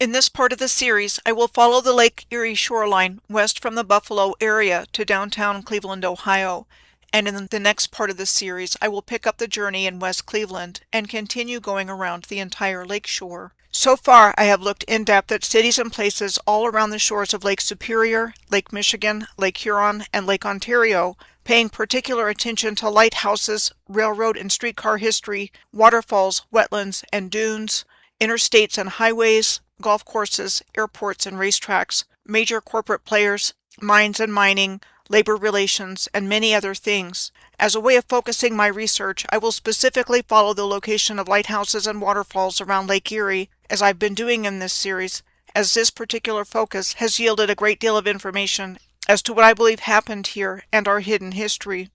In this part of the series, I will follow the Lake Erie shoreline west from the Buffalo area to downtown Cleveland, Ohio, and in the next part of the series, I will pick up the journey in West Cleveland and continue going around the entire lakeshore. So far, I have looked in depth at cities and places all around the shores of Lake Superior, Lake Michigan, Lake Huron, and Lake Ontario, paying particular attention to lighthouses, railroad and streetcar history, waterfalls, wetlands, and dunes, interstates and highways, golf courses, airports and racetracks, major corporate players, mines and mining, labor relations, and many other things. As a way of focusing my research, I will specifically follow the location of lighthouses and waterfalls around Lake Erie, as I've been doing in this series, as this particular focus has yielded a great deal of information as to what I believe happened here and our hidden history.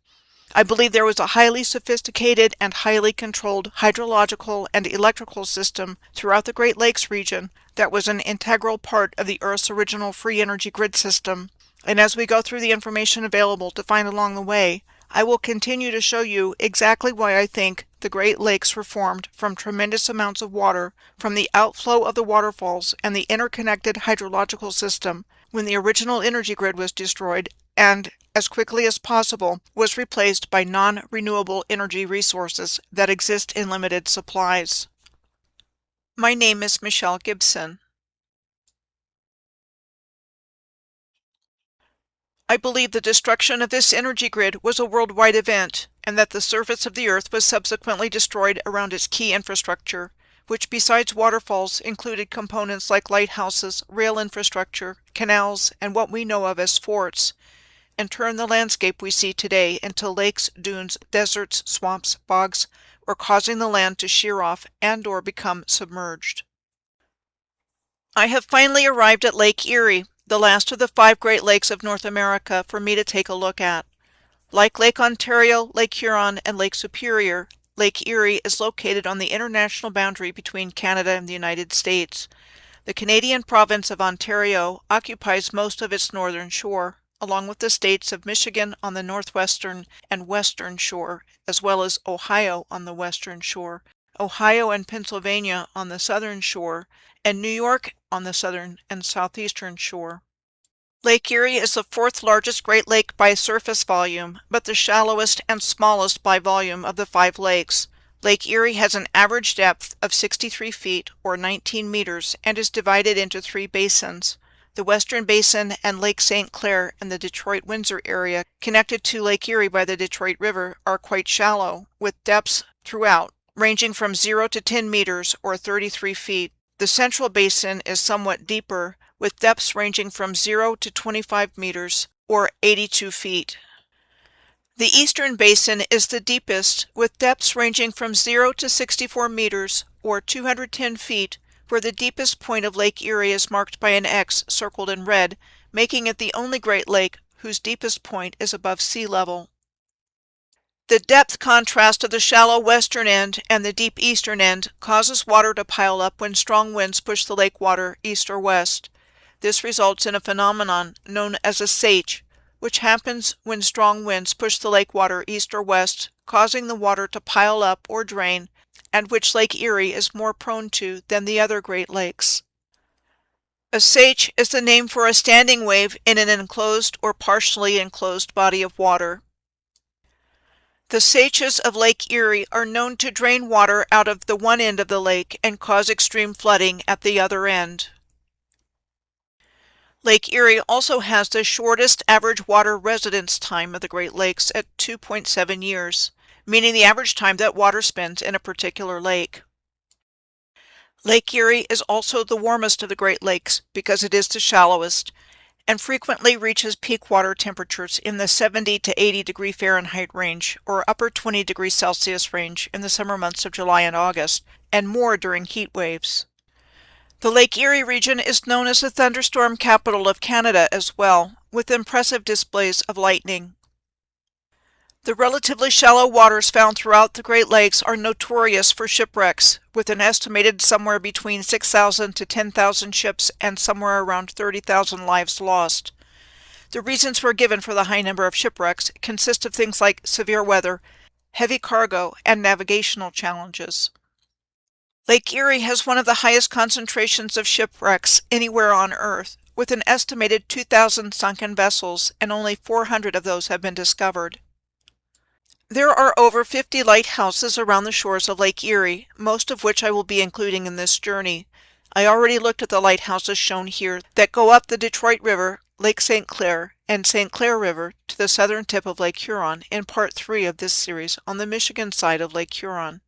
I believe there was a highly sophisticated and highly controlled hydrological and electrical system throughout the Great Lakes region that was an integral part of the Earth's original free energy grid system. And as we go through the information available to find along the way, I will continue to show you exactly why I think the Great Lakes were formed from tremendous amounts of water from the outflow of the waterfalls and the interconnected hydrological system when the original energy grid was destroyed and, as quickly as possible, was replaced by non-renewable energy resources that exist in limited supplies. My name is Michelle Gibson. I believe the destruction of this energy grid was a worldwide event, and that the surface of the Earth was subsequently destroyed around its key infrastructure, which besides waterfalls included components like lighthouses, rail infrastructure, canals, and what we know of as forts, and turned the landscape we see today into lakes, dunes, deserts, swamps, bogs, or causing the land to shear off and/or become submerged. I have finally arrived at Lake Erie, the last of the 5 Great Lakes of North America for me to take a look at. Like Lake Ontario, Lake Huron, and Lake Superior, Lake Erie is located on the international boundary between Canada and the United States. The Canadian province of Ontario occupies most of its northern shore, along with the states of Michigan on the northwestern and western shore, as well as Ohio on the western shore, Ohio and Pennsylvania on the southern shore, and New York on the southern and southeastern shore. Lake Erie is the 4th largest Great Lake by surface volume, but the shallowest and smallest by volume of the 5 lakes. Lake Erie has an average depth of 63 feet or 19 meters and is divided into 3 basins. The Western Basin and Lake St. Clair and the Detroit-Windsor area connected to Lake Erie by the Detroit River are quite shallow, with depths throughout, ranging from 0 to 10 meters or 33 feet. The Central Basin is somewhat deeper, with depths ranging from 0 to 25 meters or 82 feet. The Eastern Basin is the deepest, with depths ranging from 0 to 64 meters or 210 feet, where the deepest point of Lake Erie is marked by an X circled in red, making it the only Great Lake whose deepest point is above sea level. The depth contrast of the shallow western end and the deep eastern end causes water to pile up when strong winds push the lake water east or west. This results in a phenomenon known as a seiche, which happens when strong winds push the lake water east or west, causing the water to pile up or drain, and which Lake Erie is more prone to than the other Great Lakes. A seiche is the name for a standing wave in an enclosed or partially enclosed body of water. The seiches of Lake Erie are known to drain water out of the one end of the lake and cause extreme flooding at the other end. Lake Erie also has the shortest average water residence time of the Great Lakes at 2.7 years, meaning the average time that water spends in a particular lake. Lake Erie is also the warmest of the Great Lakes because it is the shallowest, and frequently reaches peak water temperatures in the 70 to 80 degree Fahrenheit range or upper 20 degrees Celsius range in the summer months of July and August, and more during heat waves. The Lake Erie region is known as the thunderstorm capital of Canada as well, with impressive displays of lightning. The relatively shallow waters found throughout the Great Lakes are notorious for shipwrecks, with an estimated somewhere between 6,000 to 10,000 ships and somewhere around 30,000 lives lost. The reasons were given for the high number of shipwrecks consist of things like severe weather, heavy cargo, and navigational challenges. Lake Erie has one of the highest concentrations of shipwrecks anywhere on Earth, with an estimated 2,000 sunken vessels, and only 400 of those have been discovered. There are over 50 lighthouses around the shores of Lake Erie, most of which I will be including in this journey. I already looked at the lighthouses shown here that go up the Detroit River, Lake St. Clair, and St. Clair River to the southern tip of Lake Huron in Part 3 of this series on the Michigan side of Lake Huron.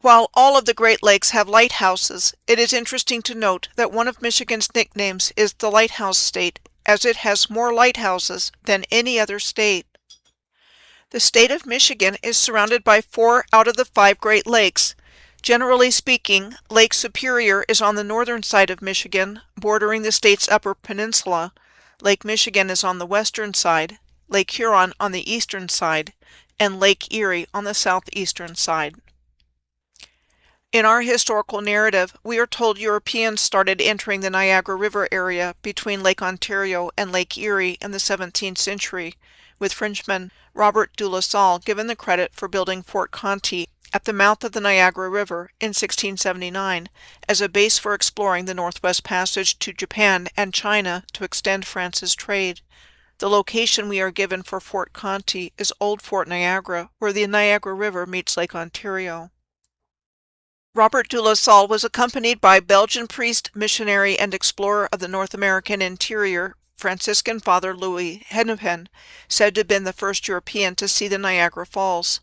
While all of the Great Lakes have lighthouses, it is interesting to note that one of Michigan's nicknames is the Lighthouse State, as it has more lighthouses than any other state. The state of Michigan is surrounded by 4 out of the 5 Great Lakes. Generally speaking, Lake Superior is on the northern side of Michigan, bordering the state's upper peninsula. Lake Michigan is on the western side, Lake Huron on the eastern side, and Lake Erie on the southeastern side. In our historical narrative, we are told Europeans started entering the Niagara River area between Lake Ontario and Lake Erie in the 17th century, with Frenchman Robert de La Salle given the credit for building Fort Conty at the mouth of the Niagara River in 1679 as a base for exploring the Northwest Passage to Japan and China to extend France's trade. The location we are given for Fort Conty is Old Fort Niagara, where the Niagara River meets Lake Ontario. Robert de La Salle was accompanied by Belgian priest, missionary, and explorer of the North American interior, Franciscan Father Louis Hennepin, said to have been the first European to see the Niagara Falls.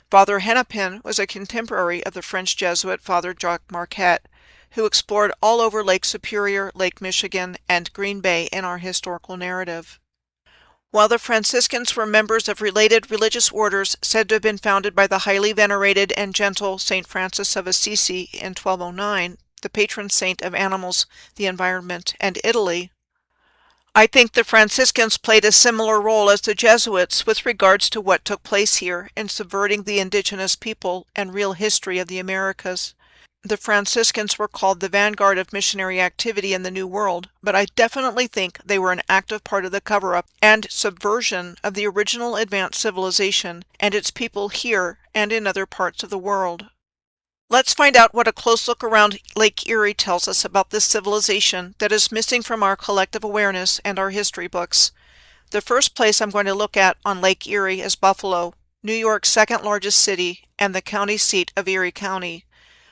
Father Hennepin was a contemporary of the French Jesuit Father Jacques Marquette, who explored all over Lake Superior, Lake Michigan, and Green Bay in our historical narrative. While the Franciscans were members of related religious orders said to have been founded by the highly venerated and gentle St. Francis of Assisi in 1209, the patron saint of animals, the environment, and Italy, I think the Franciscans played a similar role as the Jesuits with regards to what took place here in subverting the indigenous people and real history of the Americas. The Franciscans were called the vanguard of missionary activity in the New World, but I definitely think they were an active part of the cover-up and subversion of the original advanced civilization and its people here and in other parts of the world. Let's find out what a close look around Lake Erie tells us about this civilization that is missing from our collective awareness and our history books. The first place I'm going to look at on Lake Erie is Buffalo, New York's second largest city and the county seat of Erie County.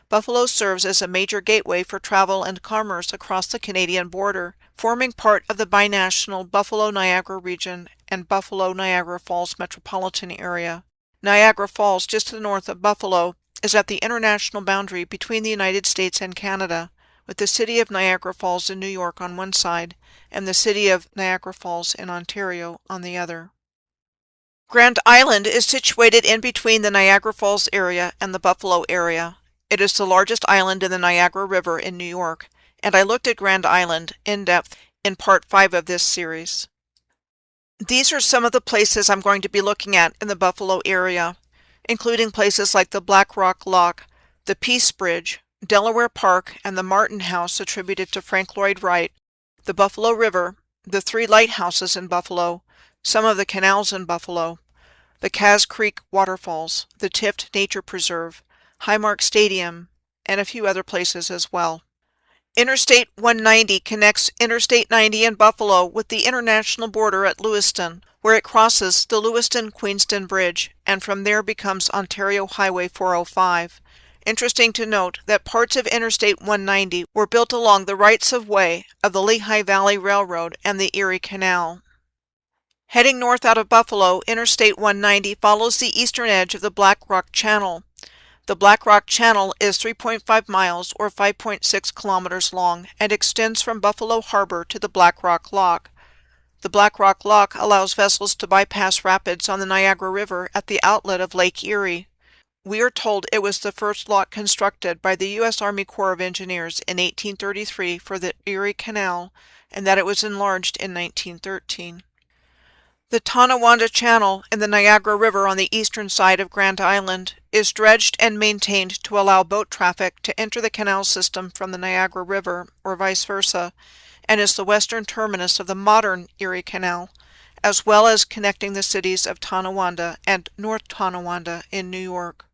Buffalo serves as a major gateway for travel and commerce across the Canadian border, forming part of the binational Buffalo-Niagara region and Buffalo-Niagara Falls metropolitan area. Niagara Falls, just to the north of Buffalo, is at the international boundary between the United States and Canada, with the city of Niagara Falls in New York on one side and the city of Niagara Falls in Ontario on the other. Grand Island is situated in between the Niagara Falls area and the Buffalo area. It is the largest island in the Niagara River in New York, and I looked at Grand Island in depth in Part 5 of this series. These are some of the places I'm going to be looking at in the Buffalo area, including places like the Black Rock Lock, the Peace Bridge, Delaware Park, and the Martin House attributed to Frank Lloyd Wright, the Buffalo River, the 3 lighthouses in Buffalo, some of the canals in Buffalo, the Cass Creek waterfalls, the Tift Nature Preserve, Highmark Stadium, and a few other places as well. Interstate 190 connects Interstate 90 in Buffalo with the international border at Lewiston, where it crosses the Lewiston-Queenston Bridge, and from there becomes Ontario Highway 405. Interesting to note that parts of Interstate 190 were built along the rights-of-way of the Lehigh Valley Railroad and the Erie Canal. Heading north out of Buffalo, Interstate 190 follows the eastern edge of the Black Rock Channel. The Black Rock Channel is 3.5 miles or 5.6 kilometers long and extends from Buffalo Harbor to the Black Rock Lock. The Black Rock Lock allows vessels to bypass rapids on the Niagara River at the outlet of Lake Erie. We are told it was the first lock constructed by the U.S. Army Corps of Engineers in 1833 for the Erie Canal, and that it was enlarged in 1913. The Tonawanda Channel in the Niagara River on the eastern side of Grand Island is dredged and maintained to allow boat traffic to enter the canal system from the Niagara River, or vice versa, and is the western terminus of the modern Erie Canal, as well as connecting the cities of Tonawanda and North Tonawanda in New York.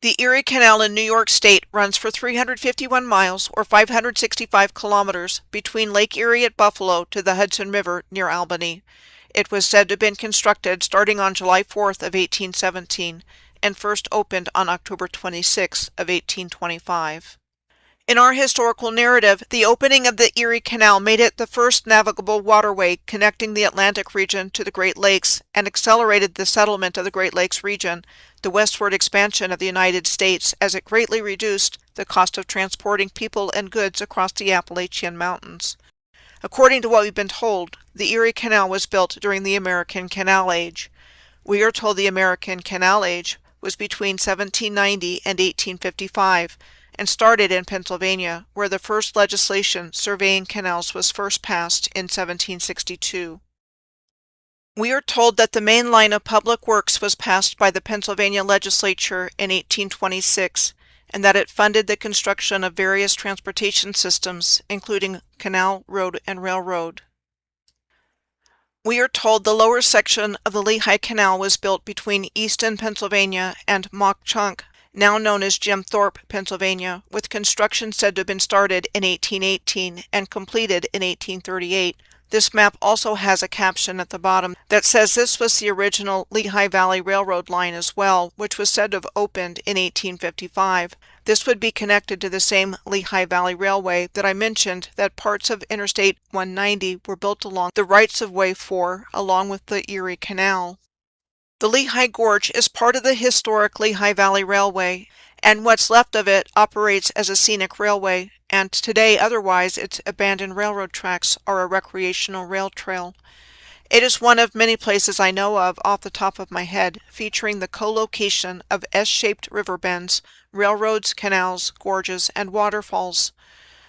The Erie Canal in New York State runs for 351 miles or 565 kilometers between Lake Erie at Buffalo to the Hudson River near Albany. It was said to have been constructed starting on July 4th of 1817 and first opened on October 26th of 1825. In our historical narrative, the opening of the Erie Canal made it the first navigable waterway connecting the Atlantic region to the Great Lakes and accelerated the settlement of the Great Lakes region, the westward expansion of the United States, as it greatly reduced the cost of transporting people and goods across the Appalachian Mountains. According to what we've been told, the Erie Canal was built during the American Canal Age. We are told the American Canal Age was between 1790 and 1855, and started in Pennsylvania, where the first legislation surveying canals was first passed in 1762. We are told that the main line of public works was passed by the Pennsylvania legislature in 1826, and that it funded the construction of various transportation systems, including canal, road, and railroad. We are told the lower section of the Lehigh Canal was built between Easton, Pennsylvania, and Mock Chunk, now known as Jim Thorpe, Pennsylvania, with construction said to have been started in 1818 and completed in 1838. This map also has a caption at the bottom that says this was the original Lehigh Valley Railroad line as well, which was said to have opened in 1855. This would be connected to the same Lehigh Valley Railway that I mentioned that parts of Interstate 190 were built along the rights-of-way for, along with the Erie Canal. The Lehigh Gorge is part of the historic Lehigh Valley Railway, and what's left of it operates as a scenic railway, and today otherwise its abandoned railroad tracks are a recreational rail trail. It is one of many places I know of off the top of my head, featuring the co-location of S-shaped river bends, railroads, canals, gorges, and waterfalls.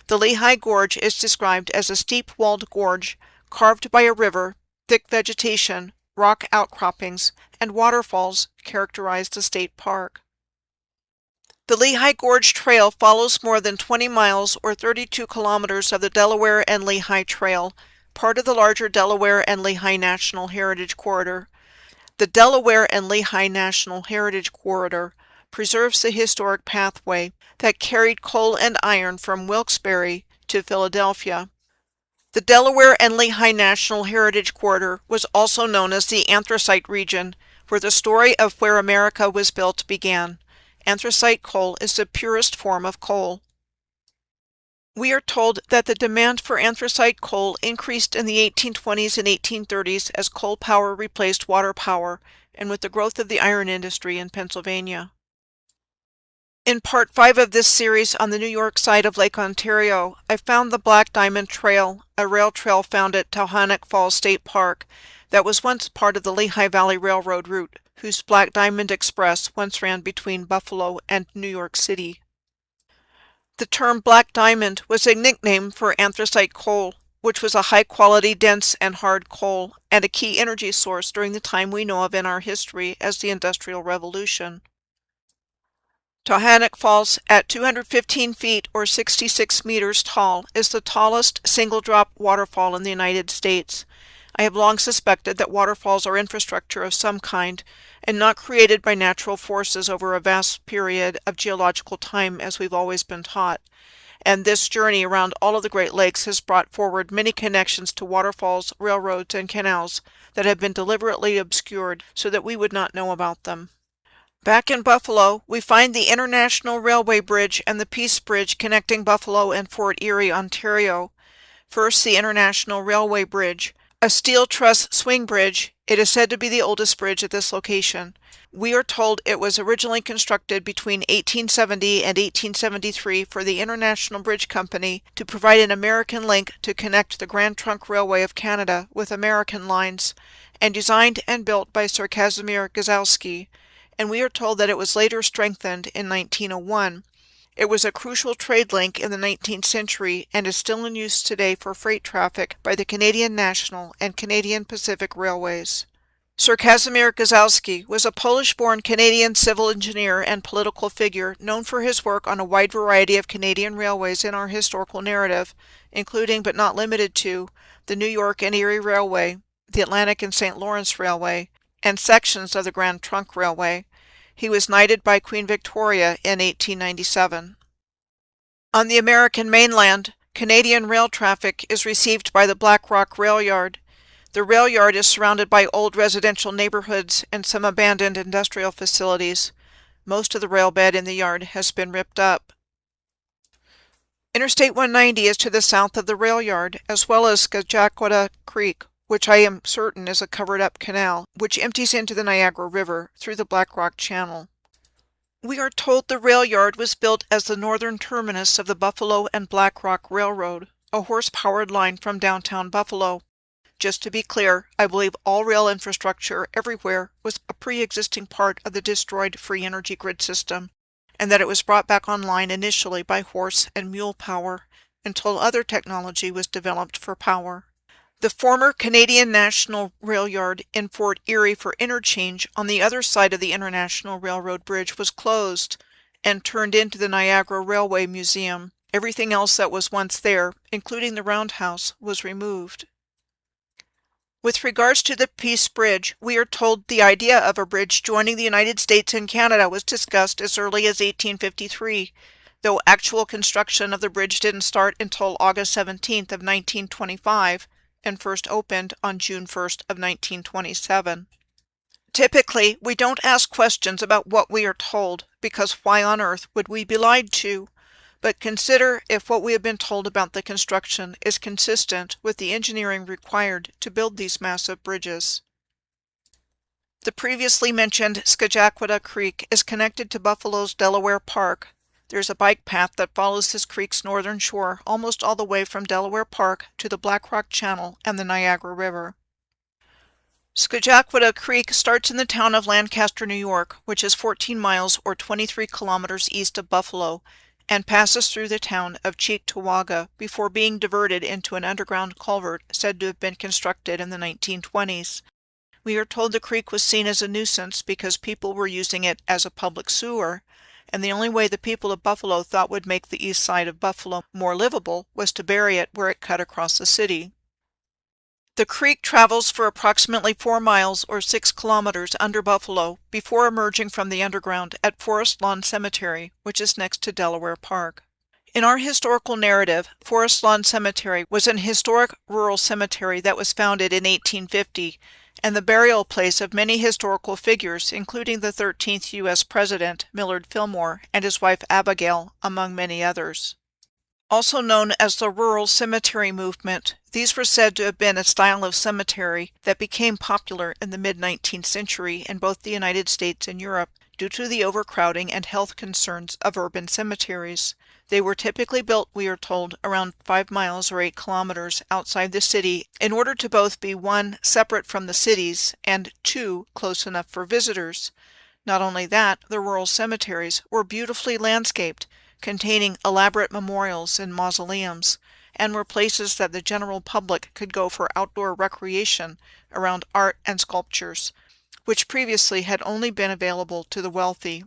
The Lehigh Gorge is described as a steep-walled gorge, carved by a river, thick vegetation, rock outcroppings, and waterfalls characterize the state park. The Lehigh Gorge Trail follows more than 20 miles or 32 kilometers of the Delaware and Lehigh Trail, part of the larger Delaware and Lehigh National Heritage Corridor. The Delaware and Lehigh National Heritage Corridor preserves the historic pathway that carried coal and iron from Wilkes-Barre to Philadelphia. The Delaware and Lehigh National Heritage Corridor was also known as the Anthracite region, where the story of where America was built began. Anthracite coal is the purest form of coal. We are told that the demand for anthracite coal increased in the 1820s and 1830s as coal power replaced water power, and with the growth of the iron industry in Pennsylvania. In Part 5 of this series on the New York side of Lake Ontario, I found the Black Diamond Trail, a rail trail found at Tohonac Falls State Park that was once part of the Lehigh Valley Railroad route, whose Black Diamond Express once ran between Buffalo and New York City. The term black diamond was a nickname for anthracite coal, which was a high-quality, dense, and hard coal, and a key energy source during the time we know of in our history as the Industrial Revolution. Tohonac Falls, at 215 feet or 66 meters tall, is the tallest single-drop waterfall in the United States. I have long suspected that waterfalls are infrastructure of some kind, and not created by natural forces over a vast period of geological time as we've always been taught. And this journey around all of the Great Lakes has brought forward many connections to waterfalls, railroads, and canals that have been deliberately obscured so that we would not know about them. Back in Buffalo, we find the International Railway Bridge and the Peace Bridge connecting Buffalo and Fort Erie, Ontario. First, the International Railway Bridge, a steel truss swing bridge. It is said to be the oldest bridge at this location. We are told it was originally constructed between 1870 and 1873 for the International Bridge Company to provide an American link to connect the Grand Trunk Railway of Canada with American lines, and designed and built by Sir Casimir Gzowski, and we are told that it was later strengthened in 1901. It was a crucial trade link in the 19th century and is still in use today for freight traffic by the Canadian National and Canadian Pacific Railways. Sir Casimir Gzowski was a Polish-born Canadian civil engineer and political figure known for his work on a wide variety of Canadian railways in our historical narrative, including but not limited to the New York and Erie Railway, the Atlantic and St. Lawrence Railway, and sections of the Grand Trunk Railway. He was knighted by Queen Victoria in 1897. On the American mainland, Canadian rail traffic is received by the Black Rock Rail Yard. The rail yard is surrounded by old residential neighborhoods and some abandoned industrial facilities. Most of the rail bed in the yard has been ripped up. Interstate 190 is to the south of the rail yard, as well as Scajaquada Creek, which I am certain is a covered-up canal, which empties into the Niagara River through the Black Rock Channel. We are told the rail yard was built as the northern terminus of the Buffalo and Black Rock Railroad, a horse-powered line from downtown Buffalo. Just to be clear, I believe all rail infrastructure everywhere was a pre-existing part of the destroyed free energy grid system, and that it was brought back online initially by horse and mule power until other technology was developed for power. The former Canadian National Rail Yard in Fort Erie for interchange on the other side of the International Railroad Bridge was closed and turned into the Niagara Railway Museum. Everything else that was once there, including the roundhouse, was removed. With regards to the Peace Bridge, we are told the idea of a bridge joining the United States and Canada was discussed as early as 1853, though actual construction of the bridge didn't start until August 17th of 1925 and first opened on June 1st of 1927. Typically, we don't ask questions about what we are told, because why on earth would we be lied to? But consider if what we have been told about the construction is consistent with the engineering required to build these massive bridges. The previously mentioned Scajaquada Creek is connected to Buffalo's Delaware Park. There's a bike path that follows this creek's northern shore almost all the way from Delaware Park to the Black Rock Channel and the Niagara River. Scajaquada Creek starts in the town of Lancaster, New York, which is 14 miles or 23 kilometers east of Buffalo, and passes through the town of Cheektowaga before being diverted into an underground culvert said to have been constructed in the 1920s. We are told the creek was seen as a nuisance because people were using it as a public sewer, and the only way the people of Buffalo thought would make the east side of Buffalo more livable was to bury it where it cut across the city. The creek travels for approximately 4 miles or 6 kilometers under Buffalo before emerging from the underground at Forest Lawn Cemetery, which is next to Delaware Park. In our historical narrative, Forest Lawn Cemetery was an historic rural cemetery that was founded in 1850 and the burial place of many historical figures, including the 13th U.S. President, Millard Fillmore, and his wife Abigail, among many others. Also known as the rural cemetery movement, these were said to have been a style of cemetery that became popular in the mid-19th century in both the United States and Europe due to the overcrowding and health concerns of urban cemeteries. They were typically built, we are told, around 5 miles or 8 kilometers outside the city in order to both be 1, separate from the cities, and 2, close enough for visitors. Not only that, the rural cemeteries were beautifully landscaped, containing elaborate memorials and mausoleums, and were places that the general public could go for outdoor recreation around art and sculptures, which previously had only been available to the wealthy.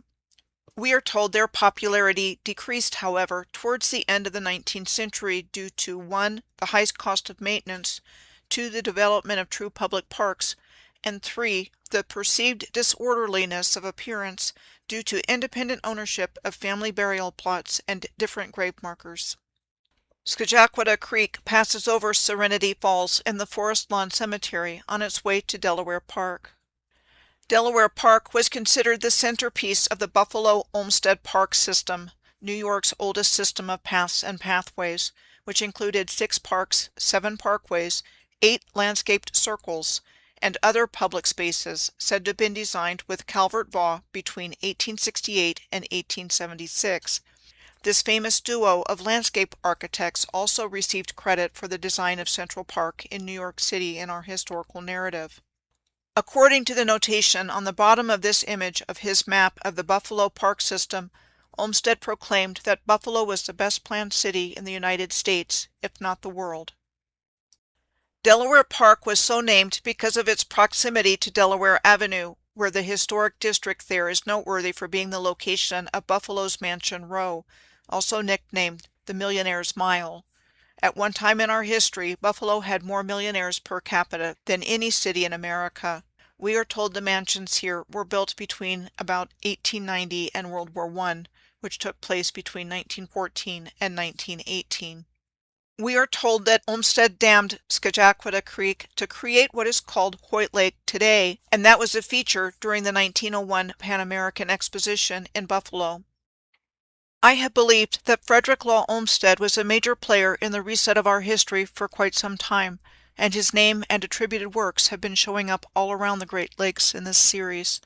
We are told their popularity decreased, however, towards the end of the 19th century due to 1, the high cost of maintenance, 2, the development of true public parks, and 3, the perceived disorderliness of appearance due to independent ownership of family burial plots and different grave markers. Scajaquada Creek passes over Serenity Falls in the Forest Lawn Cemetery on its way to Delaware Park. Delaware Park was considered the centerpiece of the Buffalo Olmsted Park system, New York's oldest system of paths and pathways, which included 6 parks, 7 parkways, 8 landscaped circles, and other public spaces said to have been designed with Calvert Vaux between 1868 and 1876. This famous duo of landscape architects also received credit for the design of Central Park in New York City in our historical narrative. According to the notation on the bottom of this image of his map of the Buffalo Park system, Olmsted proclaimed that Buffalo was the best planned city in the United States, if not the world. Delaware Park was so named because of its proximity to Delaware Avenue, where the historic district there is noteworthy for being the location of Buffalo's Mansion Row, also nicknamed the Millionaire's Mile. At one time in our history, Buffalo had more millionaires per capita than any city in America. We are told the mansions here were built between about 1890 and World War I, which took place between 1914 and 1918. We are told that Olmsted dammed Scajaquada Creek to create what is called Hoyt Lake today, and that was a feature during the 1901 Pan American Exposition in Buffalo. I have believed that Frederick Law Olmsted was a major player in the reset of our history for quite some time, and his name and attributed works have been showing up all around the Great Lakes in this series.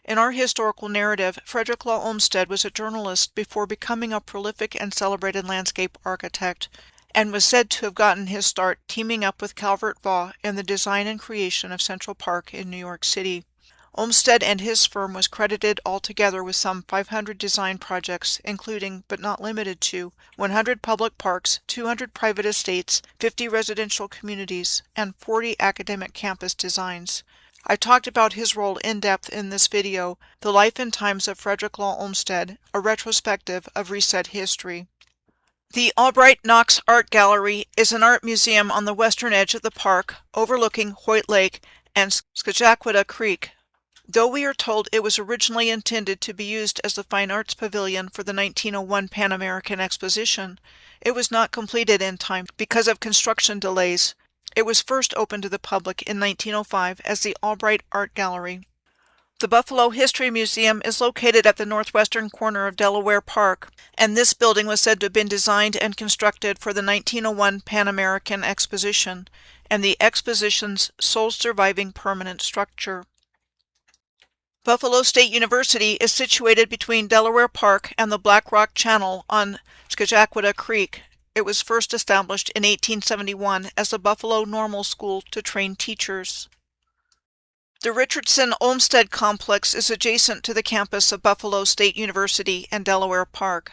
In our historical narrative, Frederick Law Olmsted was a journalist before becoming a prolific and celebrated landscape architect, and was said to have gotten his start teaming up with Calvert Vaux in the design and creation of Central Park in New York City. Olmsted and his firm was credited altogether with some 500 design projects, including, but not limited to, 100 public parks, 200 private estates, 50 residential communities, and 40 academic campus designs. I talked about his role in depth in this video, The Life and Times of Frederick Law Olmsted, a retrospective of reset history. The Albright Knox Art Gallery is an art museum on the western edge of the park, overlooking Hoyt Lake and Scajaquada Creek. Though we are told it was originally intended to be used as the Fine Arts Pavilion for the 1901 Pan American Exposition, it was not completed in time because of construction delays. It was first opened to the public in 1905 as the Albright Art Gallery. The Buffalo History Museum is located at the northwestern corner of Delaware Park, and this building was said to have been designed and constructed for the 1901 Pan American Exposition, and the exposition's sole surviving permanent structure. Buffalo State University is situated between Delaware Park and the Black Rock Channel on Scajaquada Creek. It was first established in 1871 as the Buffalo Normal School to train teachers. The Richardson Olmsted Complex is adjacent to the campus of Buffalo State University and Delaware Park.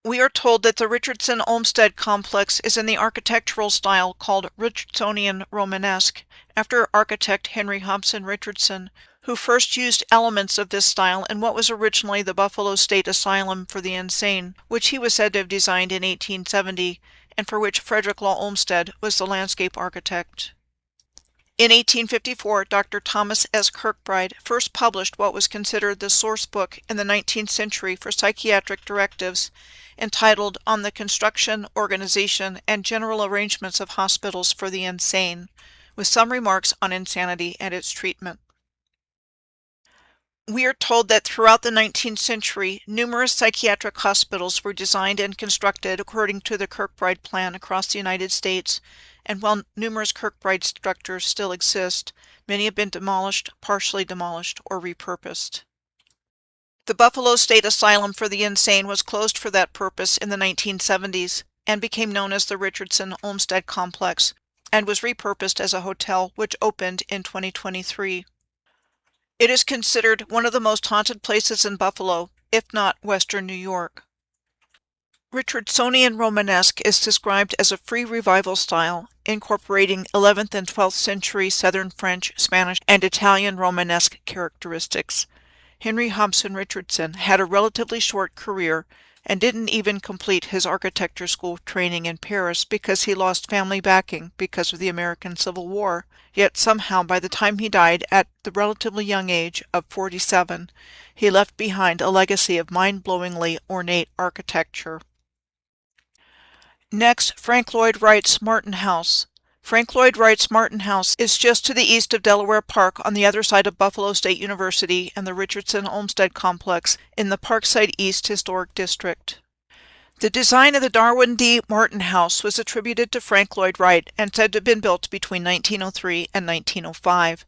We are told that the Richardson Olmsted Complex is in the architectural style called Richardsonian Romanesque, after architect Henry Hobson Richardson, who first used elements of this style in what was originally the Buffalo State Asylum for the Insane, which he was said to have designed in 1870, and for which Frederick Law Olmsted was the landscape architect. In 1854, Dr. Thomas S. Kirkbride first published what was considered the source book in the 19th century for psychiatric directives, entitled On the Construction, Organization, and General Arrangements of Hospitals for the Insane, with some remarks on insanity and its treatment. We are told that throughout the 19th century, numerous psychiatric hospitals were designed and constructed according to the Kirkbride plan across the United States, and while numerous Kirkbride structures still exist, many have been demolished, partially demolished, or repurposed. The Buffalo State Asylum for the Insane was closed for that purpose in the 1970s and became known as the Richardson Olmsted Complex, and was repurposed as a hotel which opened in 2023. It is considered one of the most haunted places in Buffalo, if not Western New York. Richardsonian Romanesque is described as a free revival style, incorporating 11th and 12th century Southern French, Spanish, and Italian Romanesque characteristics. Henry Hobson Richardson had a relatively short career and didn't even complete his architecture school training in Paris because he lost family backing because of the American Civil War. Yet somehow by the time he died at the relatively young age of 47, he left behind a legacy of mind-blowingly ornate architecture. Next, Frank Lloyd Wright's Martin House. Frank Lloyd Wright's Martin House is just to the east of Delaware Park on the other side of Buffalo State University and the Richardson Olmsted Complex in the Parkside East Historic District. The design of the Darwin D. Martin House was attributed to Frank Lloyd Wright and said to have been built between 1903 and 1905.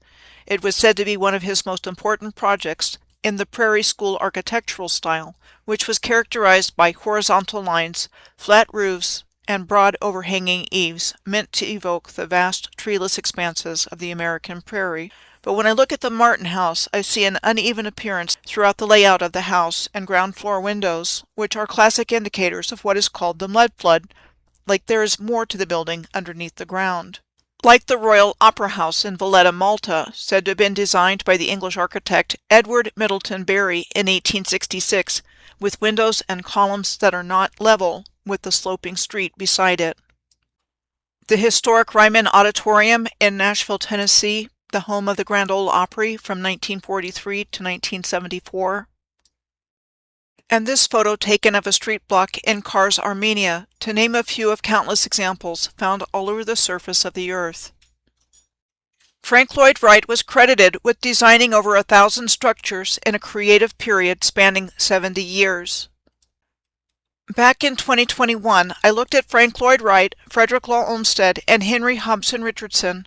It was said to be one of his most important projects in the Prairie School architectural style, which was characterized by horizontal lines, flat roofs, and broad overhanging eaves, meant to evoke the vast treeless expanses of the American prairie. But when I look at the Martin House, I see an uneven appearance throughout the layout of the house and ground floor windows, which are classic indicators of what is called the mud flood, like there is more to the building underneath the ground. Like the Royal Opera House in Valletta, Malta, said to have been designed by the English architect Edward Middleton Barry in 1866, with windows and columns that are not level with the sloping street beside it. The historic Ryman Auditorium in Nashville, Tennessee, the home of the Grand Ole Opry from 1943 to 1974. And this photo taken of a street block in Kars, Armenia, to name a few of countless examples found all over the surface of the earth. Frank Lloyd Wright was credited with designing over 1,000 structures in a creative period spanning 70 years. Back in 2021, I looked at Frank Lloyd Wright, Frederick Law Olmsted, and Henry Hobson Richardson,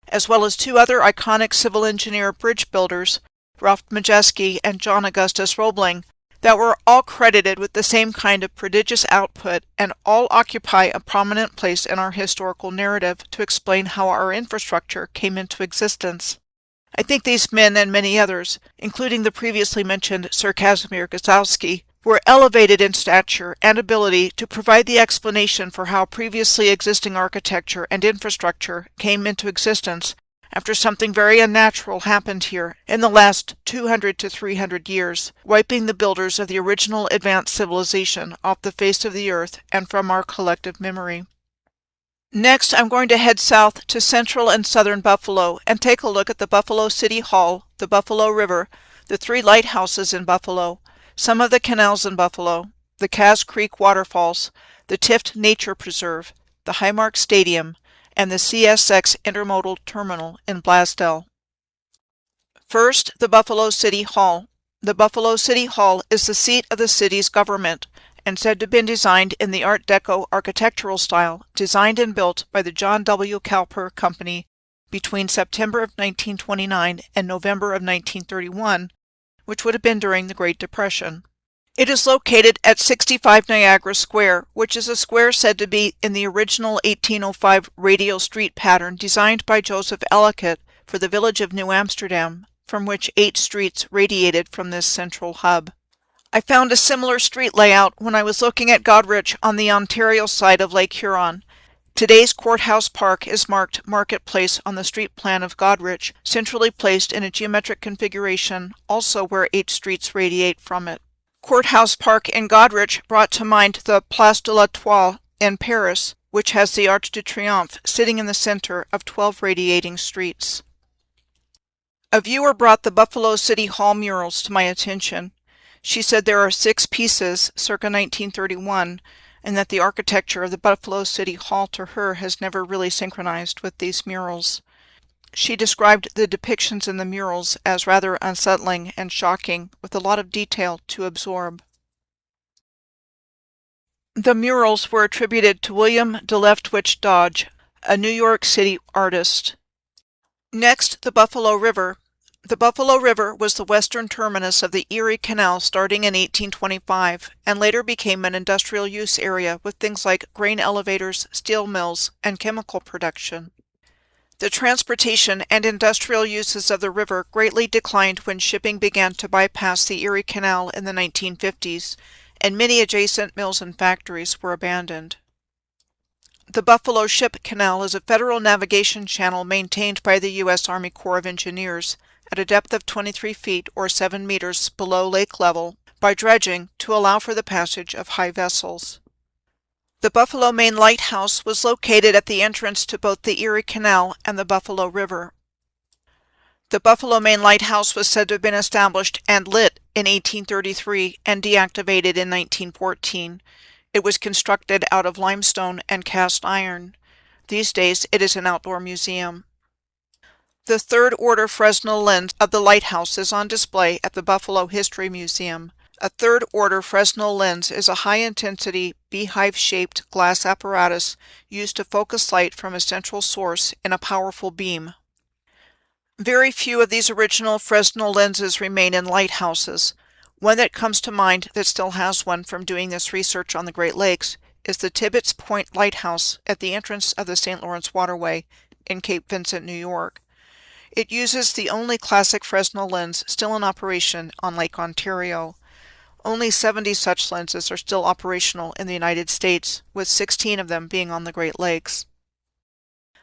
as well as two other iconic civil engineer bridge builders, Ralph Majeski and John Augustus Roebling, that were all credited with the same kind of prodigious output and all occupy a prominent place in our historical narrative to explain how our infrastructure came into existence. I think these men and many others, including the previously mentioned Sir Casimir Gazowski, were elevated in stature and ability to provide the explanation for how previously existing architecture and infrastructure came into existence after something very unnatural happened here in the last 200 to 300 years, wiping the builders of the original advanced civilization off the face of the earth and from our collective memory. Next, I'm going to head south to central and southern Buffalo and take a look at the Buffalo City Hall, the Buffalo River, the 3 lighthouses in Buffalo, some of the canals in Buffalo, the Cass Creek waterfalls, the Tift Nature Preserve, the Highmark Stadium, and the CSX Intermodal Terminal in Blasdell. First, the Buffalo City Hall. The Buffalo City Hall is the seat of the city's government and said to have been designed in the Art Deco architectural style, designed and built by the John W. Cowper Company between September of 1929 and November of 1931, which would have been during the Great Depression. It is located at 65 Niagara Square, which is a square said to be in the original 1805 radial street pattern designed by Joseph Ellicott for the village of New Amsterdam, from which 8 streets radiated from this central hub. I found a similar street layout when I was looking at Goderich on the Ontario side of Lake Huron. Today's Courthouse Park is marked Marketplace on the street plan of Goderich, centrally placed in a geometric configuration, also where 8 streets radiate from it. Courthouse Park in Goderich brought to mind the Place de l'Étoile in Paris, which has the Arc de Triomphe sitting in the center of 12 radiating streets. A viewer brought the Buffalo City Hall murals to my attention. She said there are 6 pieces, circa 1931, and that the architecture of the Buffalo City Hall to her has never really synchronized with these murals. She described the depictions in the murals as rather unsettling and shocking, with a lot of detail to absorb. The murals were attributed to William de Leftwich Dodge, a New York City artist. Next, the Buffalo River. The Buffalo River was the western terminus of the Erie Canal starting in 1825, and later became an industrial use area with things like grain elevators, steel mills, and chemical production. The transportation and industrial uses of the river greatly declined when shipping began to bypass the Erie Canal in the 1950s, and many adjacent mills and factories were abandoned. The Buffalo Ship Canal is a federal navigation channel maintained by the U.S. Army Corps of Engineers at a depth of 23 feet or 7 meters below lake level by dredging to allow for the passage of high vessels. The Buffalo Main Lighthouse was located at the entrance to both the Erie Canal and the Buffalo River. The Buffalo Main Lighthouse was said to have been established and lit in 1833 and deactivated in 1914. It was constructed out of limestone and cast iron. These days it is an outdoor museum. The third-order Fresnel lens of the lighthouse is on display at the Buffalo History Museum. A third-order Fresnel lens is a high-intensity, beehive-shaped glass apparatus used to focus light from a central source in a powerful beam. Very few of these original Fresnel lenses remain in lighthouses. One that comes to mind that still has one from doing this research on the Great Lakes is the Tibbetts Point Lighthouse at the entrance of the St. Lawrence Waterway in Cape Vincent, New York. It uses the only classic Fresnel lens still in operation on Lake Ontario. Only 70 such lenses are still operational in the United States, with 16 of them being on the Great Lakes.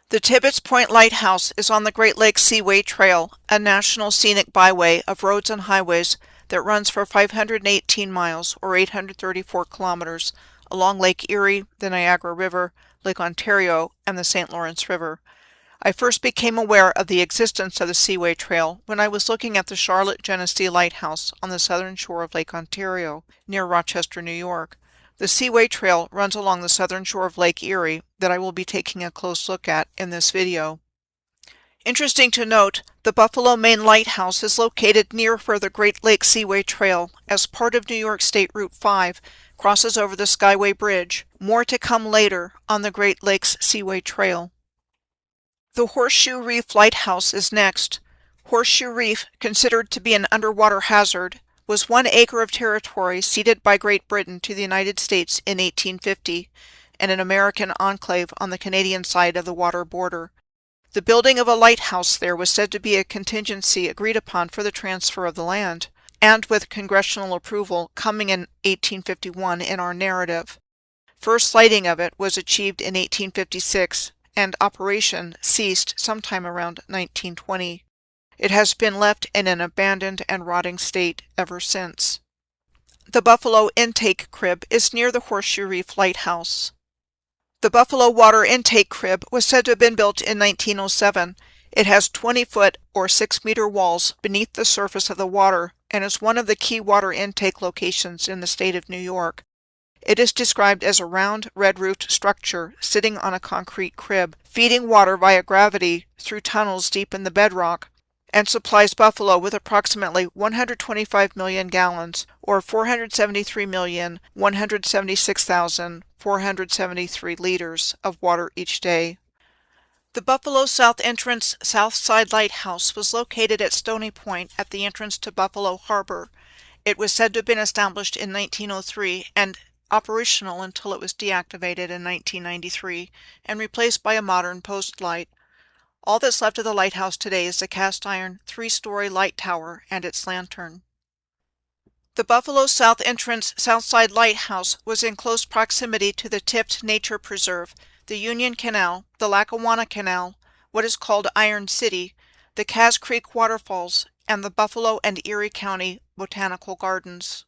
The Tibbetts Point Lighthouse is on the Great Lakes Seaway Trail, a national scenic byway of roads and highways that runs for 518 miles or 834 kilometers along Lake Erie, the Niagara River, Lake Ontario, and the St. Lawrence River. I first became aware of the existence of the Seaway Trail when I was looking at the Charlotte-Genesee Lighthouse on the southern shore of Lake Ontario, near Rochester, New York. The Seaway Trail runs along the southern shore of Lake Erie that I will be taking a close look at in this video. Interesting to note, the Buffalo Main Lighthouse is located near where the Great Lakes Seaway Trail, as part of New York State Route 5, crosses over the Skyway Bridge. More to come later on the Great Lakes Seaway Trail. The Horseshoe Reef Lighthouse is next. Horseshoe Reef, considered to be an underwater hazard, was 1 acre of territory ceded by Great Britain to the United States in 1850, and an American enclave on the Canadian side of the water border. The building of a lighthouse there was said to be a contingency agreed upon for the transfer of the land, and with congressional approval coming in 1851 in our narrative. First lighting of it was achieved in 1856, and operation ceased sometime around 1920. It has been left in an abandoned and rotting state ever since. The Buffalo Intake Crib is near the Horseshoe Reef Lighthouse. The Buffalo Water Intake Crib was said to have been built in 1907. It has 20-foot or 6-meter walls beneath the surface of the water and is one of the key water intake locations in the state of New York. It is described as a round, red-roofed structure sitting on a concrete crib, feeding water via gravity through tunnels deep in the bedrock, and supplies Buffalo with approximately 125 million gallons, or 473,176,473 liters of water each day. The Buffalo South Entrance South Side Lighthouse was located at Stony Point at the entrance to Buffalo Harbor. It was said to have been established in 1903 and operational until it was deactivated in 1993 and replaced by a modern post light. All that's left of the lighthouse today is the cast-iron 3-story light tower and its lantern. The Buffalo South Entrance Southside Lighthouse was in close proximity to the Tift Nature Preserve, the Union Canal, the Lackawanna Canal, what is called Iron City, the Cass Creek waterfalls, and the Buffalo and Erie County Botanical Gardens.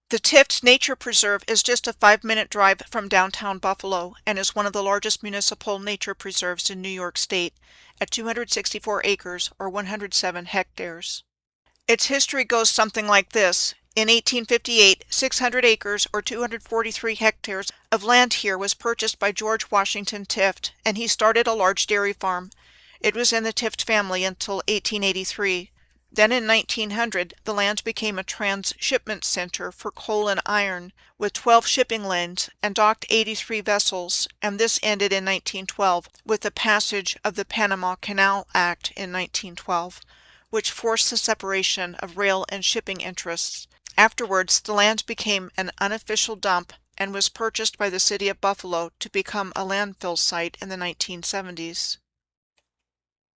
The Tift Nature Preserve is just a 5-minute drive from downtown Buffalo and is one of the largest municipal nature preserves in New York State at 264 acres or 107 hectares. Its history goes something like this. In 1858, 600 acres or 243 hectares of land here was purchased by George Washington Tift, and he started a large dairy farm. It was in the Tift family until 1883. Then in 1900, the land became a transshipment center for coal and iron, with 12 shipping lanes and docked 83 vessels, and this ended in 1912 with the passage of the Panama Canal Act in 1912, which forced the separation of rail and shipping interests. Afterwards, the land became an unofficial dump and was purchased by the city of Buffalo to become a landfill site in the 1970s.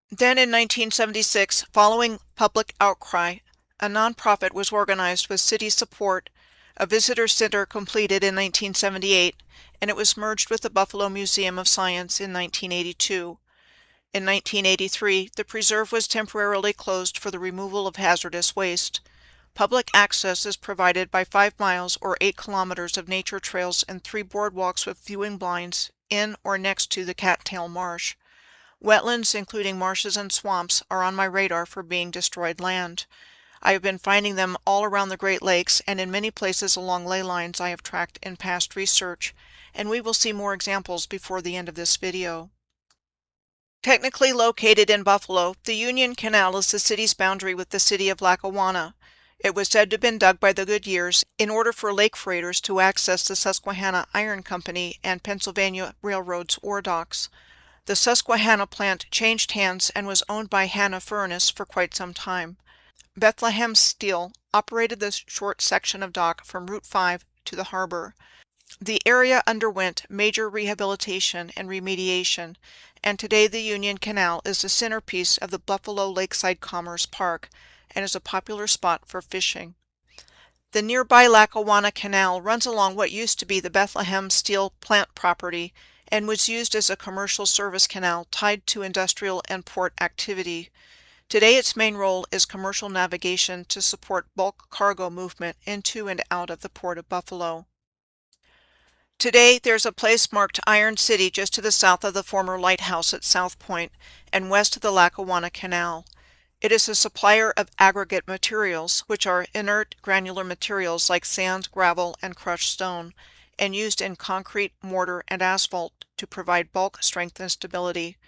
Then in 1976, following public outcry, a nonprofit was organized with city support, a visitor center completed in 1978, and it was merged with the Buffalo Museum of Science in 1982. In 1983, the preserve was temporarily closed for the removal of hazardous waste. Public access is provided by 5 miles or 8 kilometers of nature trails and 3 boardwalks with viewing blinds in or next to the Cattail Marsh. Wetlands, including marshes and swamps, are on my radar for being destroyed land. I have been finding them all around the Great Lakes and in many places along ley lines I have tracked in past research, and we will see more examples before the end of this video. Technically located in Buffalo, the Union Canal is the city's boundary with the city of Lackawanna. It was said to have been dug by the Goodyears in order for lake freighters to access the Susquehanna Iron Company and Pennsylvania Railroad's ore docks. The Susquehanna plant changed hands and was owned by Hanna Furnace for quite some time. Bethlehem Steel operated the short section of dock from Route 5 to the harbor. The area underwent major rehabilitation and remediation, and today the Union Canal is the centerpiece of the Buffalo Lakeside Commerce Park and is a popular spot for fishing. The nearby Lackawanna Canal runs along what used to be the Bethlehem Steel plant property and was used as a commercial service canal tied to industrial and port activity. Today its main role is commercial navigation to support bulk cargo movement into and out of the Port of Buffalo. Today, there's a place marked Iron City just to the south of the former lighthouse at South Point and west of the Lackawanna Canal. It is a supplier of aggregate materials, which are inert granular materials like sand, gravel, and crushed stone, and used in concrete, mortar, and asphalt to provide bulk strength and stability.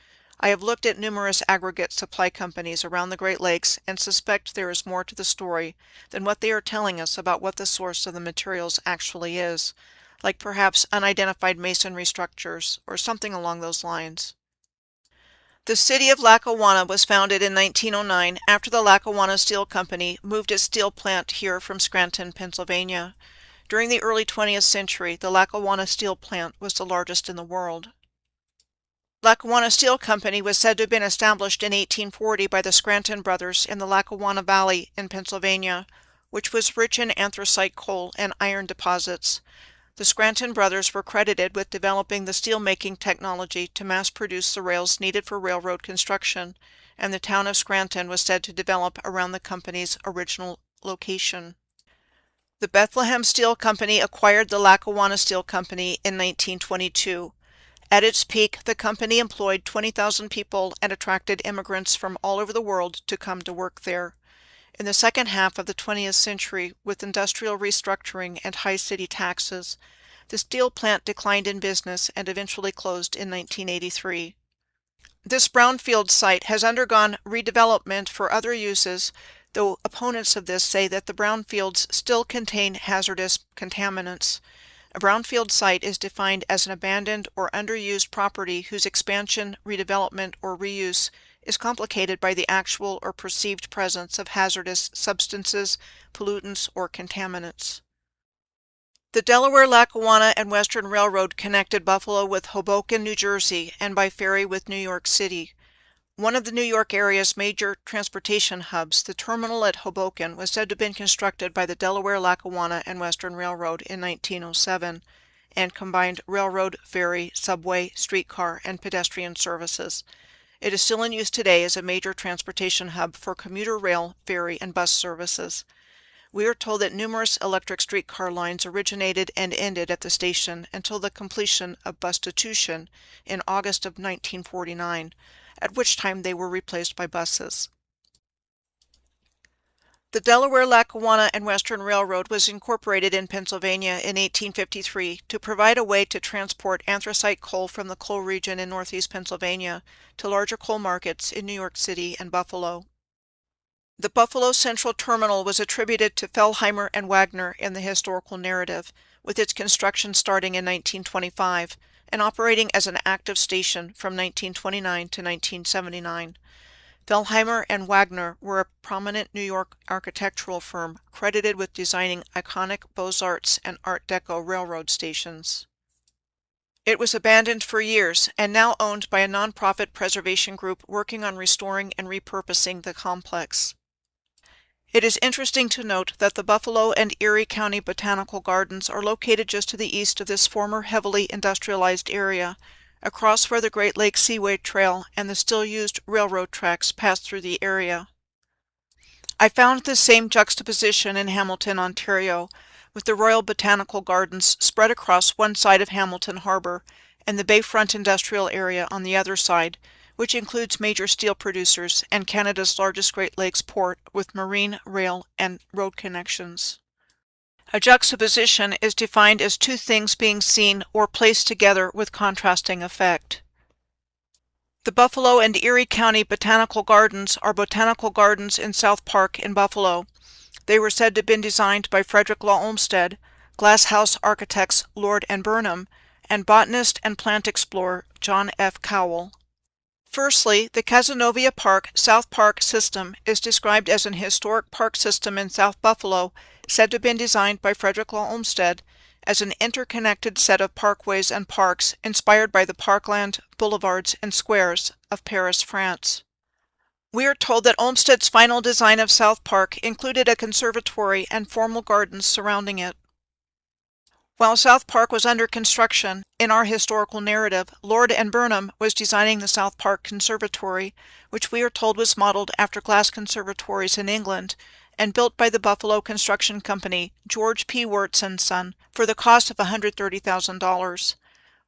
I have looked at numerous aggregate supply companies around the Great Lakes and suspect there is more to the story than what they are telling us about what the source of the materials actually is, like perhaps unidentified masonry structures or something along those lines. The city of Lackawanna was founded in 1909 after the Lackawanna Steel Company moved its steel plant here from Scranton, Pennsylvania. During the early 20th century, the Lackawanna Steel Plant was the largest in the world. Lackawanna Steel Company was said to have been established in 1840 by the Scranton brothers in the Lackawanna Valley in Pennsylvania, which was rich in anthracite coal and iron deposits. The Scranton brothers were credited with developing the steel-making technology to mass-produce the rails needed for railroad construction, and the town of Scranton was said to develop around the company's original location. The Bethlehem Steel Company acquired the Lackawanna Steel Company in 1922. At its peak, the company employed 20,000 people and attracted immigrants from all over the world to come to work there. In the second half of the 20th century, with industrial restructuring and high city taxes, the steel plant declined in business and eventually closed in 1983. This brownfield site has undergone redevelopment for other uses, though opponents of this say that the brownfields still contain hazardous contaminants. A brownfield site is defined as an abandoned or underused property whose expansion, redevelopment, or reuse is complicated by the actual or perceived presence of hazardous substances, pollutants, or contaminants. The Delaware, Lackawanna, and Western Railroad connected Buffalo with Hoboken, New Jersey, and by ferry with New York City. One of the New York area's major transportation hubs, the terminal at Hoboken, was said to have been constructed by the Delaware, Lackawanna, and Western Railroad in 1907, and combined railroad, ferry, subway, streetcar, and pedestrian services. It is still in use today as a major transportation hub for commuter rail, ferry, and bus services. We are told that numerous electric streetcar lines originated and ended at the station until the completion of Bustitution in August of 1949, at which time they were replaced by buses. The Delaware, Lackawanna, and Western Railroad was incorporated in Pennsylvania in 1853 to provide a way to transport anthracite coal from the coal region in northeast Pennsylvania to larger coal markets in New York City and Buffalo. The Buffalo Central Terminal was attributed to Fellheimer and Wagner in the historical narrative, with its construction starting in 1925 and operating as an active station from 1929 to 1979. Fellheimer and Wagner were a prominent New York architectural firm credited with designing iconic Beaux-Arts and Art Deco railroad stations. It was abandoned for years and now owned by a nonprofit preservation group working on restoring and repurposing the complex. It is interesting to note that the Buffalo and Erie County Botanical Gardens are located just to the east of this former heavily industrialized area, across where the Great Lakes Seaway Trail and the still used railroad tracks pass through the area. I found the same juxtaposition in Hamilton, Ontario, with the Royal Botanical Gardens spread across one side of Hamilton Harbor and the Bayfront Industrial Area on the other side, which includes major steel producers and Canada's largest Great Lakes port with marine, rail, and road connections. A juxtaposition is defined as two things being seen or placed together with contrasting effect. The Buffalo and Erie County Botanical Gardens are botanical gardens in South Park in Buffalo. They were said to have been designed by Frederick Law Olmsted, glasshouse architects Lord and Burnham, and botanist and plant explorer John F. Cowell. Firstly, the Cazenovia Park South Park system is described as an historic park system in South Buffalo, said to have been designed by Frederick Law Olmsted as an interconnected set of parkways and parks inspired by the parkland, boulevards, and squares of Paris, France. We are told that Olmsted's final design of South Park included a conservatory and formal gardens surrounding it. While South Park was under construction, in our historical narrative, Lord and Burnham was designing the South Park Conservatory, which we are told was modeled after glass conservatories in England and built by the Buffalo Construction Company, George P. Wirtz and Son, for the cost of $130,000.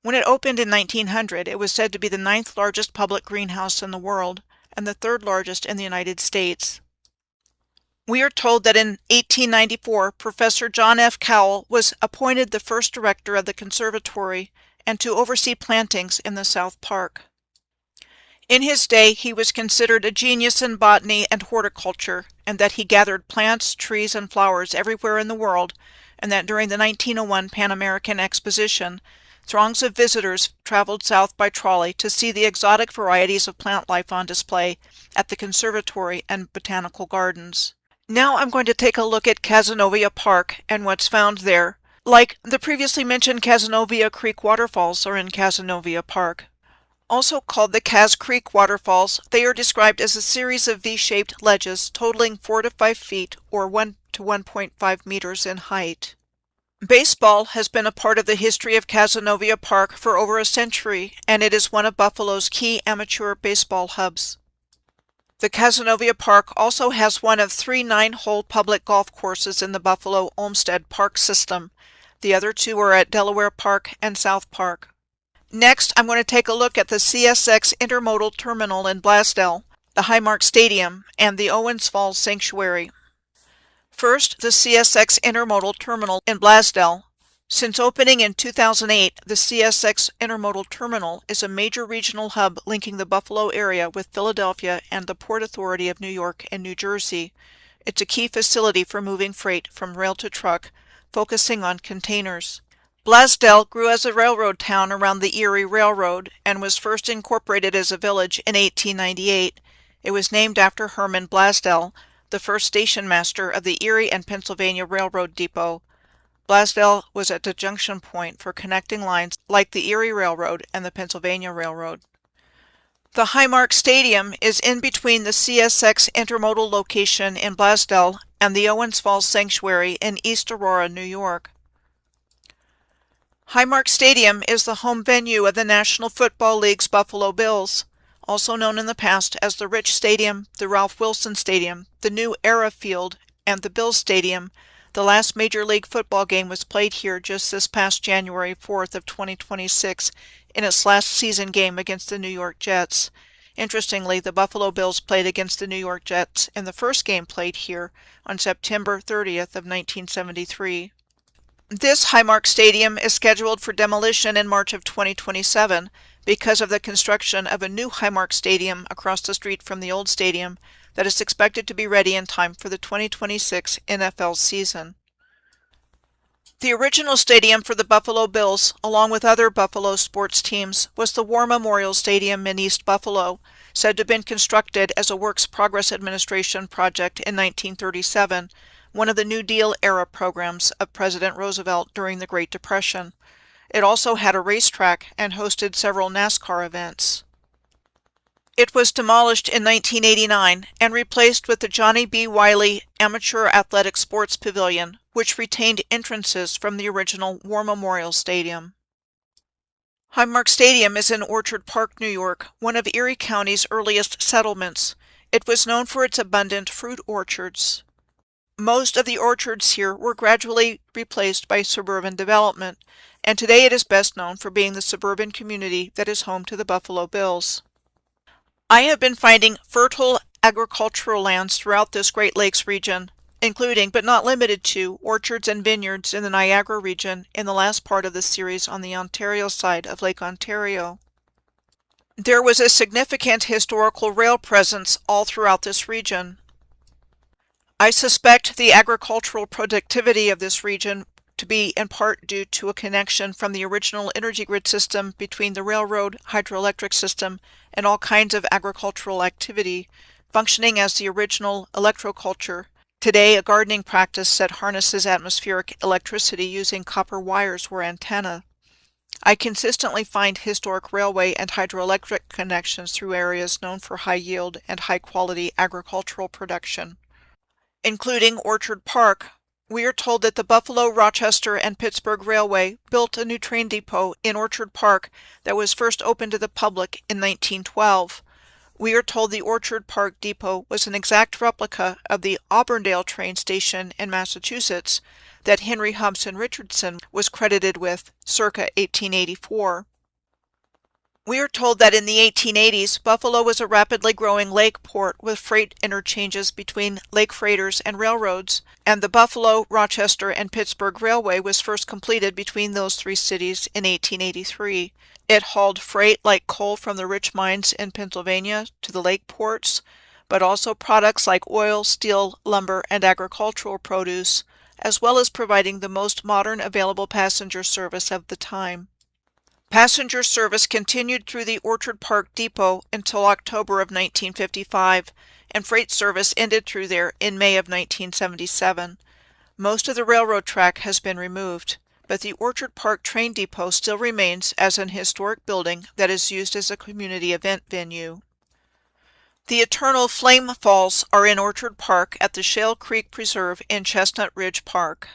When it opened in 1900, it was said to be the 9th largest public greenhouse in the world, and the 3rd largest in the United States. We are told that in 1894, Professor John F. Cowell was appointed the first director of the conservatory and to oversee plantings in the South Park. In his day, he was considered a genius in botany and horticulture, and that he gathered plants, trees, and flowers everywhere in the world, and that during the 1901 Pan American Exposition, throngs of visitors traveled south by trolley to see the exotic varieties of plant life on display at the conservatory and botanical gardens. Now I'm going to take a look at Cazenovia Park and what's found there. Like the previously mentioned Cazenovia Creek waterfalls are in Cazenovia Park. Also called the Caz Creek waterfalls, they are described as a series of V-shaped ledges totaling 4 to 5 feet or 1 to 1.5 meters in height. Baseball has been a part of the history of Cazenovia Park for over a century, and it is one of Buffalo's key amateur baseball hubs. The Cazenovia Park also has one of 3 9-hole public golf courses in the Buffalo Olmsted Park system. The other 2 are at Delaware Park and South Park. Next, I'm going to take a look at the CSX Intermodal Terminal in Blasdell, the Highmark Stadium, and the Owens Falls Sanctuary. First, the CSX Intermodal Terminal in Blasdell. Since opening in 2008, the CSX Intermodal Terminal is a major regional hub linking the Buffalo area with Philadelphia and the Port Authority of New York and New Jersey. It's a key facility for moving freight from rail to truck, focusing on containers. Blasdell grew as a railroad town around the Erie Railroad and was first incorporated as a village in 1898. It was named after Herman Blasdell, the first station master of the Erie and Pennsylvania Railroad Depot. Blasdell was at the junction point for connecting lines like the Erie Railroad and the Pennsylvania Railroad. The Highmark Stadium is in between the CSX Intermodal location in Blasdell and the Owens Falls Sanctuary in East Aurora, New York. Highmark Stadium is the home venue of the National Football League's Buffalo Bills, also known in the past as the Rich Stadium, the Ralph Wilson Stadium, the New Era Field, and the Bills Stadium. The last Major League Football game was played here just this past January 4th of 2026 in its last season game against the New York Jets. Interestingly, the Buffalo Bills played against the New York Jets in the first game played here on September 30th of 1973. This Highmark Stadium is scheduled for demolition in March of 2027 because of the construction of a new Highmark Stadium across the street from the old stadium that is expected to be ready in time for the 2026 NFL season. The original stadium for the Buffalo Bills, along with other Buffalo sports teams, was the War Memorial Stadium in East Buffalo, said to have been constructed as a Works Progress Administration project in 1937, one of the New Deal-era programs of President Roosevelt during the Great Depression. It also had a racetrack and hosted several NASCAR events. It was demolished in 1989 and replaced with the Johnny B. Wiley Amateur Athletic Sports Pavilion, which retained entrances from the original War Memorial Stadium. Highmark Stadium is in Orchard Park, New York, one of Erie County's earliest settlements. It was known for its abundant fruit orchards. Most of the orchards here were gradually replaced by suburban development, and today it is best known for being the suburban community that is home to the Buffalo Bills. I have been finding fertile agricultural lands throughout this Great Lakes region, including, but not limited to, orchards and vineyards in the Niagara region in the last part of the series on the Ontario side of Lake Ontario. There was a significant historical rail presence all throughout this region. I suspect the agricultural productivity of this region to be in part due to a connection from the original energy grid system between the railroad, hydroelectric system, and all kinds of agricultural activity, functioning as the original electroculture, today a gardening practice that harnesses atmospheric electricity using copper wires or antenna. I consistently find historic railway and hydroelectric connections through areas known for high yield and high quality agricultural production. Including Orchard Park, we are told that the Buffalo, Rochester, and Pittsburgh Railway built a new train depot in Orchard Park that was first opened to the public in 1912. We are told the Orchard Park Depot was an exact replica of the Auburndale train station in Massachusetts that Henry Hobson Richardson was credited with circa 1884. We are told that in the 1880s, Buffalo was a rapidly growing lake port with freight interchanges between lake freighters and railroads, and the Buffalo, Rochester, and Pittsburgh Railway was first completed between those three cities in 1883. It hauled freight like coal from the rich mines in Pennsylvania to the lake ports, but also products like oil, steel, lumber, and agricultural produce, as well as providing the most modern available passenger service of the time. Passenger service continued through the Orchard Park Depot until October of 1955, and freight service ended through there in May of 1977. Most of the railroad track has been removed, but the Orchard Park Train Depot still remains as an historic building that is used as a community event venue. The Eternal Flame Falls are in Orchard Park at the Shale Creek Preserve in Chestnut Ridge Park.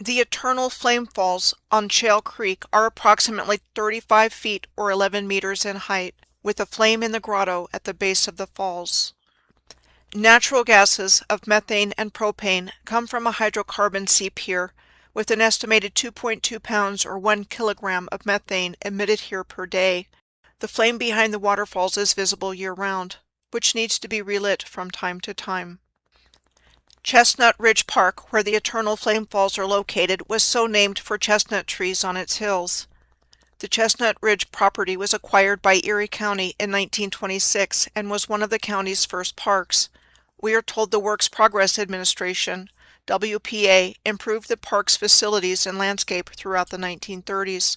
The Eternal Flame Falls on Shale Creek are approximately 35 feet or 11 meters in height, with a flame in the grotto at the base of the falls. Natural gases of methane and propane come from a hydrocarbon seep here, with an estimated 2.2 pounds or 1 kilogram of methane emitted here per day. The flame behind the waterfalls is visible year-round, which needs to be relit from time to time. Chestnut Ridge Park, where the Eternal Flame Falls are located, was so named for chestnut trees on its hills. The Chestnut Ridge property was acquired by Erie County in 1926 and was one of the county's first parks. We are told the Works Progress Administration, WPA, improved the park's facilities and landscape throughout the 1930s.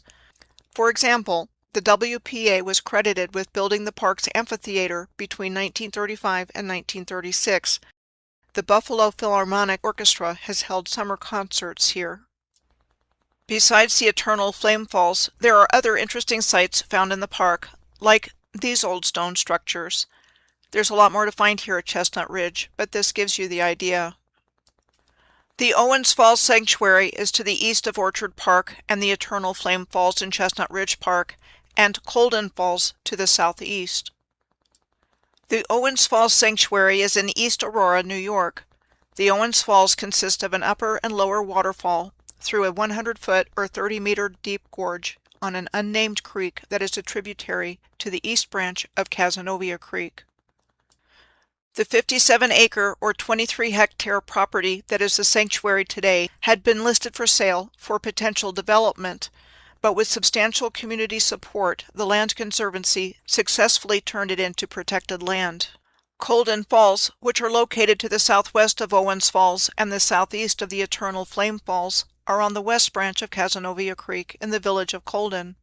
For example, the WPA was credited with building the park's amphitheater between 1935 and 1936. The Buffalo Philharmonic Orchestra has held summer concerts here. Besides the Eternal Flame Falls, there are other interesting sites found in the park, like these old stone structures. There's a lot more to find here at Chestnut Ridge, but this gives you the idea. The Owens Falls Sanctuary is to the east of Orchard Park and the Eternal Flame Falls in Chestnut Ridge Park, and Colden Falls to the southeast. The Owens Falls Sanctuary is in East Aurora, New York. The Owens Falls consist of an upper and lower waterfall through a 100-foot or 30-meter deep gorge on an unnamed creek that is a tributary to the east branch of Cazenovia Creek. The 57-acre or 23-hectare property that is the sanctuary today had been listed for sale for potential development, but with substantial community support, the Land Conservancy successfully turned it into protected land. Colden Falls, which are located to the southwest of Owens Falls and the southeast of the Eternal Flame Falls, are on the west branch of Cazenovia Creek in the village of Colden.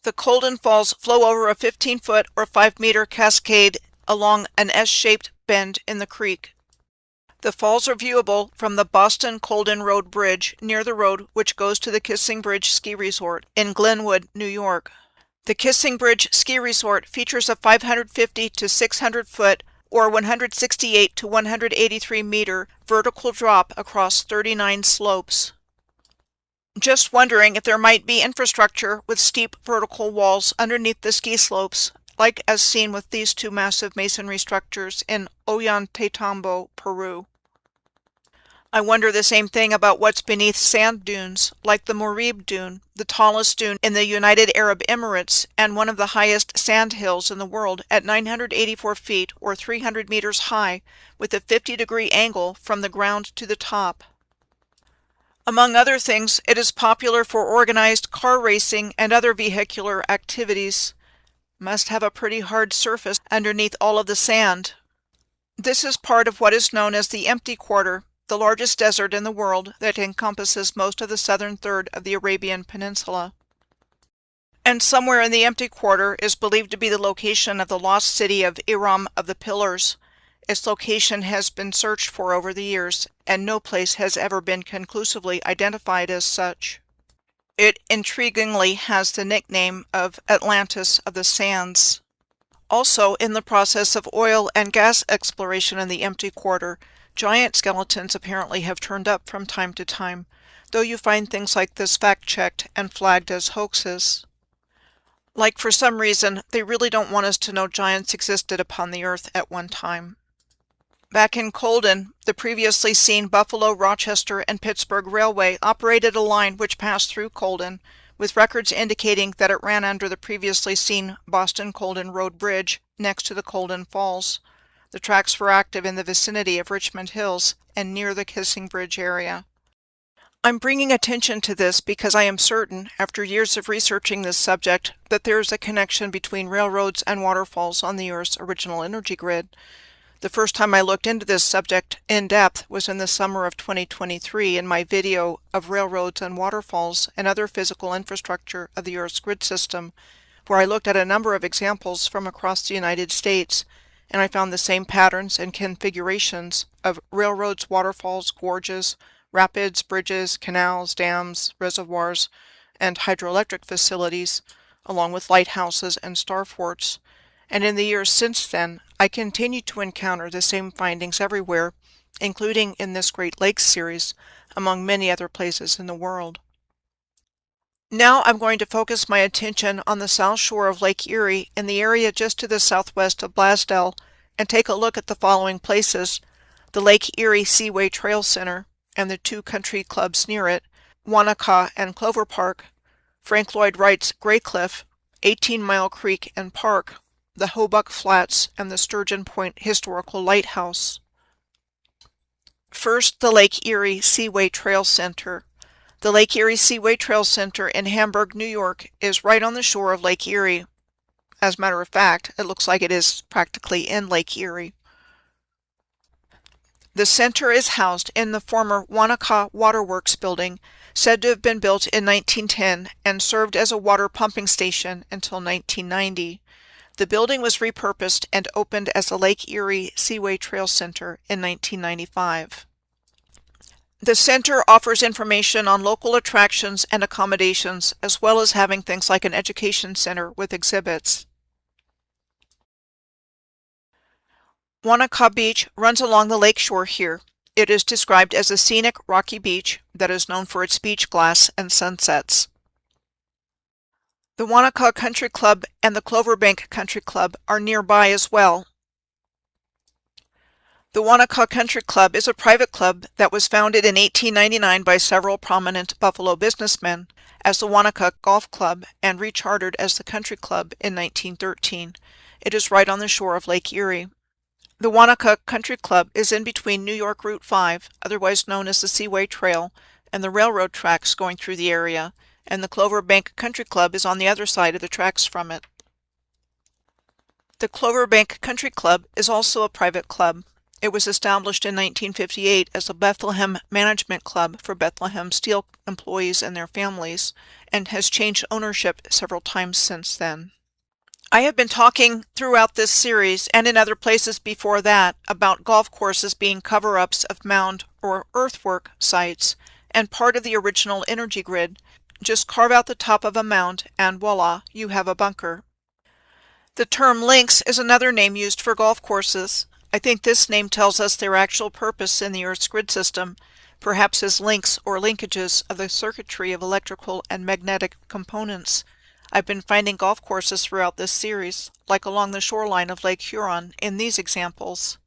The Colden Falls flow over a 15-foot or 5-meter cascade along an S-shaped bend in the creek. The falls are viewable from the Boston-Colden Road Bridge near the road which goes to the Kissing Bridge Ski Resort in Glenwood, New York. The Kissing Bridge Ski Resort features a 550 to 600 foot or 168 to 183 meter vertical drop across 39 slopes. Just wondering if there might be infrastructure with steep vertical walls underneath the ski slopes, like as seen with these two massive masonry structures in Ollantaytambo, Peru. I wonder the same thing about what's beneath sand dunes, like the Morib Dune, the tallest dune in the United Arab Emirates and one of the highest sand hills in the world at 984 feet or 300 meters high, with a 50-degree angle from the ground to the top. Among other things, it is popular for organized car racing and other vehicular activities. Must have a pretty hard surface underneath all of the sand. This is part of what is known as the Empty Quarter, the largest desert in the world that encompasses most of the southern third of the Arabian Peninsula. And somewhere in the Empty Quarter is believed to be the location of the lost city of Iram of the Pillars. Its location has been searched for over the years, and no place has ever been conclusively identified as such. It intriguingly has the nickname of Atlantis of the Sands. Also, in the process of oil and gas exploration in the Empty Quarter, giant skeletons apparently have turned up from time to time, though you find things like this fact-checked and flagged as hoaxes. Like for some reason, they really don't want us to know giants existed upon the earth at one time. Back in Colden, the previously seen Buffalo, Rochester, and Pittsburgh Railway operated a line which passed through Colden, with records indicating that it ran under the previously seen Boston-Colden Road Bridge next to the Colden Falls. The tracks were active in the vicinity of Richmond Hills and near the Kissing Bridge area. I'm bringing attention to this because I am certain, after years of researching this subject, that there is a connection between railroads and waterfalls on the Earth's original energy grid. The first time I looked into this subject in depth was in the summer of 2023 in my video of railroads and waterfalls and other physical infrastructure of the Earth's grid system, where I looked at a number of examples from across the United States, and I found the same patterns and configurations of railroads, waterfalls, gorges, rapids, bridges, canals, dams, reservoirs, and hydroelectric facilities, along with lighthouses and starforts. And in the years since then, I continue to encounter the same findings everywhere, including in this Great Lakes series, among many other places in the world. Now I'm going to focus my attention on the south shore of Lake Erie in the area just to the southwest of Blasdell, and take a look at the following places: the Lake Erie Seaway Trail Center and the two country clubs near it, Wanaka and Clover Park, Frank Lloyd Wright's Graycliff, 18-Mile Creek and Park, the Hobuck Flats, and the Sturgeon Point Historical Lighthouse. First, the Lake Erie Seaway Trail Center. The Lake Erie Seaway Trail Center in Hamburg, New York is right on the shore of Lake Erie. As a matter of fact, it looks like it is practically in Lake Erie. The center is housed in the former Wanaka Waterworks building, said to have been built in 1910 and served as a water pumping station until 1990. The building was repurposed and opened as the Lake Erie Seaway Trail Center in 1995. The center offers information on local attractions and accommodations, as well as having things like an education center with exhibits. Wanaka Beach runs along the lakeshore here. It is described as a scenic rocky beach that is known for its beach glass and sunsets. The Wanaka Country Club and the Cloverbank Country Club are nearby as well. The Wanaka Country Club is a private club that was founded in 1899 by several prominent Buffalo businessmen as the Wanaka Golf Club and rechartered as the Country Club in 1913. It is right on the shore of Lake Erie. The Wanaka Country Club is in between New York Route 5, otherwise known as the Seaway Trail, and the railroad tracks going through the area, and the Cloverbank Country Club is on the other side of the tracks from it. The Cloverbank Country Club is also a private club. It was established in 1958 as a Bethlehem Management Club for Bethlehem Steel employees and their families, and has changed ownership several times since then. I have been talking throughout this series and in other places before that about golf courses being cover-ups of mound or earthwork sites and part of the original energy grid. Just carve out the top of a mound and voila, you have a bunker. The term links is another name used for golf courses. I think this name tells us their actual purpose in the Earth's grid system, perhaps as links or linkages of the circuitry of electrical and magnetic components. I've been finding golf courses throughout this series, like along the shoreline of Lake Huron in these examples.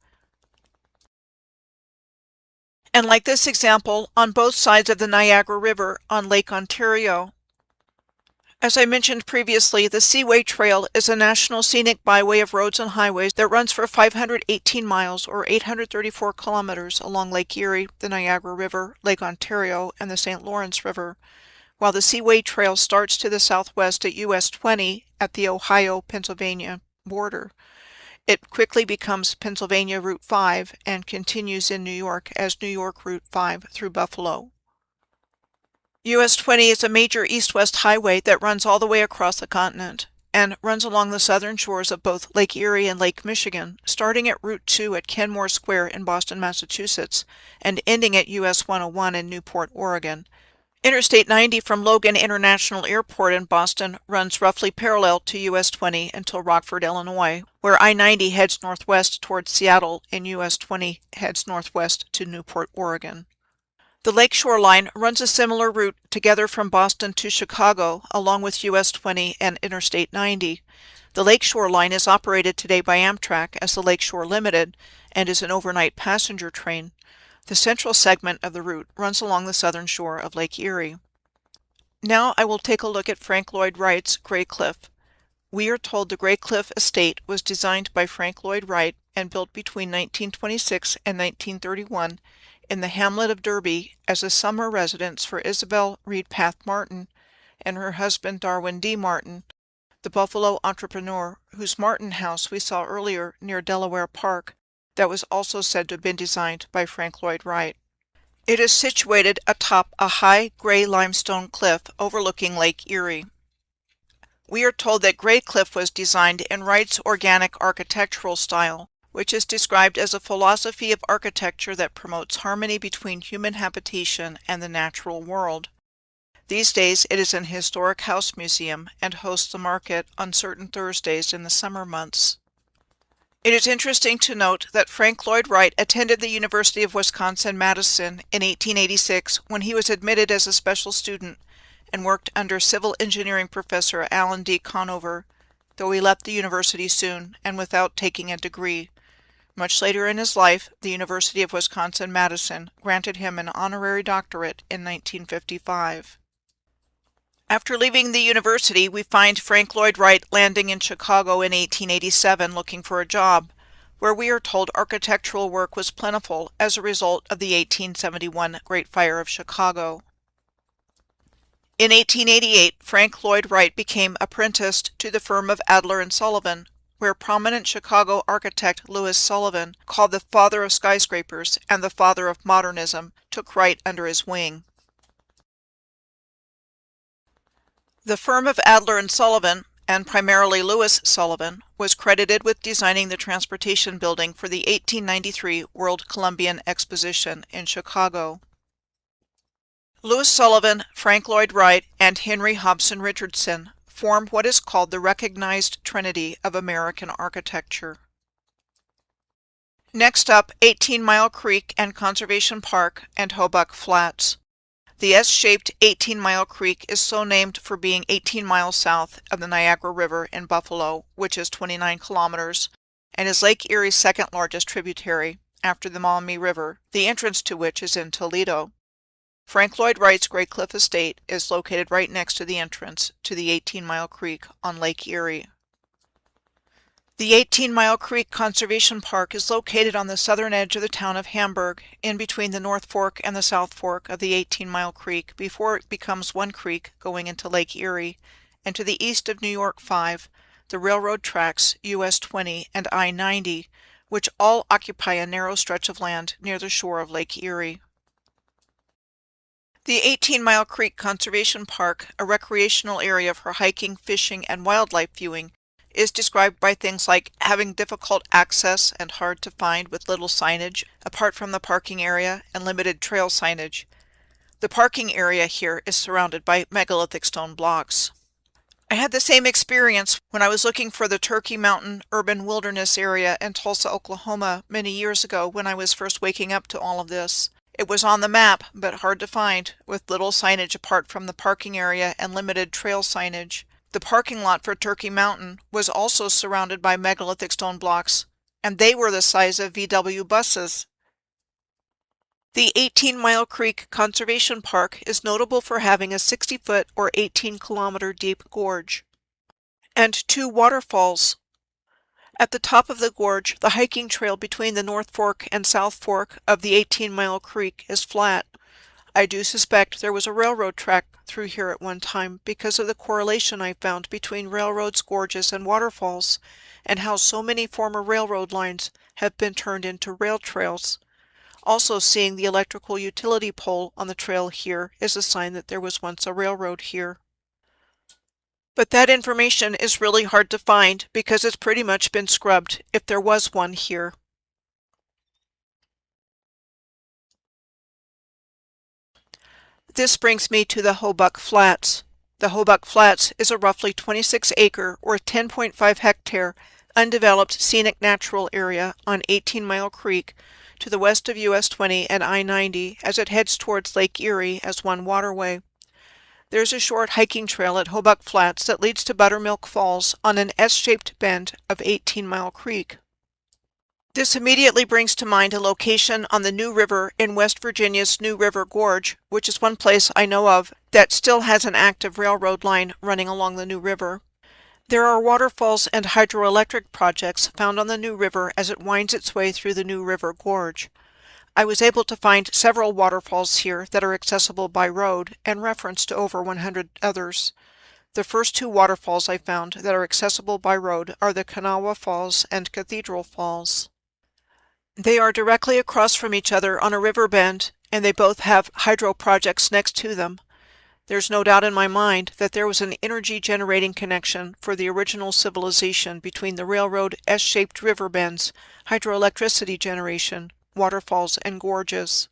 And like this example, on both sides of the Niagara River on Lake Ontario. As I mentioned previously, the Seaway Trail is a national scenic byway of roads and highways that runs for 518 miles or 834 kilometers along Lake Erie, the Niagara River, Lake Ontario, and the St. Lawrence River. While the Seaway Trail starts to the southwest at US 20 at the Ohio-Pennsylvania border. It quickly becomes Pennsylvania Route 5 and continues in New York as New York Route 5 through Buffalo. US 20 is a major east-west highway that runs all the way across the continent and runs along the southern shores of both Lake Erie and Lake Michigan, starting at Route 2 at Kenmore Square in Boston, Massachusetts, and ending at US 101 in Newport, Oregon. Interstate 90 from Logan International Airport in Boston runs roughly parallel to US 20 until Rockford, Illinois, where I-90 heads northwest towards Seattle and US 20 heads northwest to Newport, Oregon. The lakeshore line runs a similar route together from Boston to Chicago, along with US 20 and Interstate 90. The lakeshore line is operated today by Amtrak as the Lakeshore Limited and is an overnight passenger train. The central segment of the route runs along the southern shore of Lake Erie. Now I will take a look at Frank Lloyd Wright's Graycliff. We are told the Graycliff estate was designed by Frank Lloyd Wright and built between 1926 and 1931 in the hamlet of Derby as a summer residence for Isabel Reed Path Martin and her husband Darwin D. Martin, the Buffalo entrepreneur whose Martin house we saw earlier near Delaware Park that was also said to have been designed by Frank Lloyd Wright. It is situated atop a high gray limestone cliff overlooking Lake Erie. We are told that Graycliff was designed in Wright's organic architectural style, which is described as a philosophy of architecture that promotes harmony between human habitation and the natural world. These days it is an historic house museum and hosts a market on certain Thursdays in the summer months. It is interesting to note that Frank Lloyd Wright attended the University of Wisconsin-Madison in 1886 when he was admitted as a special student and worked under civil engineering professor Alan D. Conover, though he left the university soon and without taking a degree. Much later in his life, the University of Wisconsin-Madison granted him an honorary doctorate in 1955. After leaving the university, we find Frank Lloyd Wright landing in Chicago in 1887 looking for a job, where we are told architectural work was plentiful as a result of the 1871 Great Fire of Chicago. In 1888, Frank Lloyd Wright became apprenticed to the firm of Adler and Sullivan, where prominent Chicago architect Louis Sullivan, called the father of skyscrapers and the father of modernism, took Wright under his wing. The firm of Adler and Sullivan, and primarily Louis Sullivan, was credited with designing the transportation building for the 1893 World Columbian Exposition in Chicago. Louis Sullivan, Frank Lloyd Wright, and Henry Hobson Richardson form what is called the recognized trinity of American architecture. Next up, 18-Mile Creek and Conservation Park and Hobuck Flats. The S-shaped 18-Mile Creek is so named for being 18 miles south of the Niagara River in Buffalo, which is 29 kilometers, and is Lake Erie's second largest tributary, after the Maumee River, the entrance to which is in Toledo. Frank Lloyd Wright's Graycliff estate is located right next to the entrance to the 18-Mile Creek on Lake Erie. The 18-Mile Creek Conservation Park is located on the southern edge of the town of Hamburg, in between the North Fork and the South Fork of the 18-Mile Creek before it becomes one creek going into Lake Erie, and to the east of New York 5, the railroad tracks US 20 and I-90, which all occupy a narrow stretch of land near the shore of Lake Erie. The 18-Mile Creek Conservation Park, a recreational area for hiking, fishing, and wildlife viewing, is described by things like having difficult access and hard to find with little signage, apart from the parking area, and limited trail signage. The parking area here is surrounded by megalithic stone blocks. I had the same experience when I was looking for the Turkey Mountain Urban Wilderness area in Tulsa, Oklahoma many years ago when I was first waking up to all of this. It was on the map, but hard to find, with little signage apart from the parking area and limited trail signage. The parking lot for Turkey Mountain was also surrounded by megalithic stone blocks, and they were the size of VW buses. The 18-Mile Creek Conservation Park is notable for having a 60-foot or 18-kilometer deep gorge and 2 waterfalls. At the top of the gorge, the hiking trail between the North Fork and South Fork of the 18-Mile Creek is flat. I do suspect there was a railroad track through here at one time because of the correlation I found between railroads, gorges, and waterfalls, and how so many former railroad lines have been turned into rail trails. Also, seeing the electrical utility pole on the trail here is a sign that there was once a railroad here. But that information is really hard to find because it's pretty much been scrubbed if there was one here. This brings me to the Hobuck Flats. The Hobuck Flats is a roughly 26-acre or 10.5 hectare undeveloped scenic natural area on 18-Mile Creek to the west of US 20 and I-90 as it heads towards Lake Erie as one waterway. There's a short hiking trail at Hobuck Flats that leads to Buttermilk Falls on an S-shaped bend of 18-Mile Creek. This immediately brings to mind a location on the New River in West Virginia's New River Gorge, which is one place I know of that still has an active railroad line running along the New River. There are waterfalls and hydroelectric projects found on the New River as it winds its way through the New River Gorge. I was able to find several waterfalls here that are accessible by road and reference to over 100 others. The first two waterfalls I found that are accessible by road are the Kanawha Falls and Cathedral Falls. They are directly across from each other on a river bend, and they both have hydro projects next to them. There's no doubt in my mind that there was an energy-generating connection for the original civilization between the railroad S-shaped river bends, hydroelectricity generation, waterfalls, and gorges.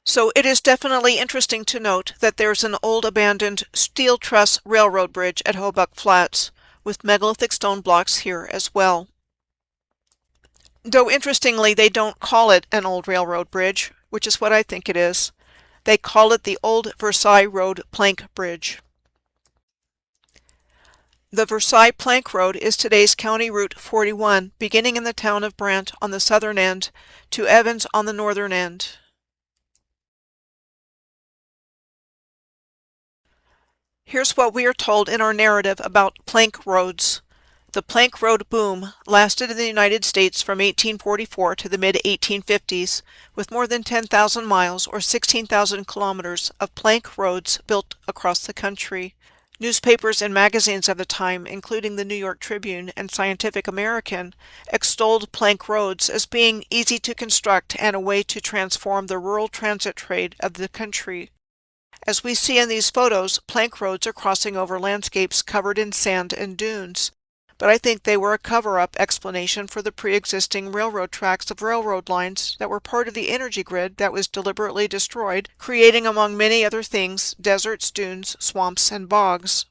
So it is definitely interesting to note that there's an old abandoned steel truss railroad bridge at Hobuck Flats, with megalithic stone blocks here as well. Though interestingly, they don't call it an old railroad bridge, which is what I think it is. They call it the Old Versailles Road Plank Bridge. The Versailles Plank Road is today's County Route 41, beginning in the town of Brant on the southern end to Evans on the northern end. Here's what we are told in our narrative about plank roads. The plank road boom lasted in the United States from 1844 to the mid-1850s, with more than 10,000 miles or 16,000 kilometers of plank roads built across the country. Newspapers and magazines of the time, including the New York Tribune and Scientific American, extolled plank roads as being easy to construct and a way to transform the rural transit trade of the country. As we see in these photos, plank roads are crossing over landscapes covered in sand and dunes. But I think they were a cover-up explanation for the pre-existing railroad tracks of railroad lines that were part of the energy grid that was deliberately destroyed, creating, among many other things, deserts, dunes, swamps, and bogs.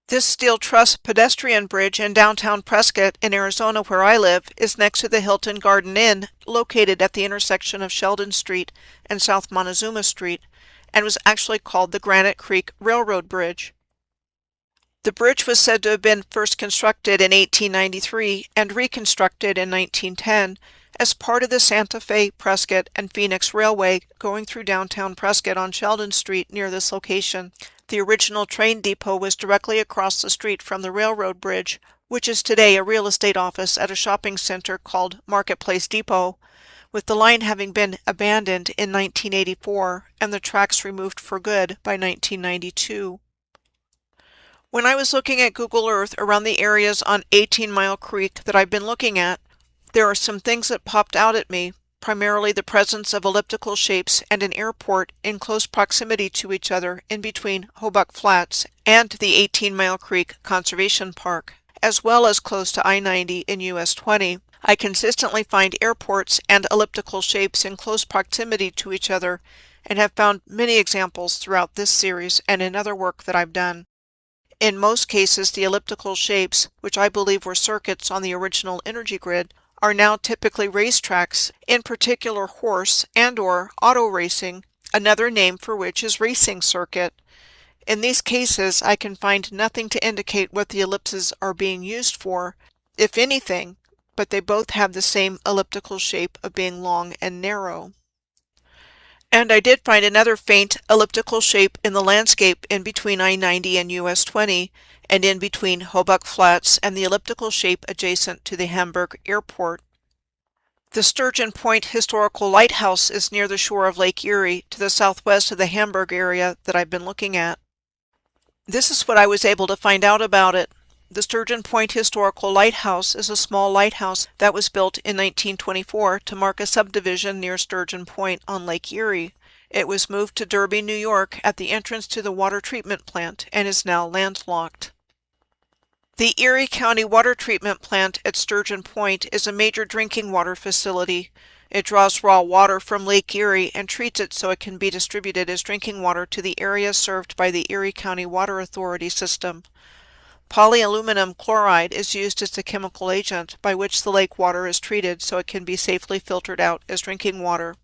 This steel truss pedestrian bridge in downtown Prescott, in Arizona, where I live, is next to the Hilton Garden Inn, located at the intersection of Sheldon Street and South Montezuma Street, and was actually called the Granite Creek Railroad Bridge. The bridge was said to have been first constructed in 1893 and reconstructed in 1910 as part of the Santa Fe, Prescott, and Phoenix Railway going through downtown Prescott on Sheldon Street near this location. The original train depot was directly across the street from the railroad bridge, which is today a real estate office at a shopping center called Marketplace Depot, with the line having been abandoned in 1984 and the tracks removed for good by 1992. When I was looking at Google Earth around the areas on 18-Mile Creek that I've been looking at, there are some things that popped out at me, primarily the presence of elliptical shapes and an airport in close proximity to each other in between Hobuck Flats and the 18-Mile Creek Conservation Park, as well as close to I-90 in US 20. I consistently find airports and elliptical shapes in close proximity to each other and have found many examples throughout this series and in other work that I've done. In most cases, the elliptical shapes, which I believe were circuits on the original energy grid, are now typically racetracks, in particular horse and/or auto racing, another name for which is racing circuit. In these cases, I can find nothing to indicate what the ellipses are being used for, if anything, but they both have the same elliptical shape of being long and narrow. And I did find another faint elliptical shape in the landscape in between I-90 and US 20, and in between Hobuck Flats and the elliptical shape adjacent to the Hamburg Airport. The Sturgeon Point Historical Lighthouse is near the shore of Lake Erie, to the southwest of the Hamburg area that I've been looking at. This is what I was able to find out about it. The Sturgeon Point Historical Lighthouse is a small lighthouse that was built in 1924 to mark a subdivision near Sturgeon Point on Lake Erie. It was moved to Derby, New York at the entrance to the water treatment plant and is now landlocked. The Erie County Water Treatment Plant at Sturgeon Point is a major drinking water facility. It draws raw water from Lake Erie and treats it so it can be distributed as drinking water to the areas served by the Erie County Water Authority system. Polyaluminum chloride is used as the chemical agent by which the lake water is treated so it can be safely filtered out as drinking water.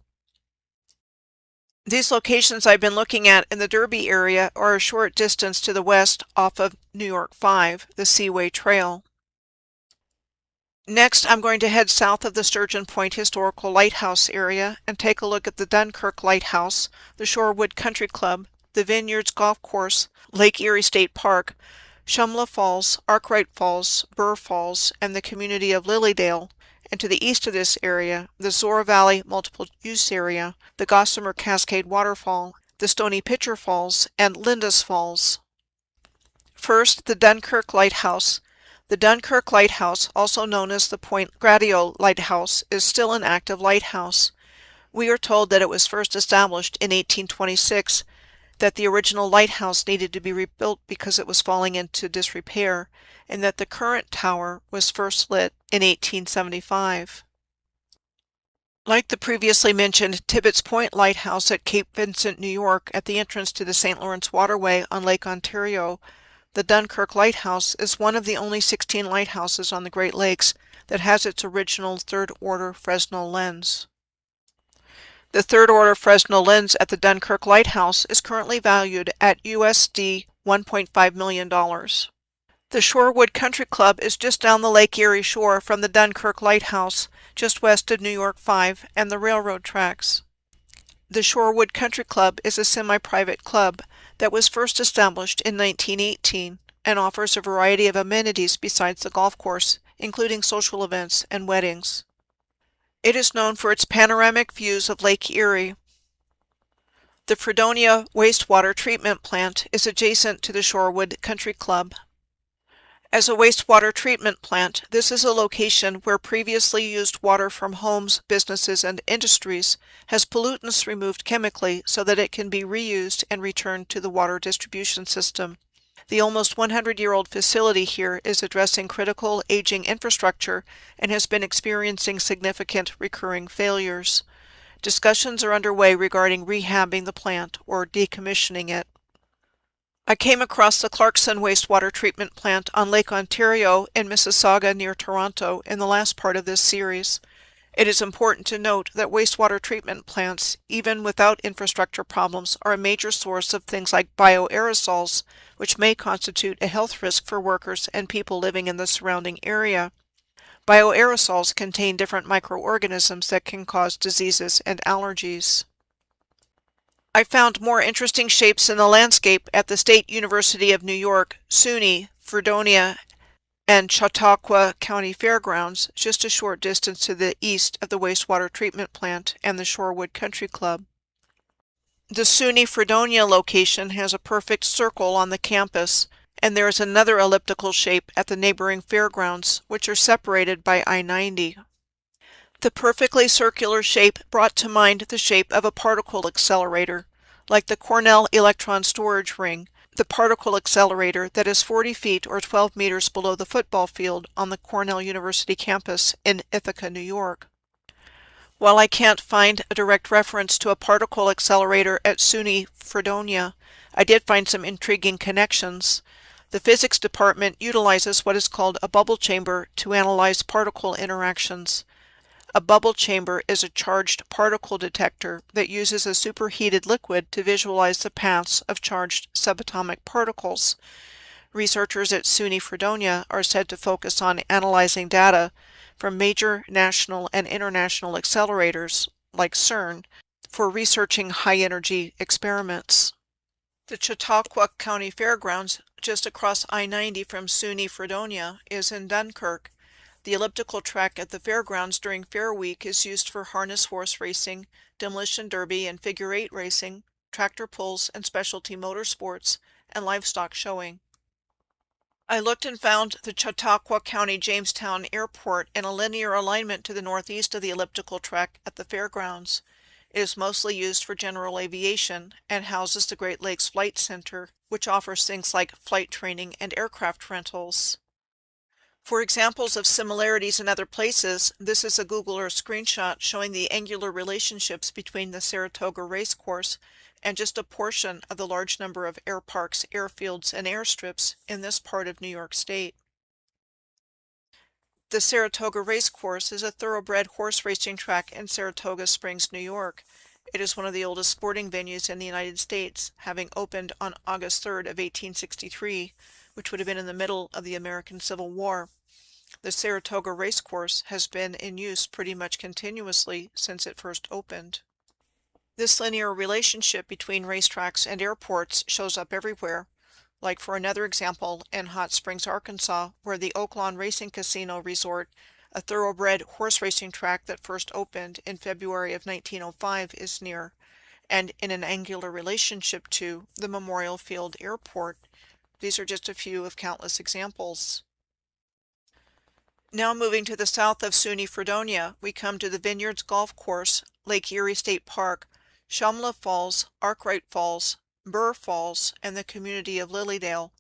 These locations I've been looking at in the Derby area are a short distance to the west off of New York 5, the Seaway Trail. Next, I'm going to head south of the Sturgeon Point Historical Lighthouse area and take a look at the Dunkirk Lighthouse, the Shorewood Country Club, the Vineyards Golf Course, Lake Erie State Park, Shumla Falls, Arkwright Falls, Burr Falls, and the community of Lilydale, and to the east of this area, the Zor Valley Multiple Use Area, the Gossamer Cascade Waterfall, the Stony Pitcher Falls, and Linda's Falls. First, the Dunkirk Lighthouse. The Dunkirk Lighthouse, also known as the Point Gradio Lighthouse, is still an active lighthouse. We are told that it was first established in 1826, that the original lighthouse needed to be rebuilt because it was falling into disrepair, and that the current tower was first lit in 1875. Like the previously mentioned Tibbetts Point Lighthouse at Cape Vincent, New York, at the entrance to the St. Lawrence Waterway on Lake Ontario, the Dunkirk Lighthouse is one of the only 16 lighthouses on the Great Lakes that has its original third-order Fresnel lens. The third-order Fresnel lens at the Dunkirk Lighthouse is currently valued at USD $1.5 million. The Shorewood Country Club is just down the Lake Erie shore from the Dunkirk Lighthouse, just west of New York 5 and the railroad tracks. The Shorewood Country Club is a semi-private club that was first established in 1918 and offers a variety of amenities besides the golf course, including social events and weddings. It is known for its panoramic views of Lake Erie. The Fredonia wastewater treatment plant is adjacent to the Shorewood Country Club. As a wastewater treatment plant, this is a location where previously used water from homes, businesses, and industries has pollutants removed chemically so that it can be reused and returned to the water distribution system. The almost 100-year-old facility here is addressing critical aging infrastructure and has been experiencing significant recurring failures. Discussions are underway regarding rehabbing the plant or decommissioning it. I came across the Clarkson wastewater treatment plant on Lake Ontario in Mississauga near Toronto in the last part of this series. It is important to note that wastewater treatment plants, even without infrastructure problems, are a major source of things like bioaerosols, which may constitute a health risk for workers and people living in the surrounding area. Bioaerosols contain different microorganisms that can cause diseases and allergies. I found more interesting shapes in the landscape at the State University of New York, SUNY, Fredonia, and Chautauqua County Fairgrounds, just a short distance to the east of the wastewater treatment plant and the Shorewood Country Club. The SUNY Fredonia location has a perfect circle on the campus, and there is another elliptical shape at the neighboring fairgrounds, which are separated by I-90. The perfectly circular shape brought to mind the shape of a particle accelerator, like the Cornell Electron Storage Ring, the particle accelerator that is 40 feet or 12 meters below the football field on the Cornell University campus in Ithaca, New York. While I can't find a direct reference to a particle accelerator at SUNY Fredonia, I did find some intriguing connections. The physics department utilizes what is called a bubble chamber to analyze particle interactions. A bubble chamber is a charged particle detector that uses a superheated liquid to visualize the paths of charged subatomic particles. Researchers at SUNY Fredonia are said to focus on analyzing data from major national and international accelerators, like CERN, for researching high-energy experiments. The Chautauqua County Fairgrounds, just across I-90 from SUNY Fredonia, is in Dunkirk. The elliptical track at the fairgrounds during Fair Week is used for harness horse racing, demolition derby and figure-8 racing, tractor pulls and specialty motorsports, and livestock showing. I looked and found the Chautauqua County Jamestown Airport in a linear alignment to the northeast of the elliptical track at the fairgrounds. It is mostly used for general aviation and houses the Great Lakes Flight Center, which offers things like flight training and aircraft rentals. For examples of similarities in other places, this is a Google Earth screenshot showing the angular relationships between the Saratoga Racecourse and just a portion of the large number of air parks, airfields, and airstrips in this part of New York State. The Saratoga Racecourse is a thoroughbred horse racing track in Saratoga Springs, New York. It is one of the oldest sporting venues in the United States, having opened on August 3rd of 1863, which would have been in the middle of the American Civil War. The Saratoga Racecourse has been in use pretty much continuously since it first opened. This linear relationship between racetracks and airports shows up everywhere, like for another example in Hot Springs, Arkansas, where the Oaklawn Racing Casino Resort, a thoroughbred horse racing track that first opened in February of 1905, is near, and in an angular relationship to the Memorial Field Airport. These are just a few of countless examples. Now moving to the south of SUNY Fredonia, we come to the Vineyards Golf Course, Lake Erie State Park, Shumla Falls, Arkwright Falls, Burr Falls, and the community of Lilydale.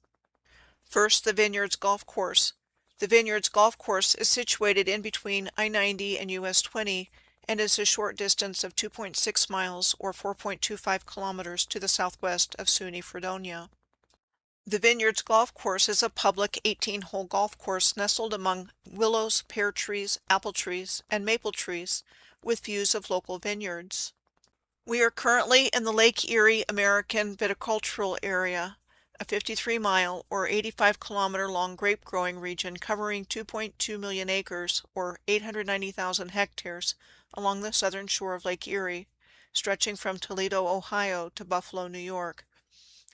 First, the Vineyards Golf Course. The Vineyards Golf Course is situated in between I-90 and US 20 and is a short distance of 2.6 miles or 4.25 kilometers to the southwest of SUNY Fredonia. The Vineyards Golf Course is a public 18-hole golf course nestled among willows, pear trees, apple trees, and maple trees, with views of local vineyards. We are currently in the Lake Erie American Viticultural Area, a 53-mile or 85-kilometer-long grape-growing region covering 2.2 million acres or 890,000 hectares along the southern shore of Lake Erie, stretching from Toledo, Ohio to Buffalo, New York.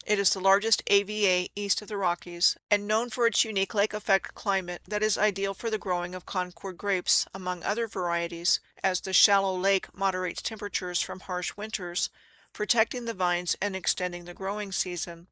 It is the largest AVA east of the Rockies and known for its unique lake effect climate that is ideal for the growing of Concord grapes, among other varieties, as the shallow lake moderates temperatures from harsh winters, protecting the vines and extending the growing season.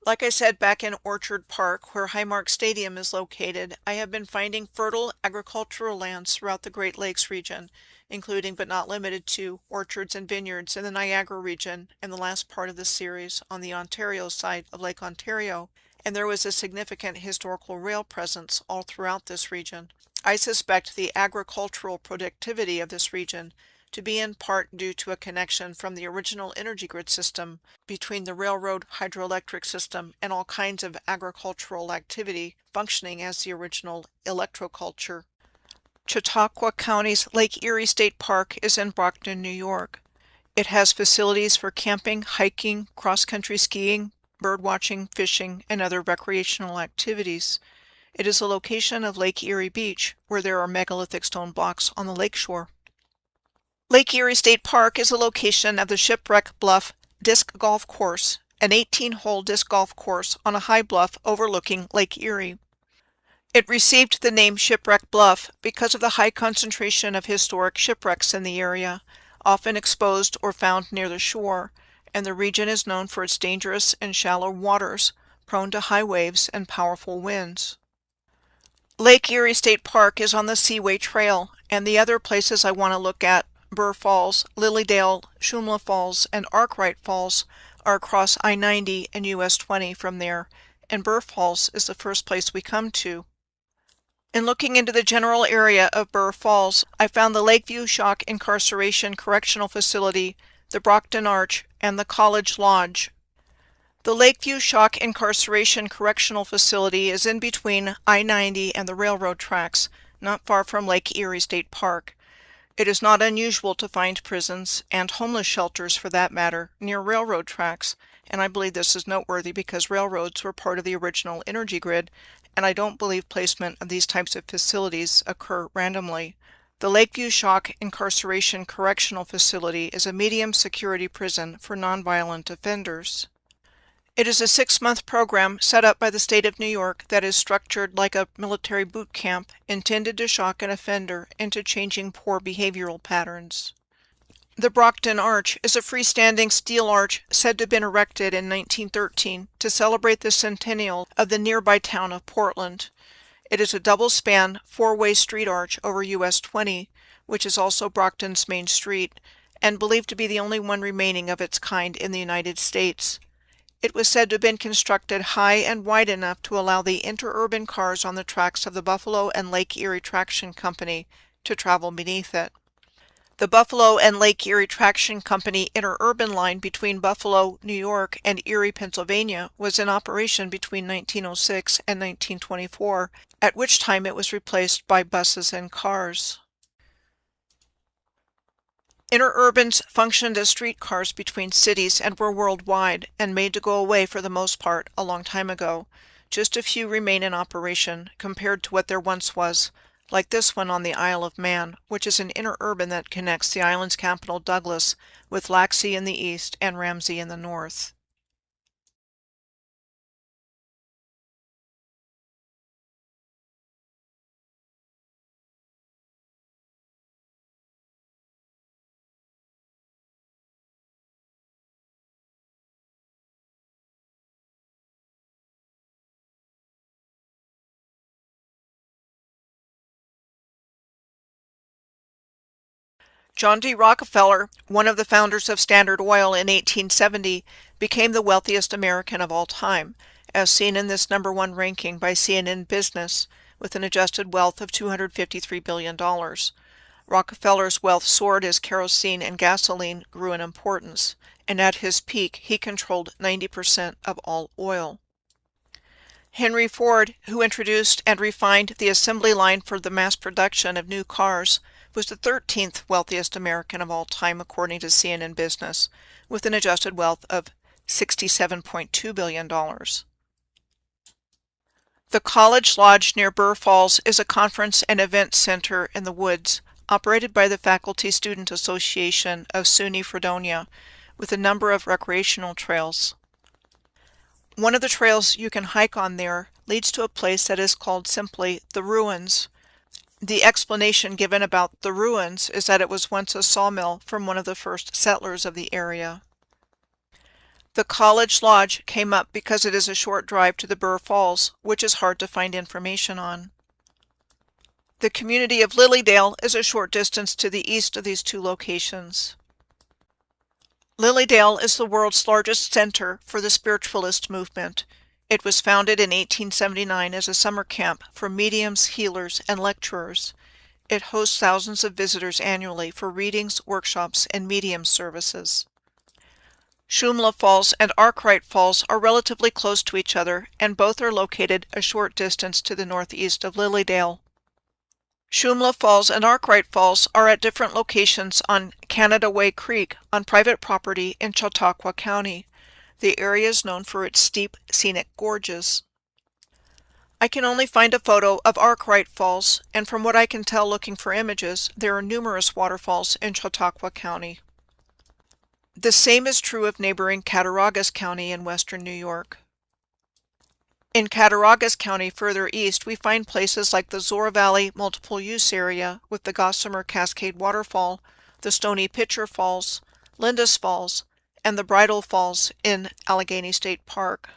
Like I said back in Orchard Park, where Highmark Stadium is located, I have been finding fertile agricultural lands throughout the Great Lakes region, including but not limited to orchards and vineyards in the Niagara region and the last part of the series on the Ontario side of Lake Ontario, and there was a significant historical rail presence all throughout this region. I suspect the agricultural productivity of this region to be in part due to a connection from the original energy grid system between the railroad hydroelectric system and all kinds of agricultural activity functioning as the original electroculture. Chautauqua County's Lake Erie State Park is in Brockton, New York. It has facilities for camping, hiking, cross-country skiing, birdwatching, fishing, and other recreational activities. It is a location of Lake Erie Beach, where there are megalithic stone blocks on the lakeshore. Lake Erie State Park is a location of the Shipwreck Bluff Disc Golf Course, an 18-hole disc golf course on a high bluff overlooking Lake Erie. It received the name Shipwreck Bluff because of the high concentration of historic shipwrecks in the area, often exposed or found near the shore, and the region is known for its dangerous and shallow waters, prone to high waves and powerful winds. Lake Erie State Park is on the Seaway Trail, and the other places I want to look at, Burr Falls, Lilydale, Shumla Falls, and Arkwright Falls, are across I-90 and US 20 from there, and Burr Falls is the first place we come to. In looking into the general area of Burr Falls, I found the Lakeview Shock Incarceration Correctional Facility, the Brockton Arch, and the College Lodge. The Lakeview Shock Incarceration Correctional Facility is in between I-90 and the railroad tracks, not far from Lake Erie State Park. It is not unusual to find prisons, and homeless shelters for that matter, near railroad tracks, and I believe this is noteworthy because railroads were part of the original energy grid, and I don't believe placement of these types of facilities occur randomly. The Lakeview Shock Incarceration Correctional Facility is a medium security prison for nonviolent offenders. It is a 6-month program set up by the state of New York that is structured like a military boot camp intended to shock an offender into changing poor behavioral patterns. The Brockton Arch is a freestanding steel arch said to have been erected in 1913 to celebrate the centennial of the nearby town of Portland. It is a double-span, 4-way street arch over US 20, which is also Brockton's main street, and believed to be the only one remaining of its kind in the United States. It was said to have been constructed high and wide enough to allow the interurban cars on the tracks of the Buffalo and Lake Erie Traction Company to travel beneath it. The Buffalo and Lake Erie Traction Company interurban line between Buffalo, New York, and Erie, Pennsylvania was in operation between 1906 and 1924, at which time it was replaced by buses and cars. Interurbans functioned as streetcars between cities and were worldwide, and made to go away for the most part a long time ago. Just a few remain in operation compared to what there once was, like this one on the Isle of Man, which is an interurban that connects the island's capital Douglas with Laxey in the east and Ramsey in the north. John D. Rockefeller, one of the founders of Standard Oil in 1870, became the wealthiest American of all time, as seen in this #1 ranking by CNN Business, with an adjusted wealth of $253 billion. Rockefeller's wealth soared as kerosene and gasoline grew in importance, and at his peak he controlled 90% of all oil. Henry Ford, who introduced and refined the assembly line for the mass production of new cars, was the 13th wealthiest American of all time according to CNN Business, with an adjusted wealth of $67.2 billion. The College Lodge near Burr Falls is a conference and event center in the woods, operated by the Faculty Student Association of SUNY Fredonia, with a number of recreational trails. One of the trails you can hike on there leads to a place that is called simply the Ruins. The explanation given about the Ruins is that it was once a sawmill from one of the first settlers of the area. The College Lodge came up because it is a short drive to the Burr Falls, which is hard to find information on. The community of Lilydale is a short distance to the east of these two locations. Lilydale is the world's largest center for the Spiritualist movement. It was founded in 1879 as a summer camp for mediums, healers, and lecturers. It hosts thousands of visitors annually for readings, workshops, and medium services. Shumla Falls and Arkwright Falls are relatively close to each other, and both are located a short distance to the northeast of Lilydale. Shumla Falls and Arkwright Falls are at different locations on Canada Way Creek on private property in Chautauqua County. The area is known for its steep, scenic gorges. I can only find a photo of Arkwright Falls, and from what I can tell looking for images, there are numerous waterfalls in Chautauqua County. The same is true of neighboring Cattaraugus County in western New York. In Cattaraugus County further east, we find places like the Zora Valley Multiple Use Area with the Gossamer Cascade Waterfall, the Stony Pitcher Falls, Linda's Falls, and the Bridal Falls in Allegany State Park.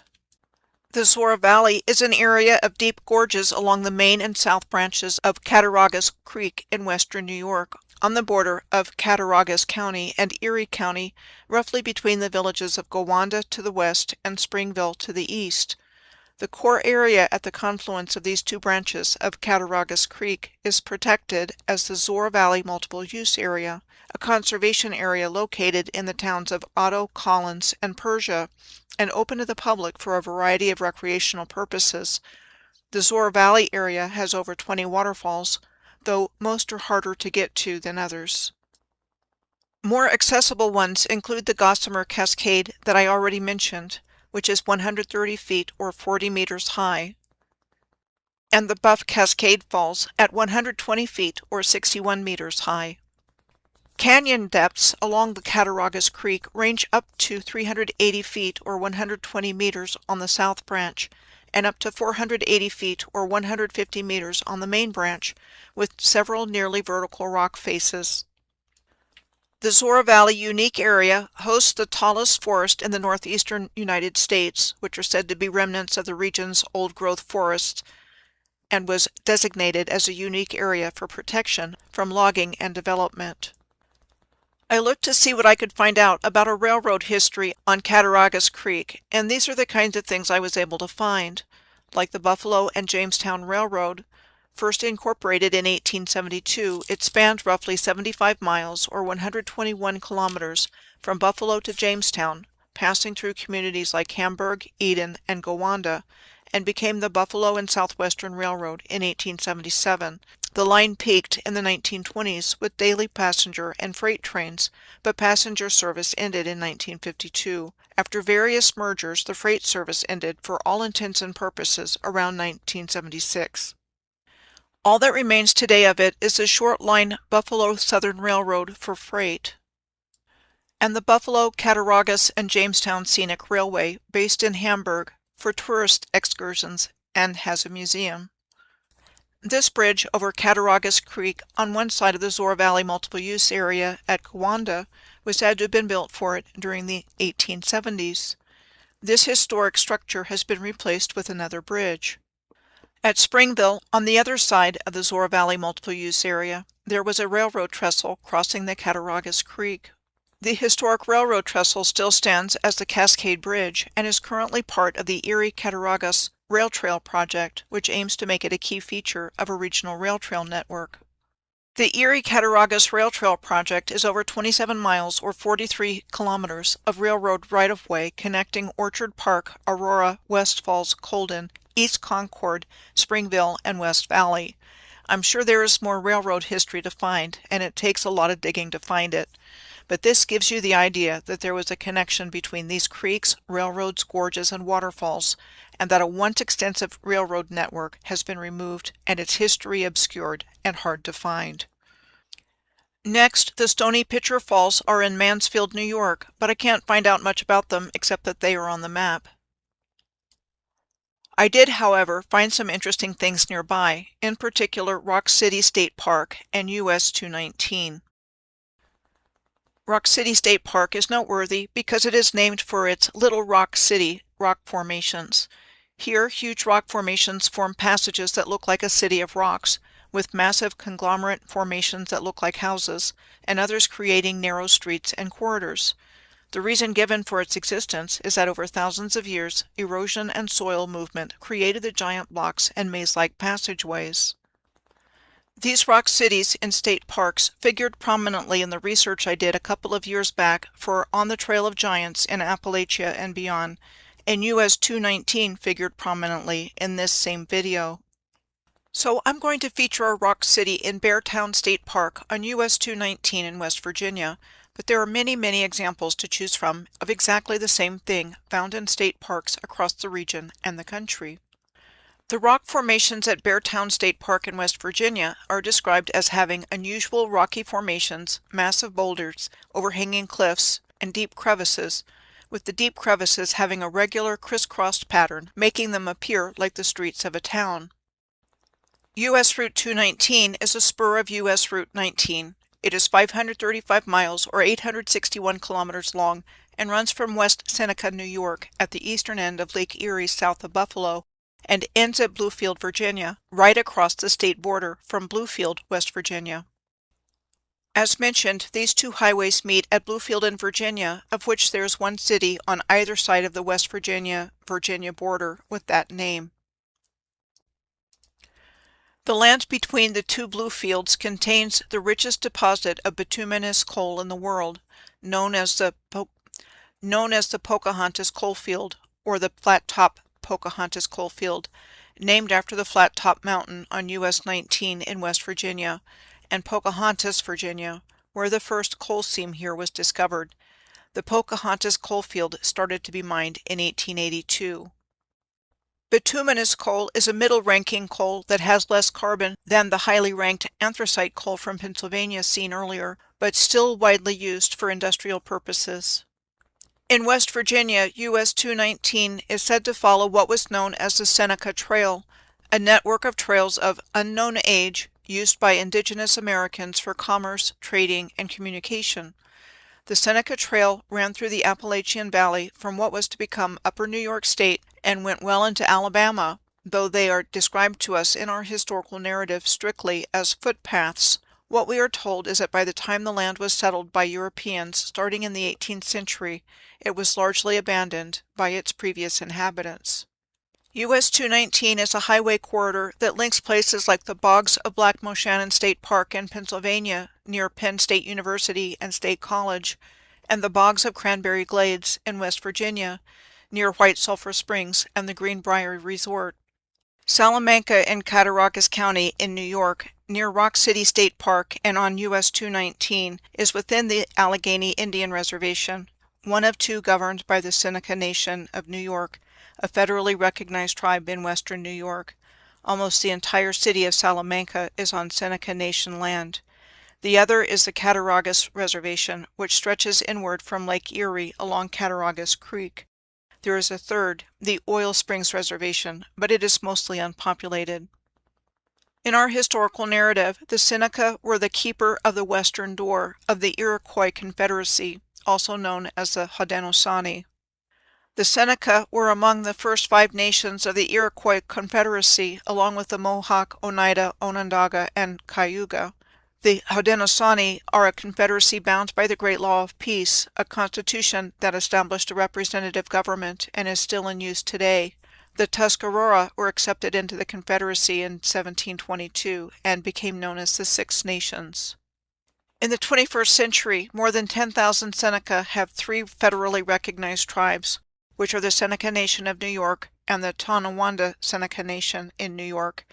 The Zora Valley is an area of deep gorges along the main and south branches of Cattaraugus Creek in western New York, on the border of Cattaraugus County and Erie County, roughly between the villages of Gowanda to the west and Springville to the east. The core area at the confluence of these two branches of Cattaraugus Creek is protected as the Zora Valley Multiple Use Area, a conservation area located in the towns of Otto, Collins, and Persia, and open to the public for a variety of recreational purposes. The Zora Valley area has over 20 waterfalls, though most are harder to get to than others. More accessible ones include the Gossamer Cascade that I already mentioned, which is 130 feet or 40 meters high, and the Buff Cascade Falls at 120 feet or 61 meters high. Canyon depths along the Cattaraugus Creek range up to 380 feet or 120 meters on the south branch, and up to 480 feet or 150 meters on the main branch, with several nearly vertical rock faces. The Zora Valley Unique Area hosts the tallest forest in the northeastern United States, which are said to be remnants of the region's old-growth forests, and was designated as a unique area for protection from logging and development. I looked to see what I could find out about a railroad history on Cattaraugus Creek, and these are the kinds of things I was able to find, like the Buffalo and Jamestown Railroad. First incorporated in 1872, it spanned roughly 75 miles or 121 kilometers from Buffalo to Jamestown, passing through communities like Hamburg, Eden, and Gowanda, and became the Buffalo and Southwestern Railroad in 1877. The line peaked in the 1920s with daily passenger and freight trains, but passenger service ended in 1952. After various mergers, the freight service ended for all intents and purposes around 1976. All that remains today of it is the short line Buffalo Southern Railroad for freight, and the Buffalo, Cattaraugus, and Jamestown Scenic Railway, based in Hamburg, for tourist excursions and has a museum. This bridge over Cattaraugus Creek on one side of the Zoar Valley multiple use area at Gowanda was said to have been built for it during the 1870s. This historic structure has been replaced with another bridge. At Springville, on the other side of the Zoar Valley multiple use area, there was a railroad trestle crossing the Cattaraugus Creek. The historic railroad trestle still stands as the Cascade Bridge and is currently part of the Erie Cattaraugus Rail Trail project, which aims to make it a key feature of a regional rail trail network. The Erie Cattaraugus Rail Trail project is over 27 miles or 43 kilometers of railroad right-of-way connecting Orchard Park, Aurora, West Falls, Colden, East Concord, Springville, and West Valley. I'm sure there is more railroad history to find, and it takes a lot of digging to find it. But this gives you the idea that there was a connection between these creeks, railroads, gorges, and waterfalls, and that a once extensive railroad network has been removed and its history obscured and hard to find. Next, the Stony Pitcher Falls are in Mansfield, New York, but I can't find out much about them except that they are on the map. I did, however, find some interesting things nearby, in particular Rock City State Park and US 219. Rock City State Park is noteworthy because it is named for its Little Rock City rock formations. Here, huge rock formations form passages that look like a city of rocks, with massive conglomerate formations that look like houses, and others creating narrow streets and corridors. The reason given for its existence is that over thousands of years, erosion and soil movement created the giant blocks and maze-like passageways. These rock cities in state parks figured prominently in the research I did a couple of years back for On the Trail of Giants in Appalachia and beyond, and US 219 figured prominently in this same video. So I'm going to feature a rock city in Beartown State Park on US 219 in West Virginia, but there are many examples to choose from of exactly the same thing found in state parks across the region and the country. The rock formations at Beartown State Park in West Virginia are described as having unusual rocky formations, massive boulders, overhanging cliffs, and deep crevices, with the deep crevices having a regular crisscrossed pattern, making them appear like the streets of a town. US Route 219 is a spur of US Route 19. It is 535 miles or 861 kilometers long and runs from West Seneca, New York, at the eastern end of Lake Erie south of Buffalo, and ends at Bluefield, Virginia, right across the state border from Bluefield, West Virginia. As mentioned, these two highways meet at Bluefield in Virginia, of which there is one city on either side of the West Virginia border with that name. The land between the two Bluefields contains the richest deposit of bituminous coal in the world, known as the Pocahontas Coalfield, or the Flat Top Pocahontas Coalfield, named after the Flat Top Mountain on US 19 in West Virginia, and Pocahontas, Virginia, where the first coal seam here was discovered. The Pocahontas Coalfield started to be mined in 1882. Bituminous coal is a middle-ranking coal that has less carbon than the highly ranked anthracite coal from Pennsylvania seen earlier, but still widely used for industrial purposes. In West Virginia, US 219 is said to follow what was known as the Seneca Trail, a network of trails of unknown age used by indigenous Americans for commerce, trading, and communication. The Seneca Trail ran through the Appalachian Valley from what was to become Upper New York State and went well into Alabama, though they are described to us in our historical narrative strictly as footpaths What we are told is that by the time the land was settled by Europeans starting in the 18th century, it was largely abandoned by its previous inhabitants. US 219 is a highway corridor that links places like the bogs of Black Moshannon State Park in Pennsylvania near Penn State University and State College, and the bogs of Cranberry Glades in West Virginia near White Sulphur Springs and the Greenbrier Resort. Salamanca in Cattaraugus County in New York, near Rock City State Park and on US 219, is within the Allegany Indian Reservation, one of two governed by the Seneca Nation of New York, a federally recognized tribe in western New York. Almost the entire city of Salamanca is on Seneca Nation land. The other is the Cattaraugus Reservation, which stretches inward from Lake Erie along Cattaraugus Creek. There is a third, the Oil Springs Reservation, but it is mostly unpopulated. In our historical narrative, the Seneca were the keeper of the western door of the Iroquois Confederacy, also known as the Haudenosaunee. The Seneca were among the first 5 nations of the Iroquois Confederacy, along with the Mohawk, Oneida, Onondaga, and Cayuga. The Haudenosaunee are a confederacy bound by the Great Law of Peace, a constitution that established a representative government and is still in use today. The Tuscarora were accepted into the Confederacy in 1722 and became known as the Six Nations. In the 21st century, more than 10,000 Seneca have 3 federally recognized tribes, which are the Seneca Nation of New York and the Tonawanda Seneca Nation in New York,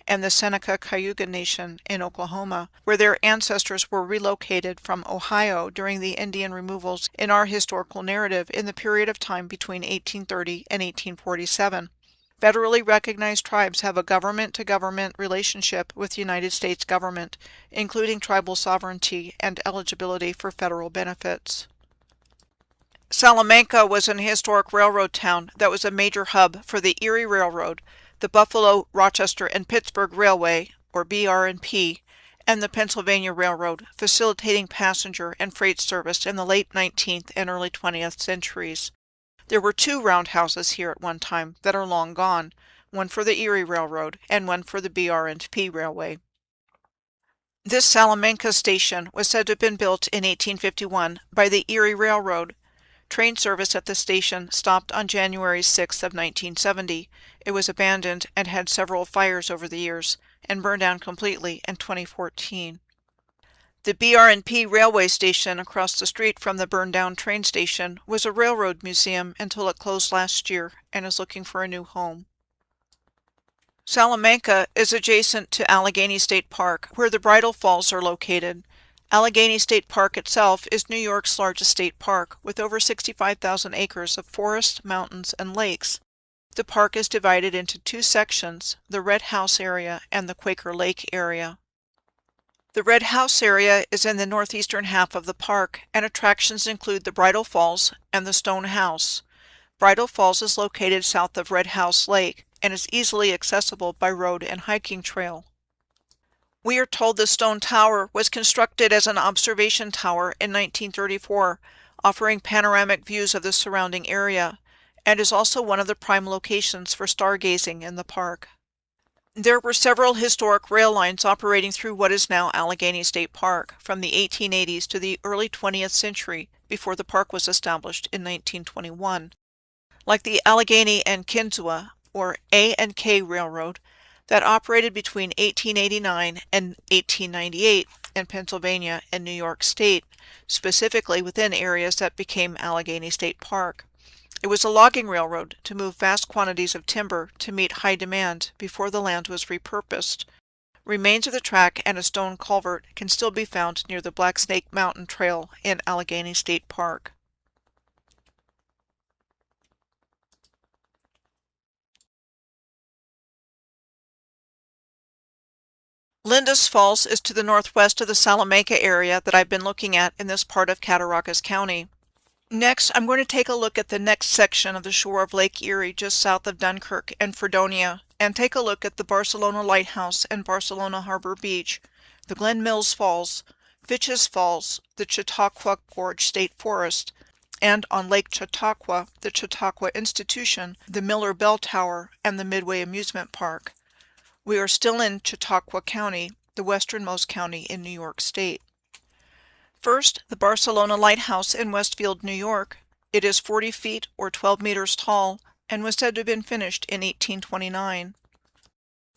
and the Seneca Cayuga Nation in Oklahoma, where their ancestors were relocated from Ohio during the Indian removals in our historical narrative in the period of time between 1830 and 1847. Federally recognized tribes have a government-to-government relationship with the United States government, including tribal sovereignty and eligibility for federal benefits. Salamanca was an historic railroad town that was a major hub for the Erie Railroad, the Buffalo, Rochester, and Pittsburgh Railway, or BR&P, and the Pennsylvania Railroad, facilitating passenger and freight service in the late 19th and early 20th centuries. There were 2 roundhouses here at one time that are long gone, one for the Erie Railroad and one for the BR&P Railway. This Salamanca station was said to have been built in 1851 by the Erie Railroad. Train service at the station stopped on January 6 of 1970. It was abandoned and had several fires over the years, and burned down completely in 2014. The BR&P railway station across the street from the burned-down train station was a railroad museum until it closed last year and is looking for a new home. Salamanca is adjacent to Allegany State Park, where the Bridal Falls are located. Allegany State Park itself is New York's largest state park, with over 65,000 acres of forest, mountains, and lakes. The park is divided into 2 sections, the Red House area and the Quaker Lake area. The Red House area is in the northeastern half of the park, and attractions include the Bridal Falls and the Stone House. Bridal Falls is located south of Red House Lake and is easily accessible by road and hiking trail. We are told the stone tower was constructed as an observation tower in 1934, offering panoramic views of the surrounding area, and is also one of the prime locations for stargazing in the park. There were several historic rail lines operating through what is now Allegany State Park from the 1880s to the early 20th century, before the park was established in 1921. Like the Allegany and Kinzua, or A&K Railroad, that operated between 1889 and 1898 in Pennsylvania and New York State, specifically within areas that became Allegany State Park. It was a logging railroad to move vast quantities of timber to meet high demand before the land was repurposed. Remains of the track and a stone culvert can still be found near the Black Snake Mountain Trail in Allegany State Park. Linda's Falls is to the northwest of the Salamanca area that I've been looking at in this part of Cattaraugus County. Next, I'm going to take a look at the next section of the shore of Lake Erie just south of Dunkirk and Fredonia, and take a look at the Barcelona Lighthouse and Barcelona Harbor Beach, the Glen Mills Falls, Fitch's Falls, the Chautauqua Gorge State Forest, and on Lake Chautauqua, the Chautauqua Institution, the Miller Bell Tower, and the Midway Amusement Park. We are still in Chautauqua County, the westernmost county in New York State. First, the Barcelona Lighthouse in Westfield, New York. It is 40 feet or 12 meters tall and was said to have been finished in 1829.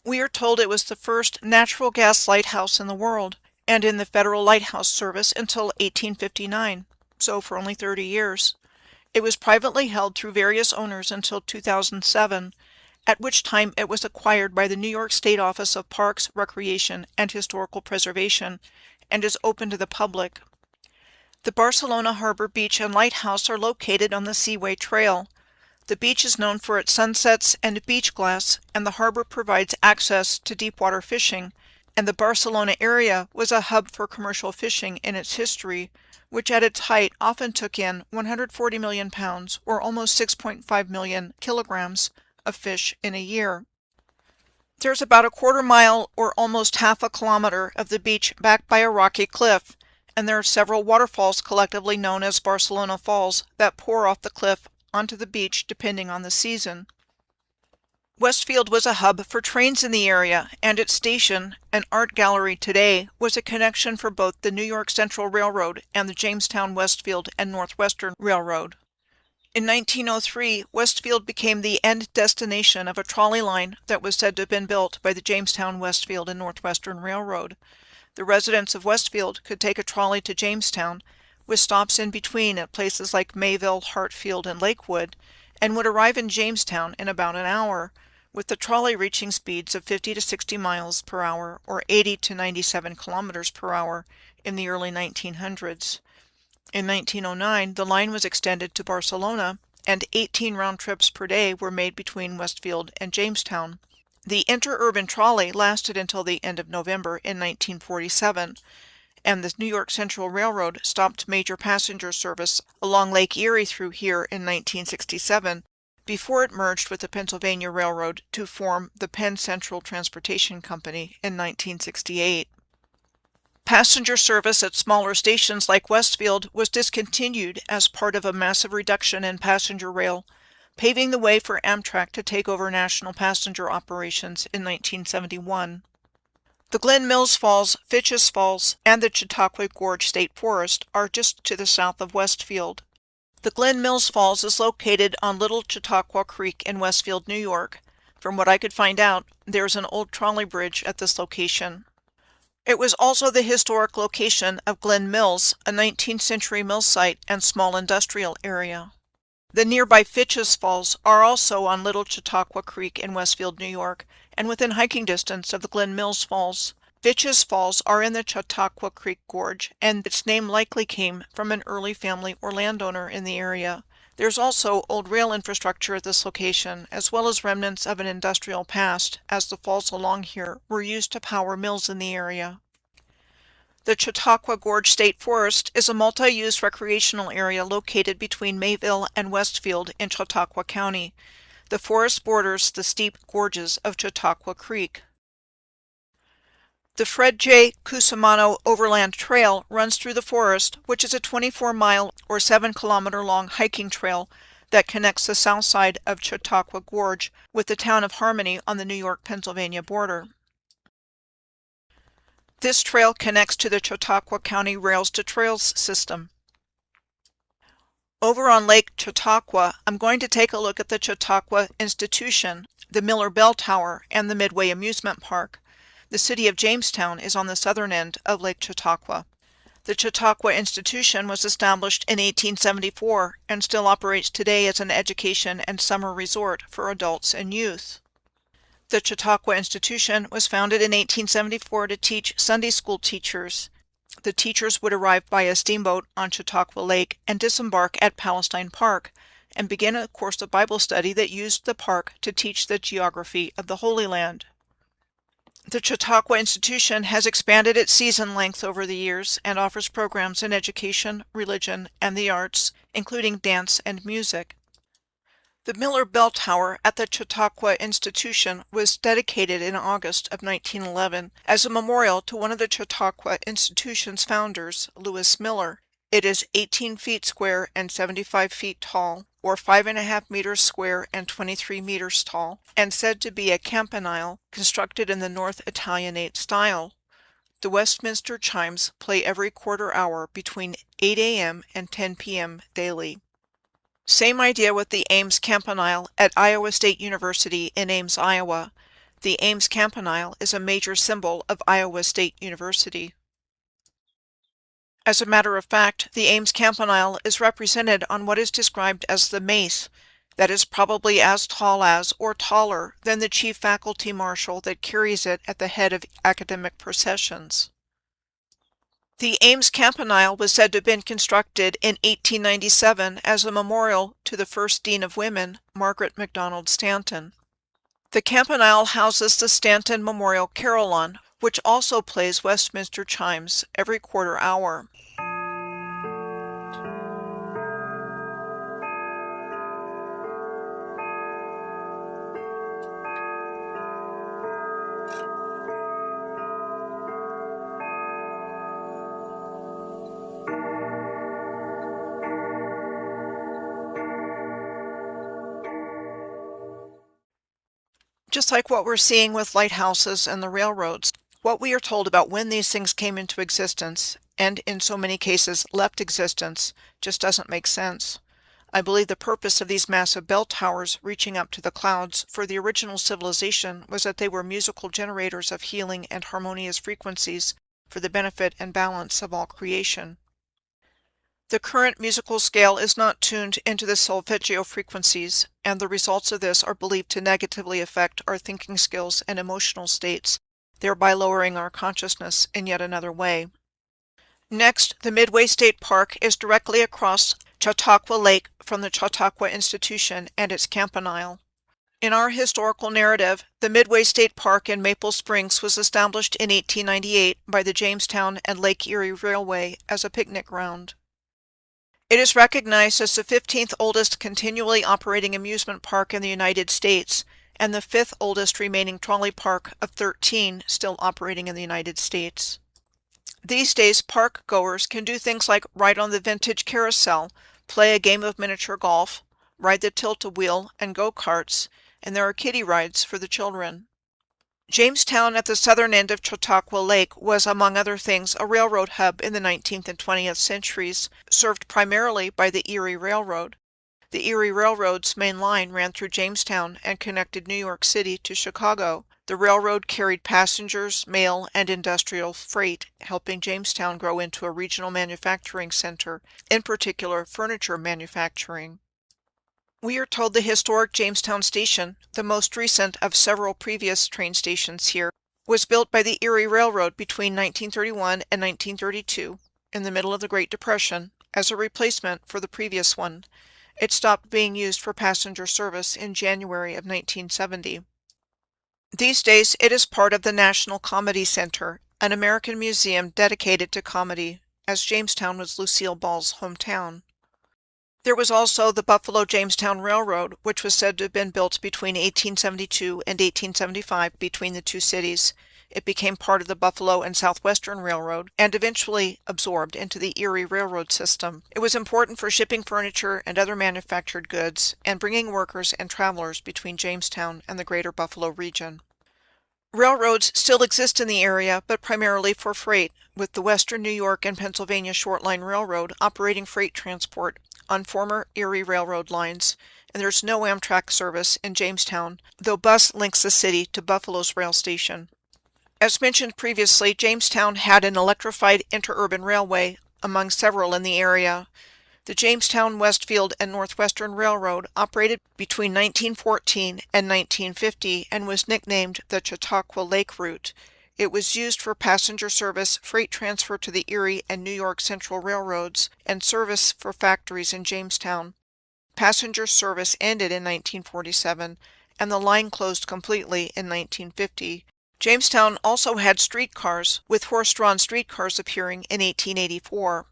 We are told it was the first natural gas lighthouse in the world and in the Federal Lighthouse Service until 1859, so for only 30 years. It was privately held through various owners until 2007, at which time it was acquired by the New York State Office of Parks, Recreation, and Historical Preservation and is open to the public. The Barcelona Harbor Beach and Lighthouse are located on the Seaway Trail. The beach is known for its sunsets and beach glass, and the harbor provides access to deep-water fishing, and the Barcelona area was a hub for commercial fishing in its history, which at its height often took in 140 million pounds, or almost 6.5 million kilograms, of fish in a year. There's about a quarter mile or almost half a kilometer of the beach backed by a rocky cliff, and there are several waterfalls collectively known as Barcelona Falls that pour off the cliff onto the beach depending on the season. Westfield was a hub for trains in the area, and its station, an art gallery today, was a connection for both the New York Central Railroad and the Jamestown, Westfield, and Northwestern Railroad. In 1903, Westfield became the end destination of a trolley line that was said to have been built by the Jamestown, Westfield, and Northwestern Railroad. The residents of Westfield could take a trolley to Jamestown, with stops in between at places like Mayville, Hartfield, and Lakewood, and would arrive in Jamestown in about an hour, with the trolley reaching speeds of 50 to 60 miles per hour or 80 to 97 kilometers per hour in the early 1900s. In 1909, the line was extended to Barcelona, and 18 round trips per day were made between Westfield and Jamestown. The interurban trolley lasted until the end of November in 1947, and the New York Central Railroad stopped major passenger service along Lake Erie through here in 1967, before it merged with the Pennsylvania Railroad to form the Penn Central Transportation Company in 1968. Passenger service at smaller stations like Westfield was discontinued as part of a massive reduction in passenger rail, paving the way for Amtrak to take over national passenger operations in 1971. The Glen Mills Falls, Fitch's Falls, and the Chautauqua Gorge State Forest are just to the south of Westfield. The Glen Mills Falls is located on Little Chautauqua Creek in Westfield, New York. From what I could find out, there's an old trolley bridge at this location. It was also the historic location of Glen Mills, a 19th century mill site and small industrial area. The nearby Fitch's Falls are also on Little Chautauqua Creek in Westfield, New York, and within hiking distance of the Glen Mills Falls. Fitch's Falls are in the Chautauqua Creek Gorge, and its name likely came from an early family or landowner in the area. There's also old rail infrastructure at this location, as well as remnants of an industrial past, as the falls along here were used to power mills in the area. The Chautauqua Gorge State Forest is a multi-use recreational area located between Mayville and Westfield in Chautauqua County. The forest borders the steep gorges of Chautauqua Creek. The Fred J. Cusimano Overland Trail runs through the forest, which is a 24-mile or 7-kilometer-long hiking trail that connects the south side of Chautauqua Gorge with the town of Harmony on the New York-Pennsylvania border. This trail connects to the Chautauqua County Rails to Trails system. Over on Lake Chautauqua, I'm going to take a look at the Chautauqua Institution, the Miller Bell Tower, and the Midway Amusement Park. The city of Jamestown is on the southern end of Lake Chautauqua. The Chautauqua Institution was established in 1874 and still operates today as an education and summer resort for adults and youth. The Chautauqua Institution was founded in 1874 to teach Sunday school teachers. The teachers would arrive by a steamboat on Chautauqua Lake and disembark at Palestine Park and begin a course of Bible study that used the park to teach the geography of the Holy Land. The Chautauqua Institution has expanded its season length over the years and offers programs in education, religion, and the arts, including dance and music. The Miller Bell Tower at the Chautauqua Institution was dedicated in August of 1911 as a memorial to one of the Chautauqua Institution's founders, Lewis Miller. It is 18 feet square and 75 feet tall, or 5.5 meters square and 23 meters tall, and said to be a campanile constructed in the North Italianate style. The Westminster chimes play every quarter hour between 8 a.m. and 10 p.m. daily. Same idea with the Ames Campanile at Iowa State University in Ames, Iowa. The Ames Campanile is a major symbol of Iowa State University. As a matter of fact, the Ames Campanile is represented on what is described as the mace, that is probably as tall as or taller than the chief faculty marshal that carries it at the head of academic processions. The Ames Campanile was said to have been constructed in 1897 as a memorial to the first Dean of Women, Margaret MacDonald Stanton. The Campanile houses the Stanton Memorial Carillon, which also plays Westminster chimes every quarter hour. Just like what we're seeing with lighthouses and the railroads, what we are told about when these things came into existence, and in so many cases left existence, just doesn't make sense. I believe the purpose of these massive bell towers reaching up to the clouds for the original civilization was that they were musical generators of healing and harmonious frequencies for the benefit and balance of all creation. The current musical scale is not tuned into the solfeggio frequencies, and the results of this are believed to negatively affect our thinking skills and emotional states, thereby lowering our consciousness in yet another way. Next, the Midway State Park is directly across Chautauqua Lake from the Chautauqua Institution and its campanile. In our historical narrative, the Midway State Park in Maple Springs was established in 1898 by the Jamestown and Lake Erie Railway as a picnic ground. It is recognized as the 15th oldest continually operating amusement park in the United States and the 5th oldest remaining trolley park of 13 still operating in the United States. These days, park goers can do things like ride on the vintage carousel, play a game of miniature golf, ride the tilt-a-wheel and go-karts, and there are kiddie rides for the children. Jamestown at the southern end of Chautauqua Lake was, among other things, a railroad hub in the 19th and 20th centuries, served primarily by the Erie Railroad. The Erie Railroad's main line ran through Jamestown and connected New York City to Chicago. The railroad carried passengers, mail, and industrial freight, helping Jamestown grow into a regional manufacturing center, in particular furniture manufacturing. We are told the historic Jamestown Station, the most recent of several previous train stations here, was built by the Erie Railroad between 1931 and 1932, in the middle of the Great Depression, as a replacement for the previous one. It stopped being used for passenger service in January of 1970. These days, it is part of the National Comedy Center, an American museum dedicated to comedy, as Jamestown was Lucille Ball's hometown. There was also the Buffalo-Jamestown Railroad, which was said to have been built between 1872 and 1875 between the two cities. It became part of the Buffalo and Southwestern Railroad and eventually absorbed into the Erie Railroad system. It was important for shipping furniture and other manufactured goods and bringing workers and travelers between Jamestown and the greater Buffalo region. Railroads still exist in the area, but primarily for freight, with the Western New York and Pennsylvania Shortline Railroad operating freight transport on former Erie Railroad lines, and there's no Amtrak service in Jamestown, though bus links the city to Buffalo's rail station. As mentioned previously, Jamestown had an electrified interurban railway, among several in the area. The Jamestown, Westfield, and Northwestern Railroad operated between 1914 and 1950 and was nicknamed the Chautauqua Lake Route. It was used for passenger service, freight transfer to the Erie and New York Central Railroads, and service for factories in Jamestown. Passenger service ended in 1947, and the line closed completely in 1950. Jamestown also had streetcars, with horse-drawn streetcars appearing in 1884.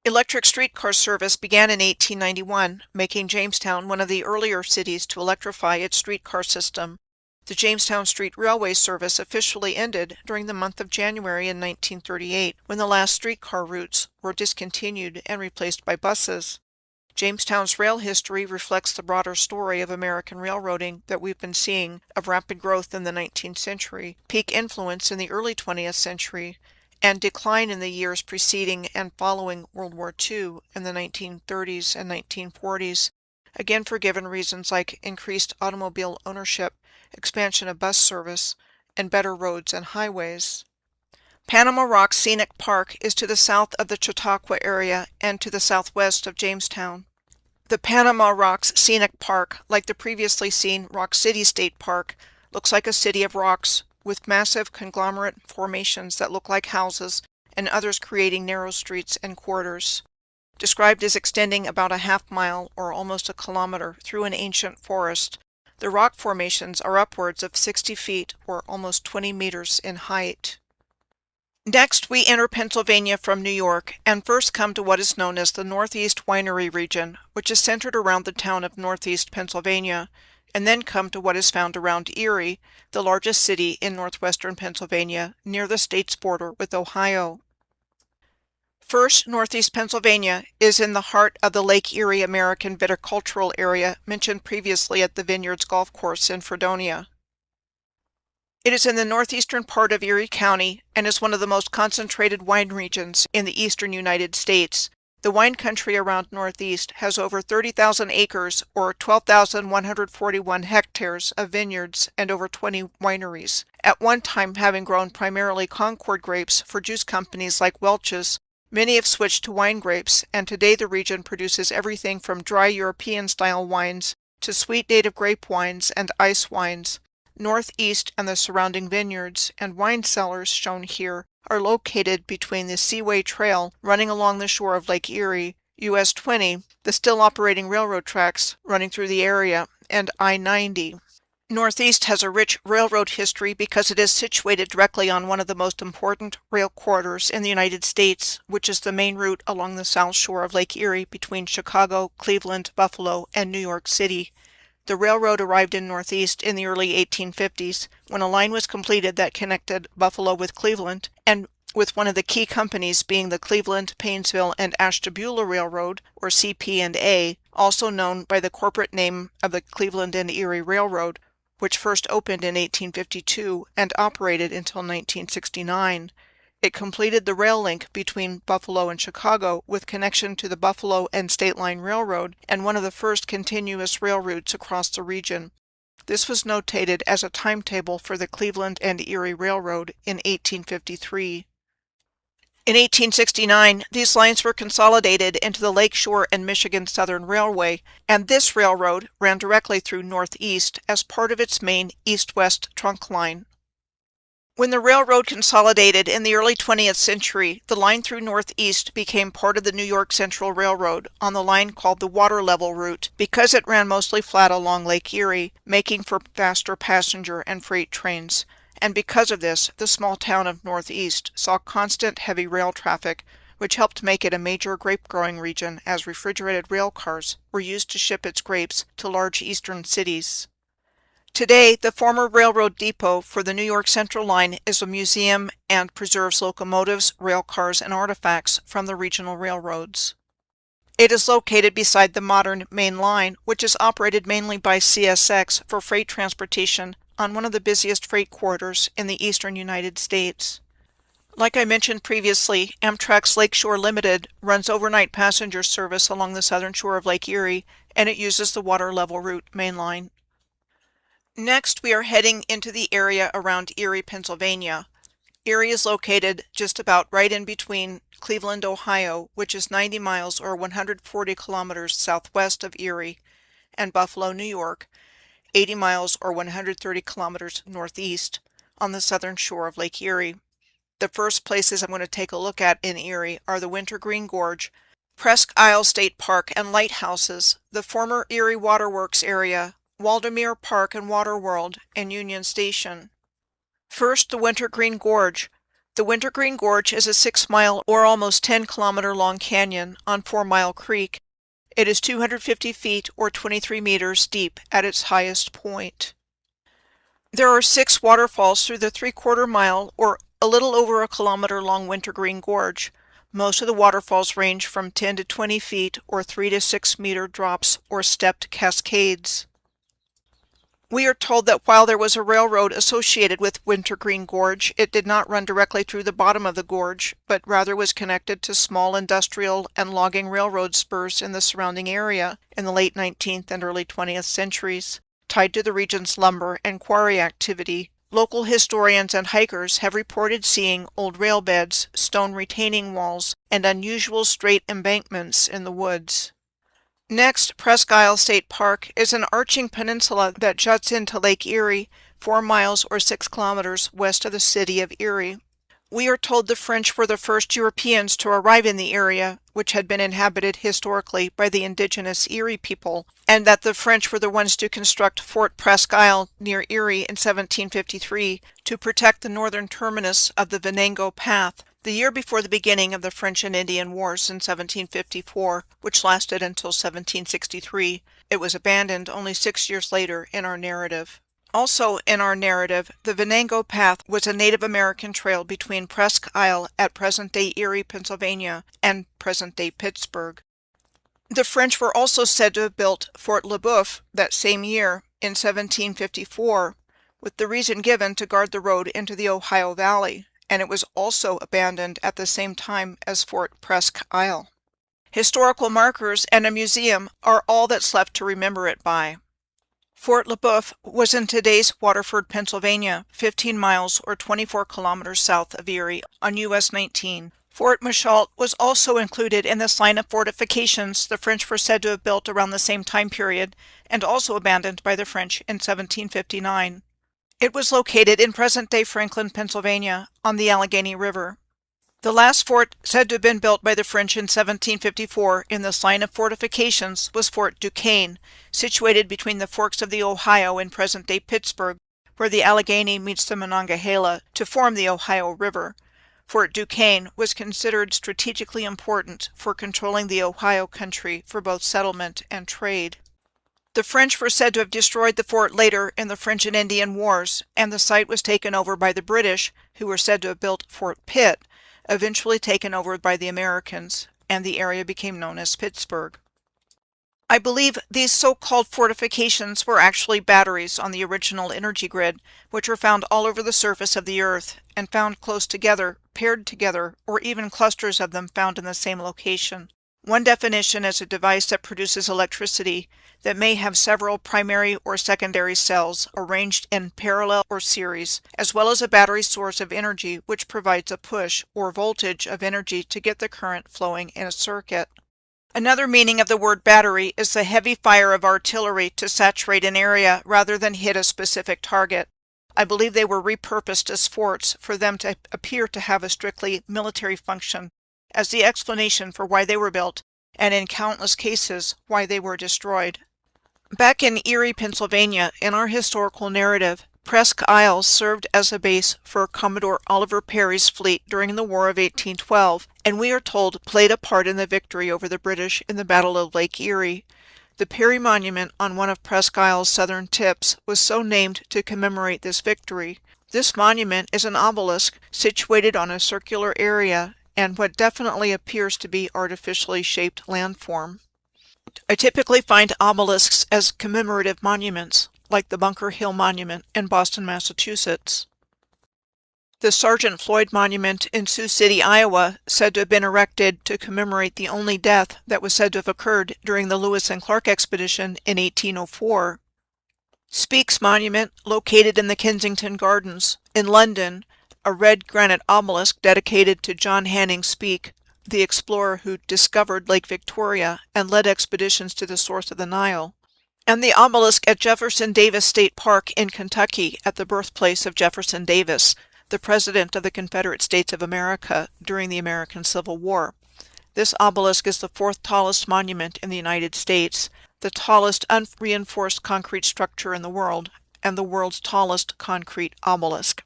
Electric streetcar service began in 1891, making Jamestown one of the earlier cities to electrify its streetcar system. The Jamestown Street Railway service officially ended during the month of January in 1938, when the last streetcar routes were discontinued and replaced by buses. Jamestown's rail history reflects the broader story of American railroading that we've been seeing, of rapid growth in the 19th century, peak influence in the early 20th century, and decline in the years preceding and following World War II in the 1930s and 1940s, again for given reasons like increased automobile ownership, expansion of bus service, and better roads and highways. Panama Rocks Scenic Park is to the south of the Chautauqua area and to the southwest of Jamestown. The Panama Rocks Scenic Park, like the previously seen Rock City State Park, looks like a city of rocks, with massive conglomerate formations that look like houses, and others creating narrow streets and quarters. Described as extending about a half-mile or almost a kilometer through an ancient forest, the rock formations are upwards of 60 feet or almost 20 meters in height. Next, we enter Pennsylvania from New York and first come to what is known as the Northeast Winery region, which is centered around the town of Northeast Pennsylvania, and then come to what is found around Erie, the largest city in northwestern Pennsylvania, near the state's border with Ohio. First, Northeast Pennsylvania is in the heart of the Lake Erie American viticultural area mentioned previously at the Vineyards Golf Course in Fredonia. It is in the northeastern part of Erie County and is one of the most concentrated wine regions in the eastern United States. The wine country around Northeast has over 30,000 acres or 12,141 hectares of vineyards and over 20 wineries, at one time having grown primarily Concord grapes for juice companies like Welch's. Many have switched to wine grapes, and today the region produces everything from dry European-style wines to sweet native grape wines and ice wines. Northeast and the surrounding vineyards and wine cellars shown here are located between the Seaway Trail running along the shore of Lake Erie, US 20, the still operating railroad tracks running through the area, and I-90. Northeast has a rich railroad history because it is situated directly on one of the most important rail corridors in the United States, which is the main route along the south shore of Lake Erie between Chicago, Cleveland, Buffalo, and New York City. The railroad arrived in Northeast in the early 1850s, when a line was completed that connected Buffalo with Cleveland, and with one of the key companies being the Cleveland, Painesville, and Ashtabula Railroad, or CP&A, also known by the corporate name of the Cleveland and Erie Railroad, which first opened in 1852 and operated until 1969. It completed the rail link between Buffalo and Chicago with connection to the Buffalo and State Line Railroad and one of the first continuous rail routes across the region. This was notated as a timetable for the Cleveland and Erie Railroad in 1853. In 1869, these lines were consolidated into the Lakeshore and Michigan Southern Railway, and this railroad ran directly through Northeast as part of its main east-west trunk line. When the railroad consolidated in the early 20th century, the line through Northeast became part of the New York Central Railroad on the line called the water level route because it ran mostly flat along Lake Erie, making for faster passenger and freight trains. And because of this, the small town of Northeast saw constant heavy rail traffic, which helped make it a major grape-growing region as refrigerated rail cars were used to ship its grapes to large eastern cities. Today, the former railroad depot for the New York Central Line is a museum and preserves locomotives, rail cars, and artifacts from the regional railroads. It is located beside the modern main line, which is operated mainly by CSX for freight transportation on one of the busiest freight corridors in the eastern United States. Like I mentioned previously, Amtrak's Lakeshore Limited runs overnight passenger service along the southern shore of Lake Erie, and it uses the water level route main line. Next, we are heading into the area around Erie, Pennsylvania. Erie is located just about right in between Cleveland, Ohio, which is 90 miles or 140 kilometers southwest of Erie, and Buffalo, New York, 80 miles or 130 kilometers northeast on the southern shore of Lake Erie. The first places I'm going to take a look at in Erie are the Wintergreen Gorge, Presque Isle State Park and Lighthouses, the former Erie Waterworks area, Waldemere Park and Water World, and Union Station. First, the Wintergreen Gorge. The Wintergreen Gorge is a 6-mile or almost 10-kilometer long canyon on 4-Mile Creek. It is 250 feet or 23 meters deep at its highest point. There are 6 waterfalls through the 3/4-mile or a little over a kilometer long Wintergreen Gorge. Most of the waterfalls range from 10 to 20 feet or 3 to 6 meter drops or stepped cascades. We are told that while there was a railroad associated with Wintergreen Gorge, it did not run directly through the bottom of the gorge, but rather was connected to small industrial and logging railroad spurs in the surrounding area in the late 19th and early 20th centuries. Tied to the region's lumber and quarry activity, local historians and hikers have reported seeing old rail beds, stone retaining walls, and unusual straight embankments in the woods. Next, Presque Isle State Park is an arching peninsula that juts into Lake Erie, 4 miles or 6 kilometers west of the city of Erie. We are told the French were the first Europeans to arrive in the area, which had been inhabited historically by the indigenous Erie people, and that the French were the ones to construct Fort Presque Isle near Erie in 1753 to protect the northern terminus of the Venango Path, the year before the beginning of the French and Indian Wars in 1754, which lasted until 1763. It was abandoned only 6 years later in our narrative. Also in our narrative, the Venango Path was a Native American trail between Presque Isle at present-day Erie, Pennsylvania, and present-day Pittsburgh. The French were also said to have built Fort Le Boeuf that same year, in 1754, with the reason given to guard the road into the Ohio Valley, and it was also abandoned at the same time as Fort Presque Isle. Historical markers and a museum are all that's left to remember it by. Fort Le Boeuf was in today's Waterford, Pennsylvania, 15 miles or 24 kilometers south of Erie on US 19. Fort Machault was also included in this line of fortifications the French were said to have built around the same time period, and also abandoned by the French in 1759. It was located in present-day Franklin, Pennsylvania, on the Allegany River. The last fort said to have been built by the French in 1754 in this line of fortifications was Fort Duquesne, situated between the forks of the Ohio in present-day Pittsburgh, where the Allegany meets the Monongahela to form the Ohio River. Fort Duquesne was considered strategically important for controlling the Ohio country for both settlement and trade. The French were said to have destroyed the fort later in the French and Indian Wars, and the site was taken over by the British, who were said to have built Fort Pitt, eventually taken over by the Americans, and the area became known as Pittsburgh. I believe these so-called fortifications were actually batteries on the original energy grid, which were found all over the surface of the Earth, and found close together, paired together, or even clusters of them found in the same location. One definition is a device that produces electricity that may have several primary or secondary cells arranged in parallel or series, as well as a battery source of energy which provides a push or voltage of energy to get the current flowing in a circuit. Another meaning of the word battery is the heavy fire of artillery to saturate an area rather than hit a specific target. I believe they were repurposed as forts for them to appear to have a strictly military function, as the explanation for why they were built, and in countless cases, why they were destroyed. Back in Erie, Pennsylvania, in our historical narrative, Presque Isle served as a base for Commodore Oliver Perry's fleet during the War of 1812, and we are told played a part in the victory over the British in the Battle of Lake Erie. The Perry Monument on one of Presque Isle's southern tips was so named to commemorate this victory. This monument is an obelisk situated on a circular area and what definitely appears to be artificially shaped landform. I typically find obelisks as commemorative monuments, like the Bunker Hill Monument in Boston, Massachusetts. The Sergeant Floyd Monument in Sioux City, Iowa, said to have been erected to commemorate the only death that was said to have occurred during the Lewis and Clark expedition in 1804. Speke's Monument, located in the Kensington Gardens, in London, a red granite obelisk dedicated to John Hanning Speke, the explorer who discovered Lake Victoria and led expeditions to the source of the Nile, and the obelisk at Jefferson Davis State Park in Kentucky at the birthplace of Jefferson Davis, the President of the Confederate States of America during the American Civil War. This obelisk is the fourth tallest monument in the United States, the tallest unreinforced concrete structure in the world, and the world's tallest concrete obelisk.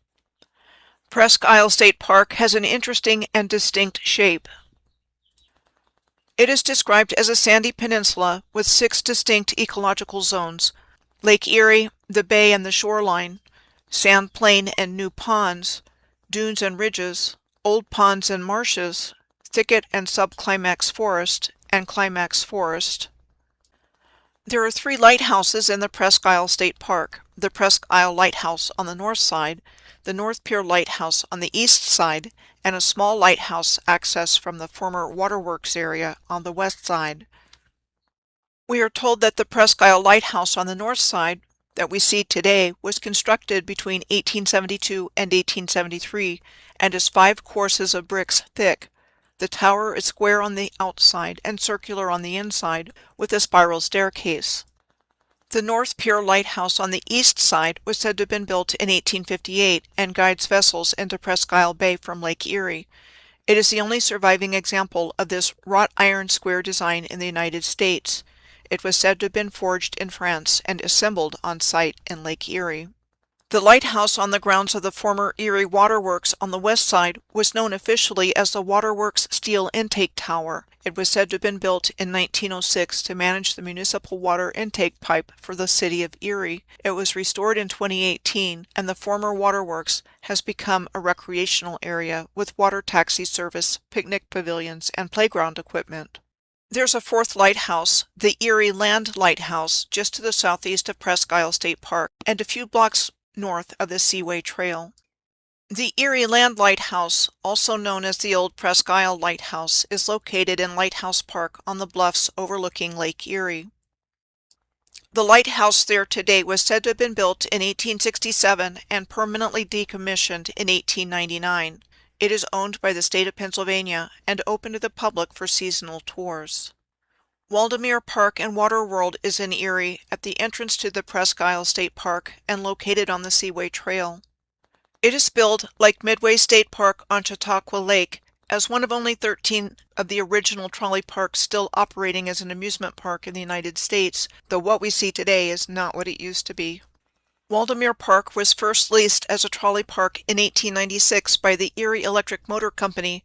Presque Isle State Park has an interesting and distinct shape. It is described as a sandy peninsula with 6 distinct ecological zones: Lake Erie, the bay and the shoreline, sand plain and new ponds, dunes and ridges, old ponds and marshes, thicket and subclimax forest, and climax forest. There are 3 lighthouses in the Presque Isle State Park. the Presque Isle Lighthouse on the north side, the North Pier Lighthouse on the east side, and a small lighthouse access from the former waterworks area on the west side. We are told that the Presque Isle Lighthouse on the north side that we see today was constructed between 1872 and 1873 and is 5 courses of bricks thick. The tower is square on the outside and circular on the inside, with a spiral staircase. The North Pier Lighthouse on the east side was said to have been built in 1858 and guides vessels into Presque Isle Bay from Lake Erie. It is the only surviving example of this wrought iron square design in the United States. It was said to have been forged in France and assembled on site in Lake Erie. The lighthouse on the grounds of the former Erie Waterworks on the west side was known officially as the Waterworks Steel Intake Tower. It was said to have been built in 1906 to manage the municipal water intake pipe for the city of Erie. It was restored in 2018, and the former waterworks has become a recreational area with water taxi service, picnic pavilions, and playground equipment. There's a fourth lighthouse, the Erie Land Lighthouse, just to the southeast of Presque Isle State Park, and a few blocks north of the Seaway Trail. The Erie Land Lighthouse, also known as the Old Presque Isle Lighthouse, is located in Lighthouse Park on the bluffs overlooking Lake Erie. The lighthouse there today was said to have been built in 1867 and permanently decommissioned in 1899. It is owned by the state of Pennsylvania and open to the public for seasonal tours. Waldameer Park and Water World is in Erie at the entrance to the Presque Isle State Park and located on the Seaway Trail. It is billed, like Midway State Park on Chautauqua Lake, as one of only 13 of the original trolley parks still operating as an amusement park in the United States, though what we see today is not what it used to be. Waldameer Park was first leased as a trolley park in 1896 by the Erie Electric Motor Company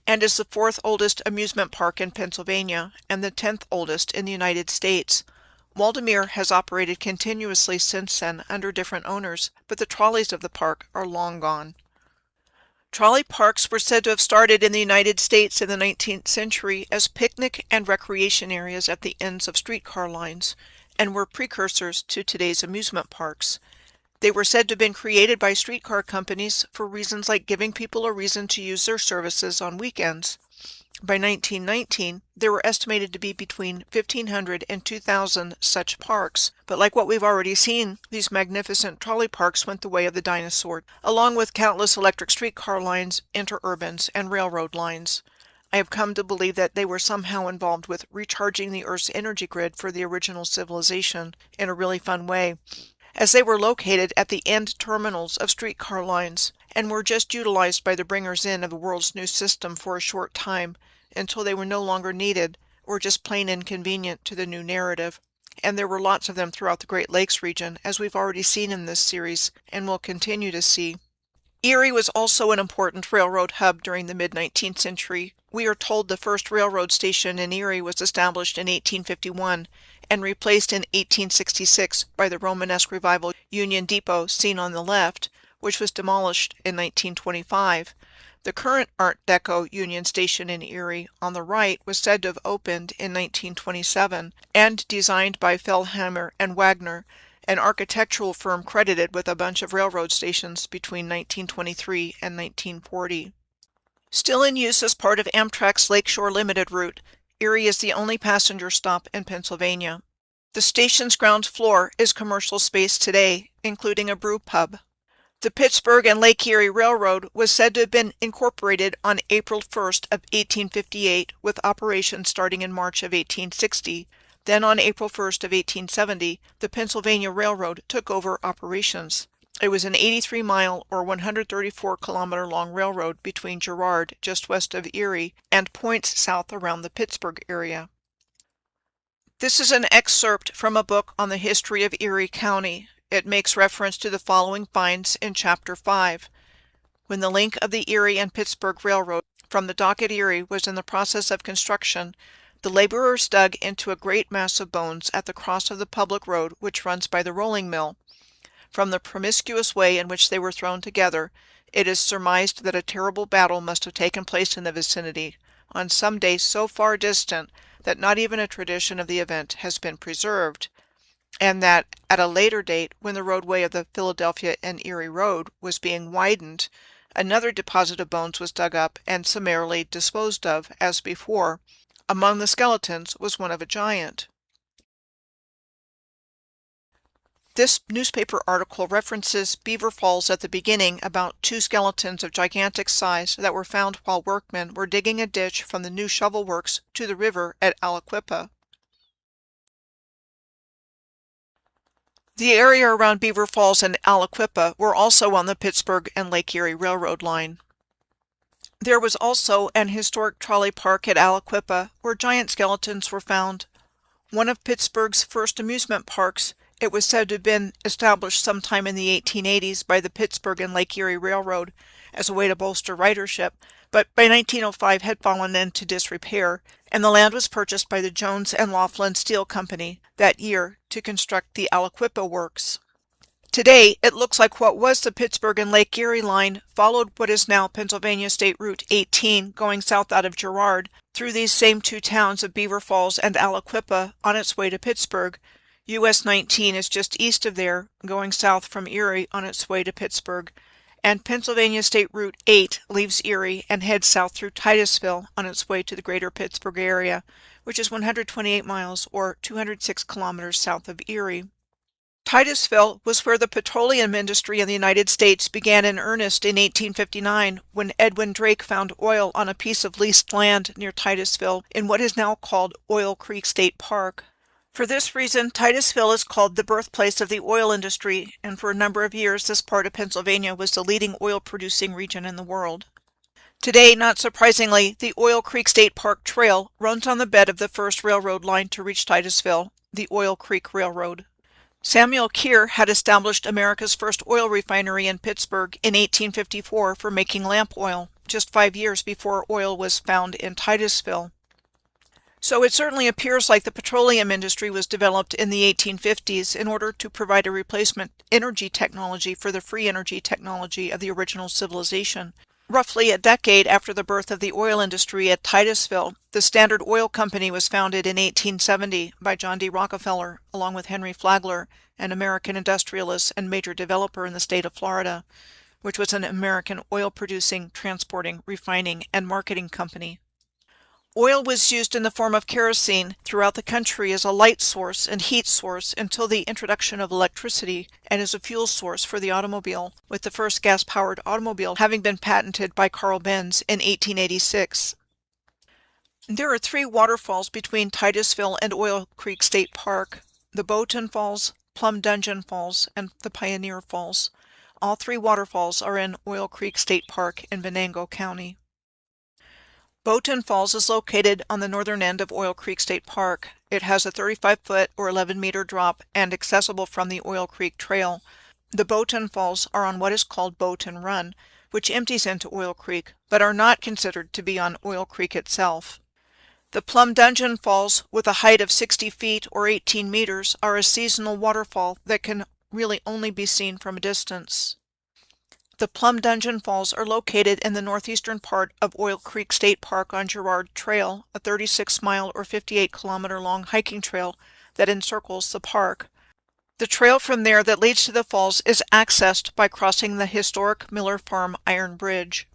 and is the 4th oldest amusement park in Pennsylvania and the 10th oldest in the United States. Waldameer has operated continuously since then under different owners, but the trolleys of the park are long gone. Trolley parks were said to have started in the United States in the 19th century as picnic and recreation areas at the ends of streetcar lines, and were precursors to today's amusement parks. They were said to have been created by streetcar companies for reasons like giving people a reason to use their services on weekends. By 1919, there were estimated to be between 1,500 and 2,000 such parks, but like what we've already seen, these magnificent trolley parks went the way of the dinosaur, along with countless electric streetcar lines, interurbans, and railroad lines. I have come to believe that they were somehow involved with recharging the Earth's energy grid for the original civilization in a really fun way, as they were located at the end terminals of streetcar lines and were just utilized by the bringers in of the world's new system for a short time until they were no longer needed or just plain inconvenient to the new narrative. And there were lots of them throughout the Great Lakes region, as we've already seen in this series and will continue to see. Erie was also an important railroad hub during the mid-19th century. We are told the first railroad station in Erie was established in 1851 and replaced in 1866 by the Romanesque Revival Union Depot seen on the left, which was demolished in 1925. The current Art Deco Union Station in Erie on the right was said to have opened in 1927 and designed by Fellhammer and Wagner, an architectural firm credited with a bunch of railroad stations between 1923 and 1940. Still in use as part of Amtrak's Lakeshore Limited route, Erie is the only passenger stop in Pennsylvania. The station's ground floor is commercial space today, including a brew pub. The Pittsburgh and Lake Erie Railroad was said to have been incorporated on April 1st of 1858, with operations starting in March of 1860. Then on April 1st of 1870, the Pennsylvania Railroad took over operations. It was an 83-mile or 134-kilometer-long railroad between Girard, just west of Erie, and points south around the Pittsburgh area. This is an excerpt from a book on the history of Erie County. It makes reference to the following finds in Chapter 5. When the link of the Erie and Pittsburgh Railroad from the dock at Erie was in the process of construction, the laborers dug into a great mass of bones at the cross of the public road which runs by the rolling mill. From the promiscuous way in which they were thrown together, it is surmised that a terrible battle must have taken place in the vicinity, on some day so far distant that not even a tradition of the event has been preserved. and that at a later date, when the roadway of the Philadelphia and Erie Road was being widened, another deposit of bones was dug up and summarily disposed of as before. Among the skeletons was one of a giant. This newspaper article references Beaver Falls at the beginning about two skeletons of gigantic size that were found while workmen were digging a ditch from the new shovel works to the river at Aliquippa. The area around Beaver Falls and Aliquippa were also on the Pittsburgh and Lake Erie Railroad line. There was also an historic trolley park at Aliquippa where giant skeletons were found. One of Pittsburgh's first amusement parks, it was said to have been established sometime in the 1880s by the Pittsburgh and Lake Erie Railroad as a way to bolster ridership, but by 1905 had fallen into disrepair, and the land was purchased by the Jones and Laughlin Steel Company that year to construct the Aliquippa works. Today, it looks like what was the Pittsburgh and Lake Erie line followed what is now Pennsylvania State Route 18 going south out of Girard through these same two towns of Beaver Falls and Aliquippa on its way to Pittsburgh. US 19 is just east of there, going south from Erie on its way to Pittsburgh, and Pennsylvania State Route 8 leaves Erie and heads south through Titusville on its way to the greater Pittsburgh area, which is 128 miles or 206 kilometers south of Erie. Titusville was where the petroleum industry in the United States began in earnest in 1859 when Edwin Drake found oil on a piece of leased land near Titusville in what is now called Oil Creek State Park. For this reason, Titusville is called the birthplace of the oil industry, and for a number of years this part of Pennsylvania was the leading oil-producing region in the world. Today, not surprisingly, the Oil Creek State Park Trail runs on the bed of the first railroad line to reach Titusville, the Oil Creek Railroad. Samuel Keir had established America's first oil refinery in Pittsburgh in 1854 for making lamp oil, just 5 years before oil was found in Titusville. So it certainly appears like the petroleum industry was developed in the 1850s in order to provide a replacement energy technology for the free energy technology of the original civilization. Roughly a decade after the birth of the oil industry at Titusville, the Standard Oil Company was founded in 1870 by John D. Rockefeller, along with Henry Flagler, an American industrialist and major developer in the state of Florida, which was an American oil-producing, transporting, refining, and marketing company. Oil was used in the form of kerosene throughout the country as a light source and heat source until the introduction of electricity and as a fuel source for the automobile, with the first gas-powered automobile having been patented by Carl Benz in 1886. There are 3 waterfalls between Titusville and Oil Creek State Park: the Boaton Falls, Plum Dungeon Falls, and the Pioneer Falls. All 3 waterfalls are in Oil Creek State Park in Venango County. Boaton Falls is located on the northern end of Oil Creek State Park. It has a 35-foot or 11-meter drop and accessible from the Oil Creek Trail. The Boaton Falls are on what is called Boaton Run, which empties into Oil Creek, but are not considered to be on Oil Creek itself. The Plum Dungeon Falls, with a height of 60 feet or 18 meters, are a seasonal waterfall that can really only be seen from a distance. The Plum Dungeon Falls are located in the northeastern part of Oil Creek State Park on Girard Trail, a 36-mile or 58-kilometer-long hiking trail that encircles the park. The trail from there that leads to the falls is accessed by crossing the historic Miller Farm Iron Bridge.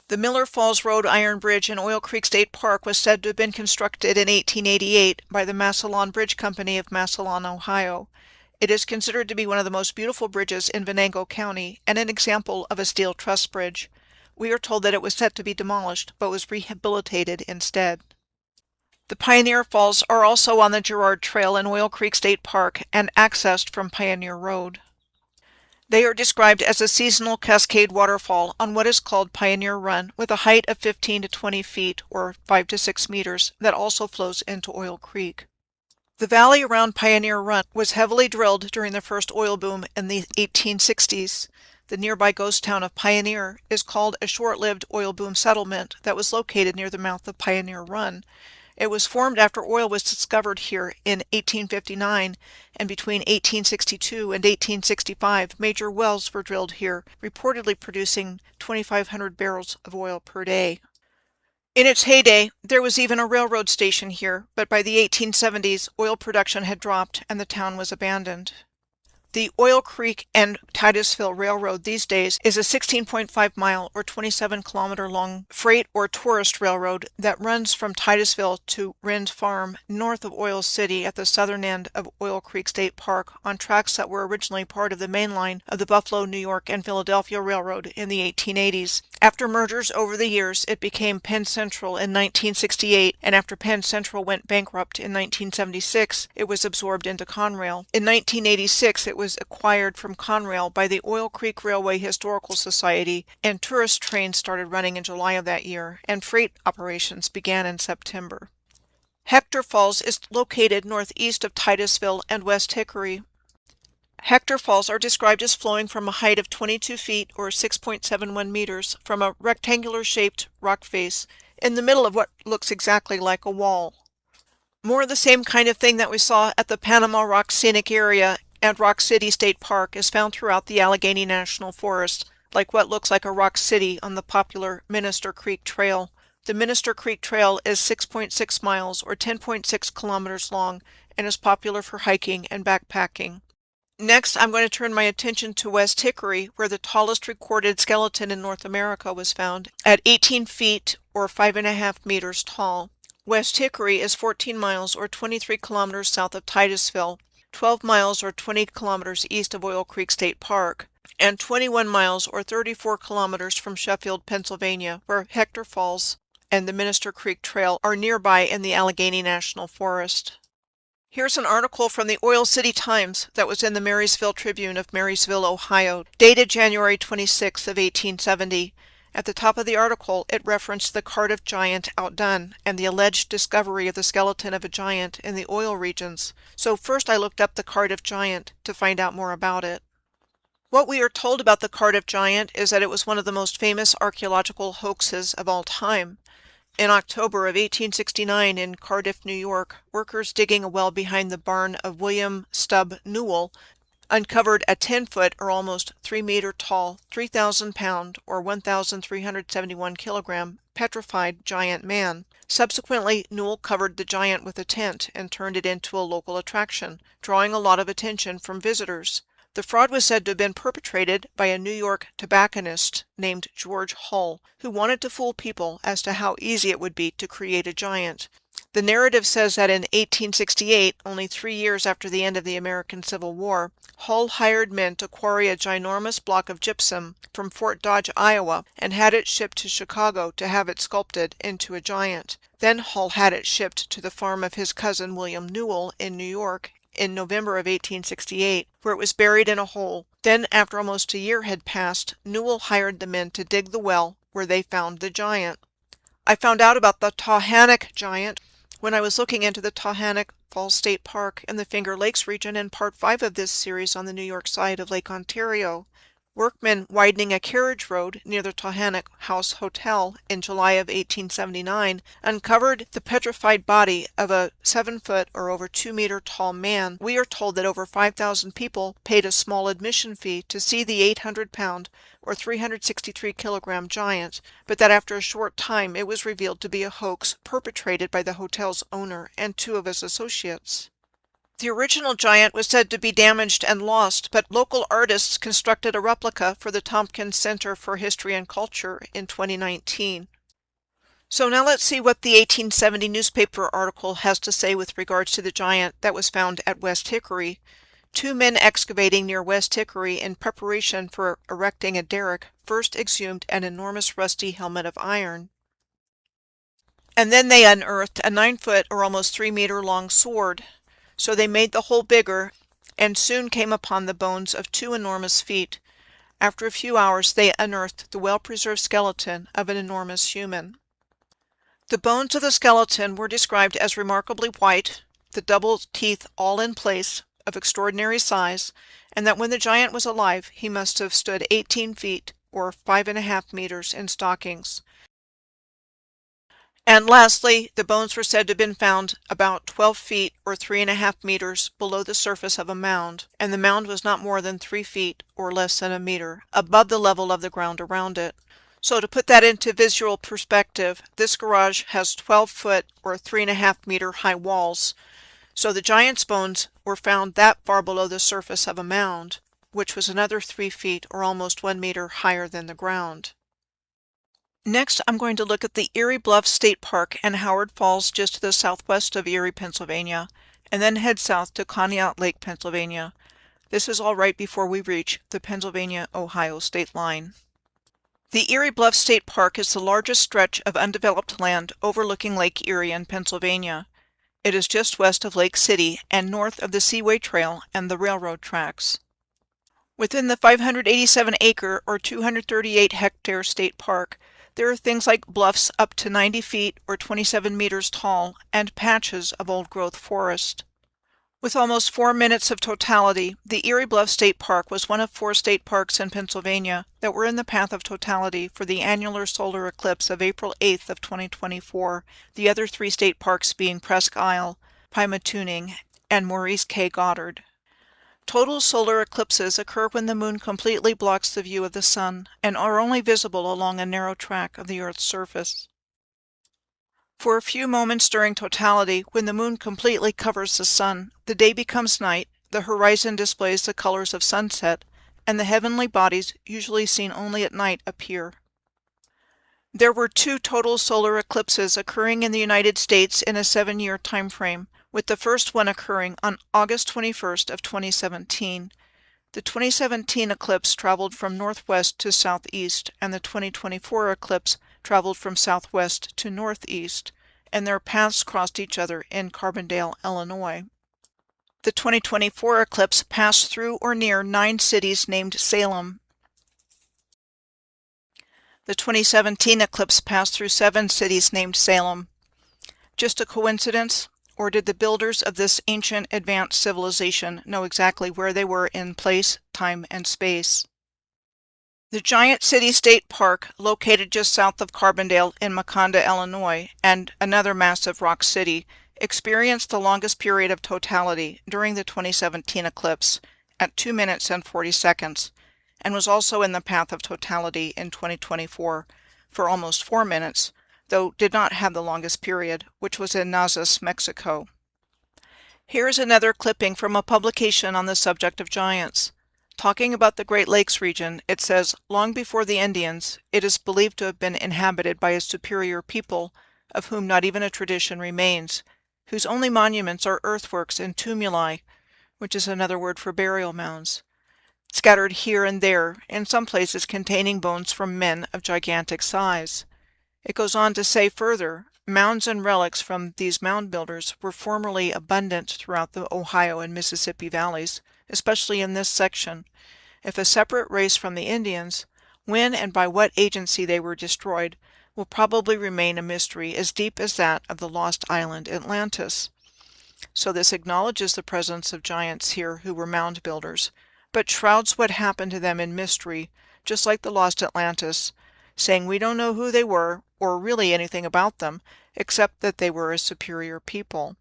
The Miller Falls Road Iron Bridge in Oil Creek State Park was said to have been constructed in 1888 by the Massillon Bridge Company of Massillon, Ohio. It is considered to be one of the most beautiful bridges in Venango County and an example of a steel truss bridge. We are told that it was set to be demolished, but was rehabilitated instead. The Pioneer Falls are also on the Girard Trail in Oil Creek State Park and accessed from Pioneer Road. They are described as a seasonal cascade waterfall on what is called Pioneer Run, with a height of 15 to 20 feet or 5 to 6 meters that also flows into Oil Creek. The valley around Pioneer Run was heavily drilled during the first oil boom in the 1860s. The nearby ghost town of Pioneer is called a short-lived oil boom settlement that was located near the mouth of Pioneer Run. It was formed after oil was discovered here in 1859, and between 1862 and 1865 major wells were drilled here, reportedly producing 2,500 barrels of oil per day. In its heyday, there was even a railroad station here, but by the 1870s, oil production had dropped and the town was abandoned. The Oil Creek and Titusville Railroad these days is a 16.5-mile or 27-kilometer long freight or tourist railroad that runs from Titusville to Rend Farm, north of Oil City at the southern end of Oil Creek State Park, on tracks that were originally part of the main line of the Buffalo, New York, and Philadelphia Railroad in the 1880s. After mergers over the years, it became Penn Central in 1968, and after Penn Central went bankrupt in 1976, it was absorbed into Conrail. In 1986, it was acquired from Conrail by the Oil Creek Railway Historical Society, and tourist trains started running in July of that year, and freight operations began in September. Hector Falls is located northeast of Titusville and West Hickory. Hector Falls are described as flowing from a height of 22 feet or 6.71 meters from a rectangular-shaped rock face in the middle of what looks exactly like a wall. More of the same kind of thing that we saw at the Panama Rock Scenic Area and Rock City State Park is found throughout the Allegany National Forest, like what looks like a rock city on the popular Minister Creek Trail. The Minister Creek Trail is 6.6 miles or 10.6 kilometers long and is popular for hiking and backpacking. Next, I'm going to turn my attention to West Hickory, where the tallest recorded skeleton in North America was found at 18 feet or 5.5 meters tall. West Hickory is 14 miles or 23 kilometers south of Titusville, 12 miles or 20 kilometers east of Oil Creek State Park, and 21 miles or 34 kilometers from Sheffield, Pennsylvania, where Hector Falls and the Minister Creek Trail are nearby in the Allegany National Forest. Here's an article from the Oil City Times that was in the Marysville Tribune of Marysville, Ohio, dated January 26 of 1870. At the top of the article, it referenced the Cardiff giant outdone and the alleged discovery of the skeleton of a giant in the oil regions. So first I looked up the Cardiff giant to find out more about it. What we are told about the Cardiff giant is that it was one of the most famous archaeological hoaxes of all time. In October of 1869 in Cardiff, New York, workers digging a well behind the barn of William Stubb Newell uncovered a 10-foot or almost 3-meter tall, 3,000-pound or 1,371-kilogram petrified giant man. Subsequently, Newell covered the giant with a tent and turned it into a local attraction, drawing a lot of attention from visitors. The fraud was said to have been perpetrated by a New York tobacconist named George Hull, who wanted to fool people as to how easy it would be to create a giant. The narrative says that in 1868, only 3 years after the end of the American Civil War, Hull hired men to quarry a ginormous block of gypsum from Fort Dodge, Iowa, and had it shipped to Chicago to have it sculpted into a giant. Then Hull had it shipped to the farm of his cousin William Newell in New York in November of 1868, where it was buried in a hole. Then, after almost a year had passed, Newell hired the men to dig the well, where they found the giant. I found out about the Tauhannock giant when I was looking into the Tauhannock Falls State Park in the Finger Lakes region in Part 5 of this series on the New York side of Lake Ontario. Workmen widening a carriage road near the Tauhannock House Hotel in July of 1879 uncovered the petrified body of a 7-foot or over 2-meter tall man. We are told that over 5,000 people paid a small admission fee to see the 800-pound or 363-kilogram giant, but that after a short time it was revealed to be a hoax perpetrated by the hotel's owner and 2 of his associates. The original giant was said to be damaged and lost, but local artists constructed a replica for the Tompkins Center for History and Culture in 2019. So now let's see what the 1870 newspaper article has to say with regards to the giant that was found at West Hickory. 2 men excavating near West Hickory in preparation for erecting a derrick first exhumed an enormous rusty helmet of iron. And then they unearthed a 9-foot or almost 3-meter long sword. So they made the hole bigger and soon came upon the bones of 2 enormous feet. After a few hours they unearthed the well-preserved skeleton of an enormous human. The bones of the skeleton were described as remarkably white, the double teeth all in place, of extraordinary size, and that when the giant was alive he must have stood 18 feet or 5.5 meters in stockings. And lastly, the bones were said to have been found about 12 feet or 3.5 meters below the surface of a mound, and the mound was not more than 3 feet or less than a meter above the level of the ground around it. So to put that into visual perspective, this garage has 12-foot or 3.5-meter high walls. So the giant's bones were found that far below the surface of a mound, which was another 3 feet or almost 1 meter higher than the ground. Next, I'm going to look at the Erie Bluff State Park and Howard Falls just to the southwest of Erie, Pennsylvania, and then head south to Conneaut Lake, Pennsylvania. This is all right before we reach the Pennsylvania-Ohio state line. The Erie Bluff State Park is the largest stretch of undeveloped land overlooking Lake Erie in Pennsylvania. It is just west of Lake City and north of the Seaway Trail and the railroad tracks. Within the 587-acre or 238-hectare state park, there are things like bluffs up to 90 feet or 27 meters tall and patches of old-growth forest. With almost 4 minutes of totality, the Erie Bluff State Park was one of 4 state parks in Pennsylvania that were in the path of totality for the annular solar eclipse of April 8th of 2024, the other 3 state parks being Presque Isle, Pymatuning, and Maurice K. Goddard. Total solar eclipses occur when the moon completely blocks the view of the sun and are only visible along a narrow track of the Earth's surface. For a few moments during totality, when the moon completely covers the sun, the day becomes night, the horizon displays the colors of sunset, and the heavenly bodies, usually seen only at night, appear. There were 2 total solar eclipses occurring in the United States in a 7-year time frame, with the first one occurring on August 21st of 2017. The 2017 eclipse traveled from northwest to southeast, and the 2024 eclipse traveled from southwest to northeast, and their paths crossed each other in Carbondale, Illinois. The 2024 eclipse passed through or near 9 cities named Salem. The 2017 eclipse passed through 7 cities named Salem. Just a coincidence? Or did the builders of this ancient advanced civilization know exactly where they were in place, time, and space? The Giant City State Park, located just south of Carbondale in Maconda, Illinois, and another massive rock city, experienced the longest period of totality during the 2017 eclipse at 2 minutes and 40 seconds, and was also in the path of totality in 2024 for almost 4 minutes, though did not have the longest period, which was in Nazas, Mexico. Here is another clipping from a publication on the subject of giants. Talking about the Great Lakes region, it says, long before the Indians, it is believed to have been inhabited by a superior people, of whom not even a tradition remains, whose only monuments are earthworks and tumuli, which is another word for burial mounds, scattered here and there, in some places containing bones from men of gigantic size. It goes on to say further, mounds and relics from these mound builders were formerly abundant throughout the Ohio and Mississippi valleys, especially in this section. If a separate race from the Indians, when and by what agency they were destroyed, will probably remain a mystery as deep as that of the lost island Atlantis. So this acknowledges the presence of giants here who were mound builders, but shrouds what happened to them in mystery, just like the lost Atlantis, saying we don't know who they were, or really anything about them, except that they were a superior people.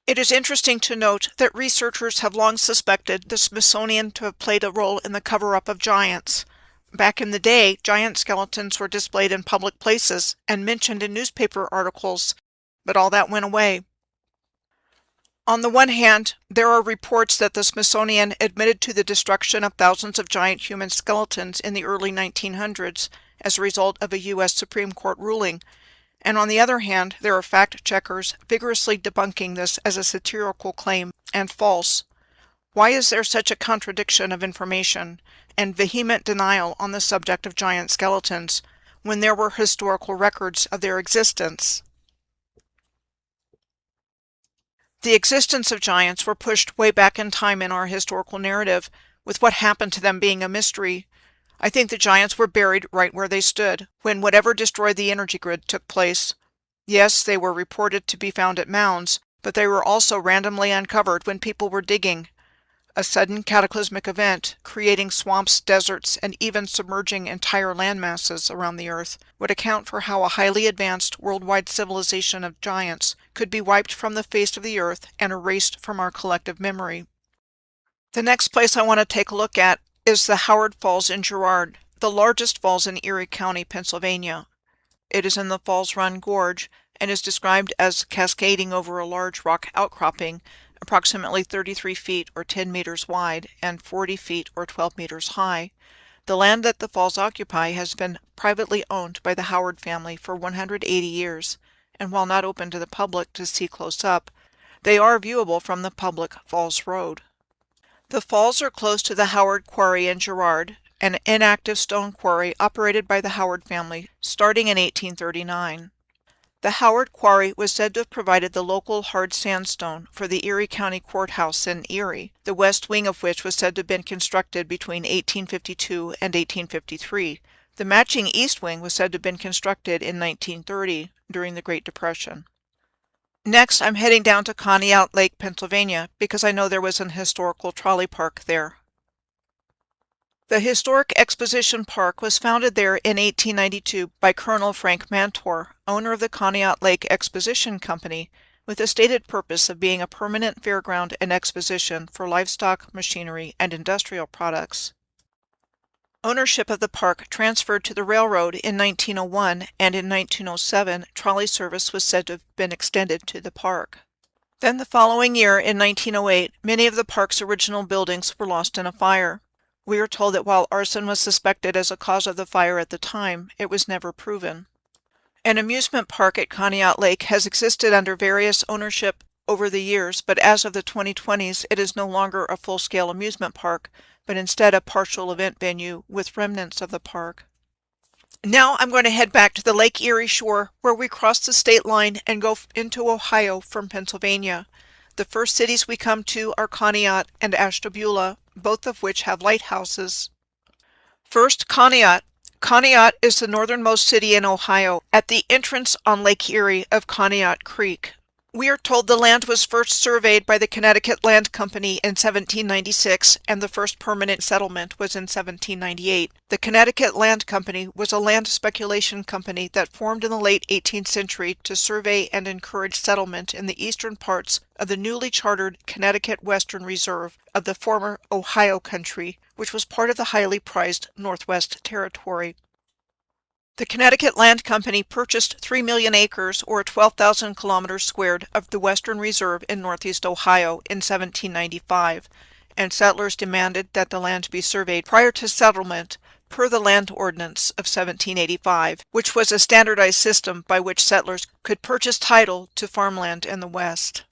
It is interesting to note that researchers have long suspected the Smithsonian to have played a role in the cover-up of giants. Back in the day, giant skeletons were displayed in public places and mentioned in newspaper articles, but all that went away. On the one hand, there are reports that the Smithsonian admitted to the destruction of thousands of giant human skeletons in the early 1900s as a result of a U.S. Supreme Court ruling, and on the other hand, there are fact-checkers vigorously debunking this as a satirical claim and false. Why is there such a contradiction of information and vehement denial on the subject of giant skeletons when there were historical records of their existence? The existence of giants were pushed way back in time in our historical narrative, with what happened to them being a mystery. I think the giants were buried right where they stood, when whatever destroyed the energy grid took place. Yes, they were reported to be found at mounds, but they were also randomly uncovered when people were digging. A sudden cataclysmic event, creating swamps, deserts, and even submerging entire landmasses around the Earth, would account for how a highly advanced worldwide civilization of giants could be wiped from the face of the Earth and erased from our collective memory. The next place I want to take a look at is the Howard Falls in Girard, the largest falls in Erie County, Pennsylvania. It is in the Falls Run Gorge and is described as cascading over a large rock outcropping approximately 33 feet or 10 meters wide and 40 feet or 12 meters high. The land that the falls occupy has been privately owned by the Howard family for 180 years, and while not open to the public to see close up, they are viewable from the public Falls Road. The falls are close to the Howard Quarry in Girard, an inactive stone quarry operated by the Howard family starting in 1839. The Howard Quarry was said to have provided the local hard sandstone for the Erie County Courthouse in Erie, the west wing of which was said to have been constructed between 1852 and 1853. The matching east wing was said to have been constructed in 1930 during the Great Depression. Next, I'm heading down to Conneaut Lake, Pennsylvania, because I know there was an historical trolley park there. The Historic Exposition Park was founded there in 1892 by Colonel Frank Mantor, owner of the Conneaut Lake Exposition Company, with the stated purpose of being a permanent fairground and exposition for livestock, machinery, and industrial products. Ownership of the park transferred to the railroad in 1901, and in 1907 trolley service was said to have been extended to the park. Then the following year, in 1908, many of the park's original buildings were lost in a fire. We are told that while arson was suspected as a cause of the fire at the time, it was never proven. An amusement park at Conneaut Lake has existed under various ownership over the years, but as of the 2020s, it is no longer a full-scale amusement park, but instead a partial event venue with remnants of the park. Now I'm going to head back to the Lake Erie shore, where we cross the state line and go into Ohio from Pennsylvania. The first cities we come to are Conneaut and Ashtabula, both of which have lighthouses. First, Conneaut. Conneaut is the northernmost city in Ohio, at the entrance on Lake Erie of Conneaut Creek. We are told the land was first surveyed by the Connecticut Land Company in 1796, and the first permanent settlement was in 1798. The Connecticut Land Company was a land speculation company that formed in the late 18th century to survey and encourage settlement in the eastern parts of the newly chartered Connecticut Western Reserve of the former Ohio Country, which was part of the highly prized Northwest Territory. The Connecticut Land Company purchased 3 million acres, or 12,000 kilometers squared, of the Western Reserve in northeast Ohio in 1795, and settlers demanded that the land be surveyed prior to settlement per the Land Ordinance of 1785, which was a standardized system by which settlers could purchase title to farmland in the West.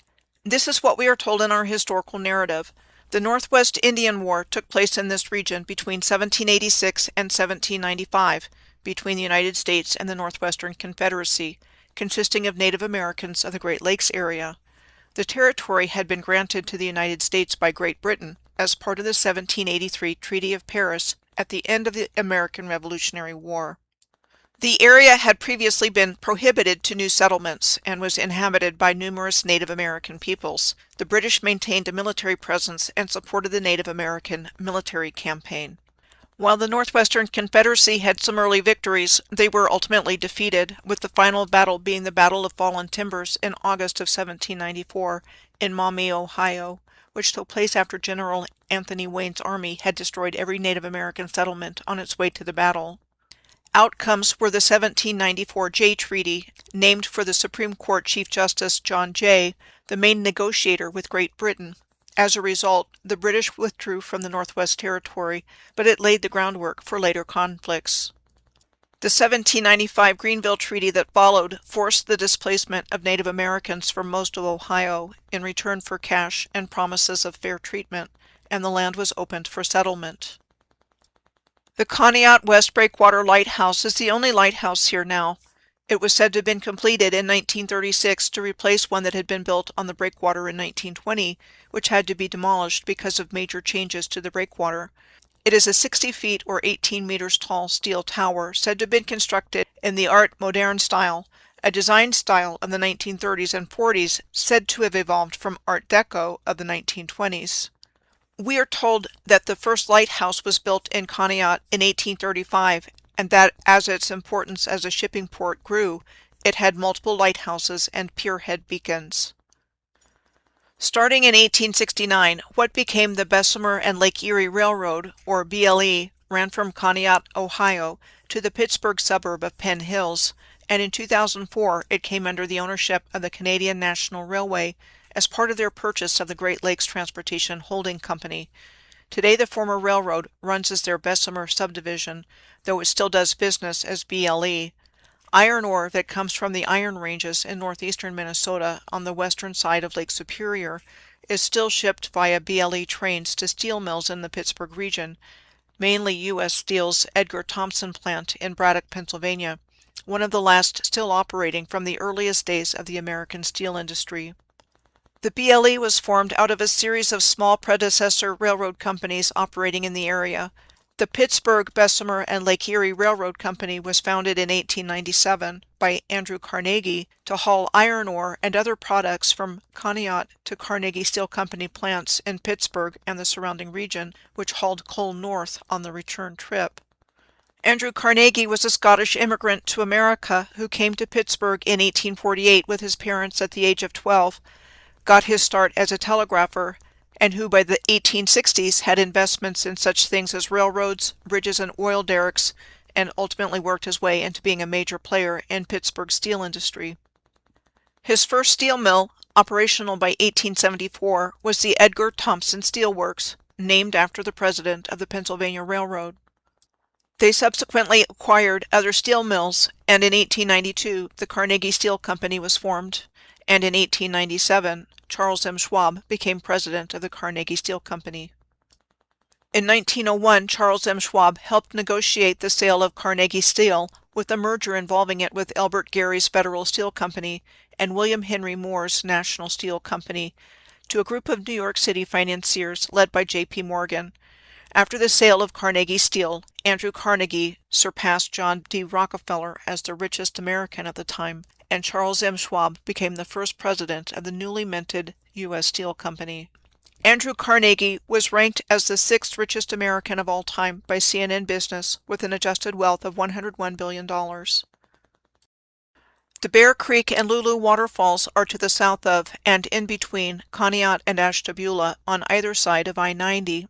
This is what we are told in our historical narrative. The Northwest Indian War took place in this region between 1786 and 1795, between the United States and the Northwestern Confederacy, consisting of Native Americans of the Great Lakes area. The territory had been granted to the United States by Great Britain as part of the 1783 Treaty of Paris at the end of the American Revolutionary War. The area had previously been prohibited to new settlements and was inhabited by numerous Native American peoples. The British maintained a military presence and supported the Native American military campaign. While the Northwestern Confederacy had some early victories, they were ultimately defeated, with the final battle being the Battle of Fallen Timbers in August of 1794 in Maumee, Ohio, which took place after General Anthony Wayne's army had destroyed every Native American settlement on its way to the battle. Outcomes were the 1794 Jay Treaty, named for the Supreme Court Chief Justice John Jay, the main negotiator with Great Britain. As a result, the British withdrew from the Northwest Territory, but it laid the groundwork for later conflicts. The 1795 Greenville Treaty that followed forced the displacement of Native Americans from most of Ohio in return for cash and promises of fair treatment, and the land was opened for settlement. The Conneaut West Breakwater Lighthouse is the only lighthouse here now. It was said to have been completed in 1936 to replace one that had been built on the breakwater in 1920, which had to be demolished because of major changes to the breakwater. It is a 60 feet or 18 meters tall steel tower said to have been constructed in the Art Moderne style, a design style of the 1930s and 40s said to have evolved from Art Deco of the 1920s. We are told that the first lighthouse was built in Conneaut in 1835, and that as its importance as a shipping port grew, it had multiple lighthouses and pierhead beacons. Starting in 1869, what became the Bessemer and Lake Erie Railroad, or BLE, ran from Conneaut, Ohio, to the Pittsburgh suburb of Penn Hills, and in 2004 it came under the ownership of the Canadian National Railway as part of their purchase of the Great Lakes Transportation Holding Company. Today the former railroad runs as their Bessemer subdivision, though it still does business as BLE. Iron ore that comes from the Iron Ranges in northeastern Minnesota on the western side of Lake Superior is still shipped via BLE trains to steel mills in the Pittsburgh region, mainly U.S. Steel's Edgar Thomson plant in Braddock, Pennsylvania, one of the last still operating from the earliest days of the American steel industry. The BLE was formed out of a series of small predecessor railroad companies operating in the area. The Pittsburgh, Bessemer, and Lake Erie Railroad Company was founded in 1897 by Andrew Carnegie to haul iron ore and other products from Conneaut to Carnegie Steel Company plants in Pittsburgh and the surrounding region, which hauled coal north on the return trip. Andrew Carnegie was a Scottish immigrant to America who came to Pittsburgh in 1848 with his parents at the age of 12, got his start as a telegrapher, and who by the 1860s had investments in such things as railroads, bridges, and oil derricks, and ultimately worked his way into being a major player in Pittsburgh's steel industry. His first steel mill, operational by 1874, was the Edgar Thomson Steel Works, named after the president of the Pennsylvania Railroad. They subsequently acquired other steel mills, and in 1892 the Carnegie Steel Company was formed, and in 1897 Charles M. Schwab became president of the Carnegie Steel Company. In 1901, Charles M. Schwab helped negotiate the sale of Carnegie Steel, with a merger involving it with Elbert Gary's Federal Steel Company and William Henry Moore's National Steel Company, to a group of New York City financiers led by J.P. Morgan. After the sale of Carnegie Steel, Andrew Carnegie surpassed John D. Rockefeller as the richest American at the time, and Charles M. Schwab became the first president of the newly minted U.S. Steel Company. Andrew Carnegie was ranked as the sixth richest American of all time by CNN Business with an adjusted wealth of $101 billion. The Bear Creek and Lulu waterfalls are to the south of and in between Conneaut and Ashtabula on either side of I-90.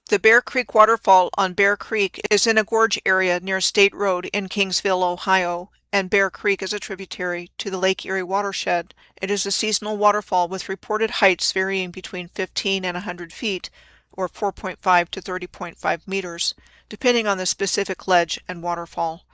The Bear Creek waterfall on Bear Creek is in a gorge area near State Road in Kingsville, Ohio, and Bear Creek is a tributary to the Lake Erie watershed. It is a seasonal waterfall with reported heights varying between 15 and 100 feet, or 4.5 to 30.5 meters, depending on the specific ledge and waterfall.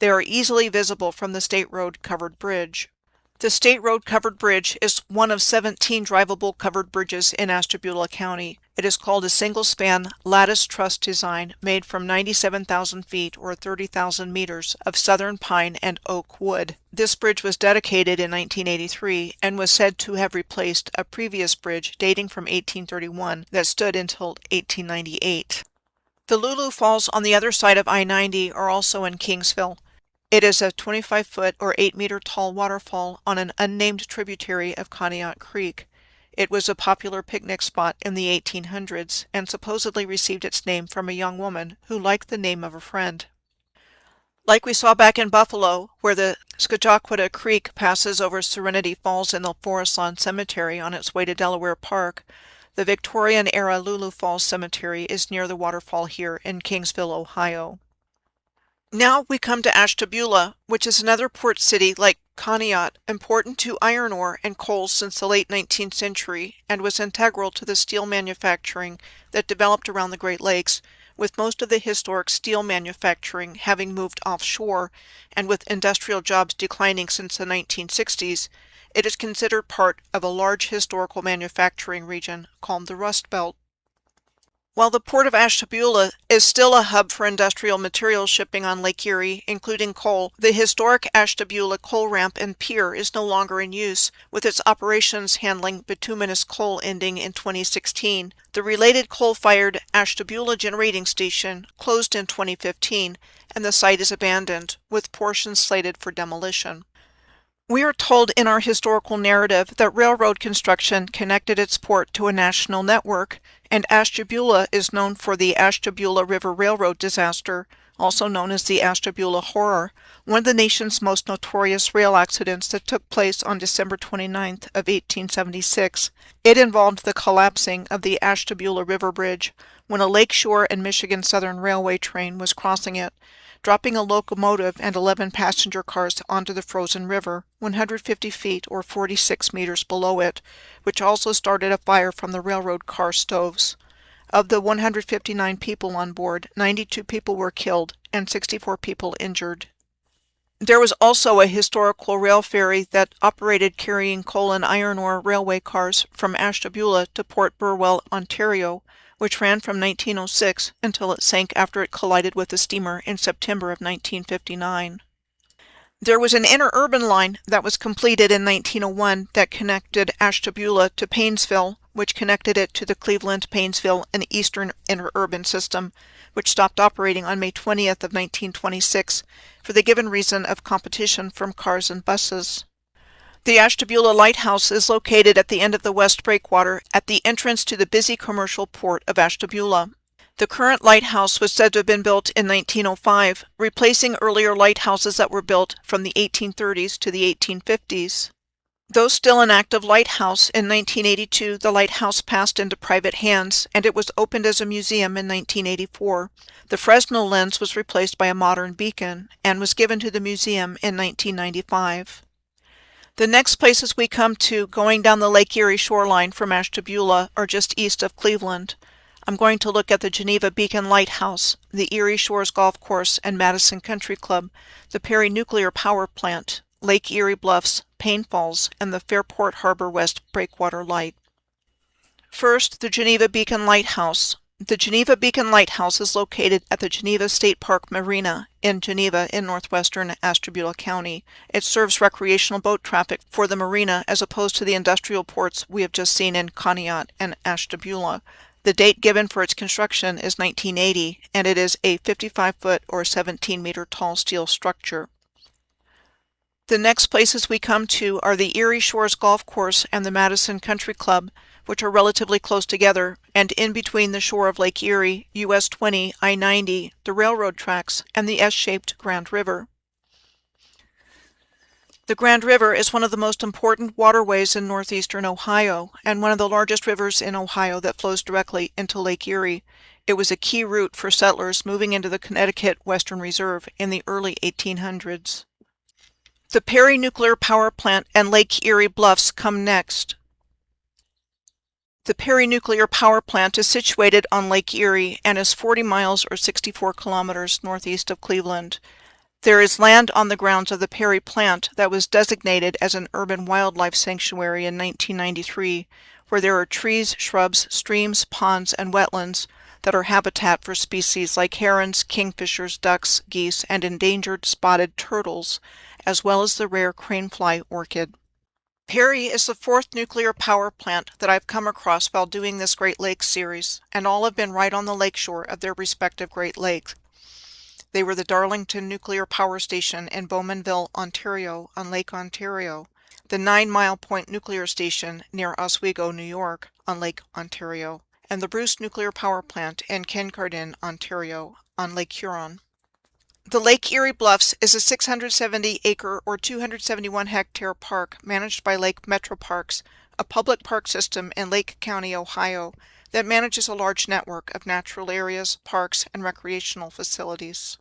They are easily visible from the State Road covered bridge. The State Road covered bridge is one of 17 drivable covered bridges in Ashtabula County. It is called a single-span lattice truss design made from 97,000 feet or 30,000 meters of southern pine and oak wood. This bridge was dedicated in 1983 and was said to have replaced a previous bridge dating from 1831 that stood until 1898. The Lulu Falls on the other side of I-90 are also in Kingsville. It is a 25-foot or 8-meter tall waterfall on an unnamed tributary of Conneaut Creek. It was a popular picnic spot in the 1800s and supposedly received its name from a young woman who liked the name of a friend. Like we saw back in Buffalo, where the Skagway Creek passes over Serenity Falls in the Forest Lawn Cemetery on its way to Delaware Park, the Victorian-era Lulu Falls Cemetery is near the waterfall here in Kingsville, Ohio. Now we come to Ashtabula, which is another port city like Conneaut, important to iron ore and coal since the late 19th century, and was integral to the steel manufacturing that developed around the Great Lakes, with most of the historic steel manufacturing having moved offshore, and with industrial jobs declining since the 1960s. It is considered part of a large historical manufacturing region called the Rust Belt. While the port of Ashtabula is still a hub for industrial materials shipping on Lake Erie, including coal, the historic Ashtabula coal ramp and pier is no longer in use, with its operations handling bituminous coal ending in 2016. The related coal-fired Ashtabula generating station closed in 2015, and the site is abandoned, with portions slated for demolition. We are told in our historical narrative that railroad construction connected its port to a national network, and Ashtabula is known for the Ashtabula River Railroad disaster, also known as the Ashtabula Horror, one of the nation's most notorious rail accidents that took place on December 29th of 1876. It involved the collapsing of the Ashtabula River Bridge when a Lakeshore and Michigan Southern Railway train was crossing it, dropping a locomotive and 11 passenger cars onto the frozen river, 150 feet or 46 meters below it, which also started a fire from the railroad car stoves. Of the 159 people on board, 92 people were killed and 64 people injured. There was also a historical rail ferry that operated carrying coal and iron ore railway cars from Ashtabula to Port Burwell, Ontario, which ran from 1906 until it sank after it collided with a steamer in September of 1959. There was an interurban line that was completed in 1901 that connected Ashtabula to Paynesville, which connected it to the Cleveland, Paynesville, and Eastern Interurban System, which stopped operating on May 20th of 1926 for the given reason of competition from cars and buses. The Ashtabula Lighthouse is located at the end of the West Breakwater at the entrance to the busy commercial port of Ashtabula. The current lighthouse was said to have been built in 1905, replacing earlier lighthouses that were built from the 1830s to the 1850s. Though still an active lighthouse, in 1982 the lighthouse passed into private hands, and it was opened as a museum in 1984. The Fresnel lens was replaced by a modern beacon, and was given to the museum in 1995. The next places we come to going down the Lake Erie shoreline from Ashtabula are just east of Cleveland. I'm going to look at the Geneva Beacon Lighthouse, the Erie Shores Golf Course and Madison Country Club, the Perry Nuclear Power Plant, Lake Erie Bluffs, Payne Falls, and the Fairport Harbor West Breakwater Light. First, the Geneva Beacon Lighthouse. The Geneva Beacon Lighthouse is located at the Geneva State Park Marina in Geneva in northwestern Ashtabula County. It serves recreational boat traffic for the marina as opposed to the industrial ports we have just seen in Conneaut and Ashtabula. The date given for its construction is 1980, and it is a 55-foot or 17-meter tall steel structure. The next places we come to are the Erie Shores Golf Course and the Madison Country Club, which are relatively close together, and in between the shore of Lake Erie, US 20, I-90, the railroad tracks, and the S-shaped Grand River. The Grand River is one of the most important waterways in northeastern Ohio, and one of the largest rivers in Ohio that flows directly into Lake Erie. It was a key route for settlers moving into the Connecticut Western Reserve in the early 1800s. The Perry Nuclear Power Plant and Lake Erie Bluffs come next. The Perry Nuclear Power Plant is situated on Lake Erie and is 40 miles or 64 kilometers northeast of Cleveland. There is land on the grounds of the Perry plant that was designated as an urban wildlife sanctuary in 1993, where there are trees, shrubs, streams, ponds, and wetlands that are habitat for species like herons, kingfishers, ducks, geese, and endangered spotted turtles, as well as the rare cranefly orchid. Perry is the fourth nuclear power plant that I've come across while doing this Great Lakes series, and all have been right on the lakeshore of their respective Great Lakes. They were the Darlington Nuclear Power Station in Bowmanville, Ontario, on Lake Ontario, the 9 Mile Point Nuclear Station near Oswego, New York, on Lake Ontario, and the Bruce Nuclear Power Plant in Kincardine, Ontario, on Lake Huron. The Lake Erie Bluffs is a 670-acre or 271-hectare park managed by Lake Metro Parks, a public park system in Lake County, Ohio, that manages a large network of natural areas, parks, and recreational facilities.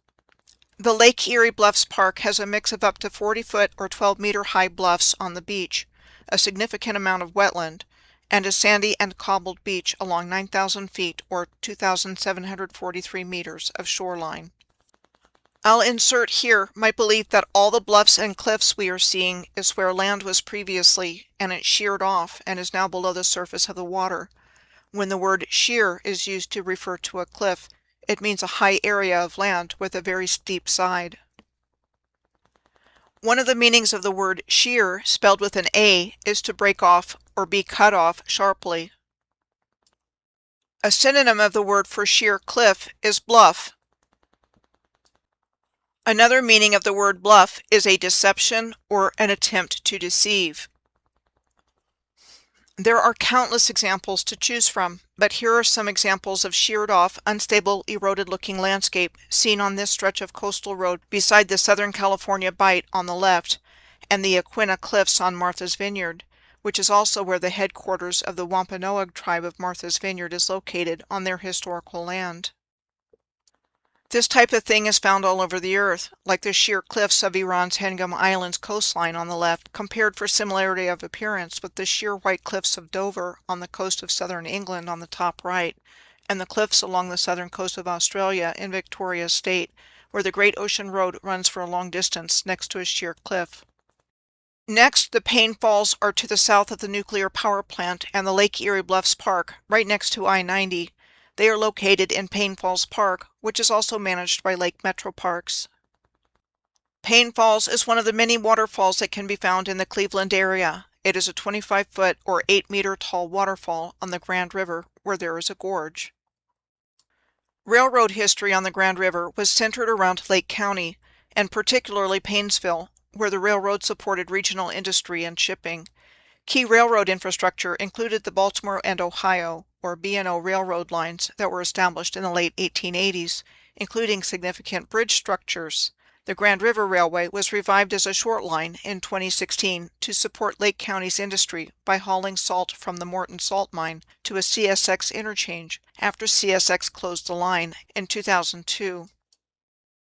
The Lake Erie Bluffs Park has a mix of up to 40-foot or 12-meter high bluffs on the beach, a significant amount of wetland, and a sandy and cobbled beach along 9,000 feet or 2,743 meters of shoreline. I'll insert here my belief that all the bluffs and cliffs we are seeing is where land was previously, and it sheared off and is now below the surface of the water. When the word sheer is used to refer to a cliff, it means a high area of land with a very steep side. One of the meanings of the word sheer, spelled with an A, is to break off or be cut off sharply. A synonym of the word for sheer cliff is bluff. Another meaning of the word bluff is a deception or an attempt to deceive. There are countless examples to choose from, but here are some examples of sheared off, unstable, eroded-looking landscape seen on this stretch of coastal road beside the Southern California Bight on the left and the Aquina Cliffs on Martha's Vineyard, which is also where the headquarters of the Wampanoag tribe of Martha's Vineyard is located on their historical land. This type of thing is found all over the earth, like the sheer cliffs of Iran's Hengam Islands coastline on the left, compared for similarity of appearance with the sheer white cliffs of Dover on the coast of southern England on the top right, and the cliffs along the southern coast of Australia in Victoria State, where the Great Ocean Road runs for a long distance next to a sheer cliff. Next, the Payne Falls are to the south of the nuclear power plant and the Lake Erie Bluffs Park, right next to I-90. They are located in Payne Falls Park, which is also managed by Lake Metro Parks. Payne Falls is one of the many waterfalls that can be found in the Cleveland area. It is a 25-foot or 8-meter tall waterfall on the Grand River where there is a gorge. Railroad history on the Grand River was centered around Lake County, and particularly Paynesville, where the railroad supported regional industry and shipping. Key railroad infrastructure included the Baltimore and Ohio, or B&O railroad lines that were established in the late 1880s, including significant bridge structures. The Grand River Railway was revived as a short line in 2016 to support Lake County's industry by hauling salt from the Morton Salt Mine to a CSX interchange after CSX closed the line in 2002.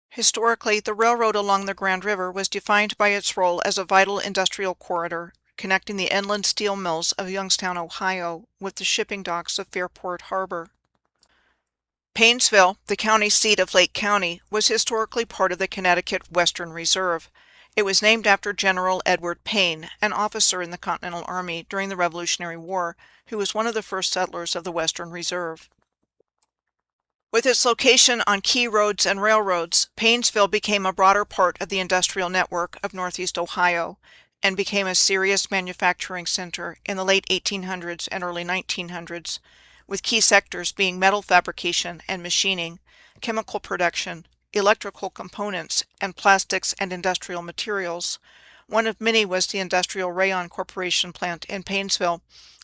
Historically, the railroad along the Grand River was defined by its role as a vital industrial corridor, connecting the inland steel mills of Youngstown, Ohio, with the shipping docks of Fairport Harbor. Paynesville, the county seat of Lake County, was historically part of the Connecticut Western Reserve. It was named after General Edward Payne, an officer in the Continental Army during the Revolutionary War, who was one of the first settlers of the Western Reserve. With its location on key roads and railroads, Paynesville became a broader part of the industrial network of Northeast Ohio and became a serious manufacturing center in the late 1800s and early 1900s, with key sectors being metal fabrication and machining, chemical production, electrical components, and plastics and industrial materials. One of many was the Industrial Rayon Corporation plant in Paynesville.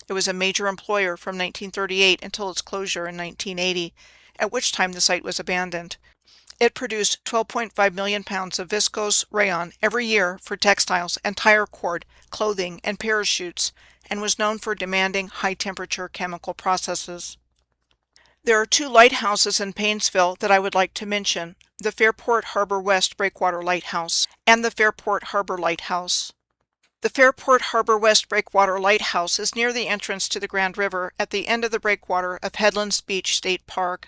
It was a major employer from 1938 until its closure in 1980, at which time the site was abandoned. It produced 12.5 million pounds of viscose rayon every year for textiles and tire cord, clothing, and parachutes, and was known for demanding high-temperature chemical processes. There are two lighthouses in Paynesville that I would like to mention, the Fairport Harbor West Breakwater Lighthouse and the Fairport Harbor Lighthouse. The Fairport Harbor West Breakwater Lighthouse is near the entrance to the Grand River at the end of the breakwater of Headlands Beach State Park.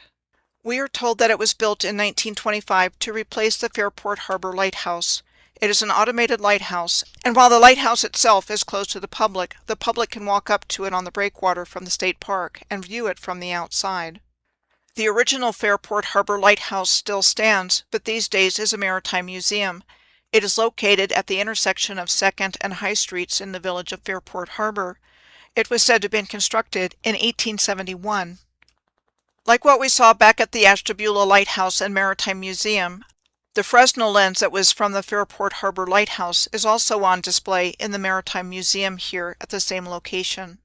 We are told that it was built in 1925 to replace the Fairport Harbor Lighthouse. It is an automated lighthouse, and while the lighthouse itself is closed to the public can walk up to it on the breakwater from the state park and view it from the outside. The original Fairport Harbor Lighthouse still stands, but these days is a maritime museum. It is located at the intersection of 2nd and High Streets in the village of Fairport Harbor. It was said to have been constructed in 1871. Like what we saw back at the Ashtabula Lighthouse and Maritime Museum, the Fresnel lens that was from the Fairport Harbor Lighthouse is also on display in the Maritime Museum here at the same location.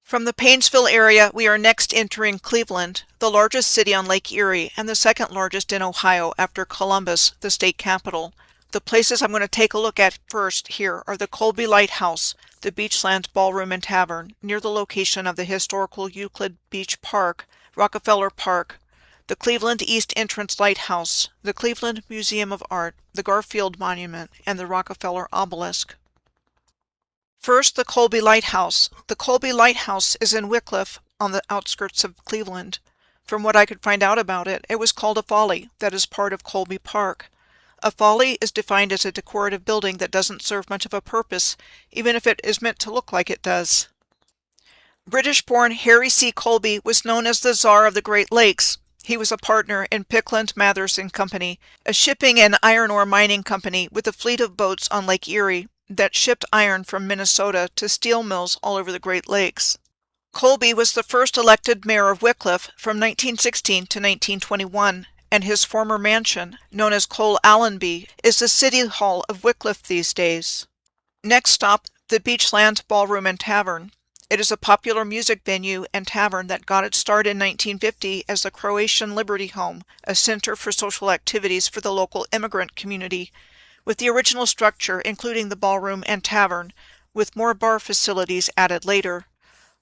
From the Paynesville area, we are next entering Cleveland, the largest city on Lake Erie and the second largest in Ohio after Columbus, the state capital. The places I'm going to take a look at first here are the Colby Lighthouse, the Beachland Ballroom and Tavern, near the location of the historical Euclid Beach Park, Rockefeller Park, the Cleveland East Entrance Lighthouse, the Cleveland Museum of Art, the Garfield Monument, and the Rockefeller Obelisk. First, the Colby Lighthouse. The Colby Lighthouse is in Wycliffe, on the outskirts of Cleveland. From what I could find out about it, it was called a folly that is part of Colby Park. A folly is defined as a decorative building that doesn't serve much of a purpose, even if it is meant to look like it does. British-born Harry C. Colby was known as the Tsar of the Great Lakes. He was a partner in Pickland, Mathers and Company, a shipping and iron ore mining company with a fleet of boats on Lake Erie that shipped iron from Minnesota to steel mills all over the Great Lakes. Colby was the first elected mayor of Wycliffe from 1916 to 1921, and his former mansion, known as Cole Allenby, is the City Hall of Wycliffe these days. Next stop, the Beachland Ballroom and Tavern. It is a popular music venue and tavern that got its start in 1950 as the Croatian Liberty Home, a center for social activities for the local immigrant community, with the original structure including the ballroom and tavern, with more bar facilities added later.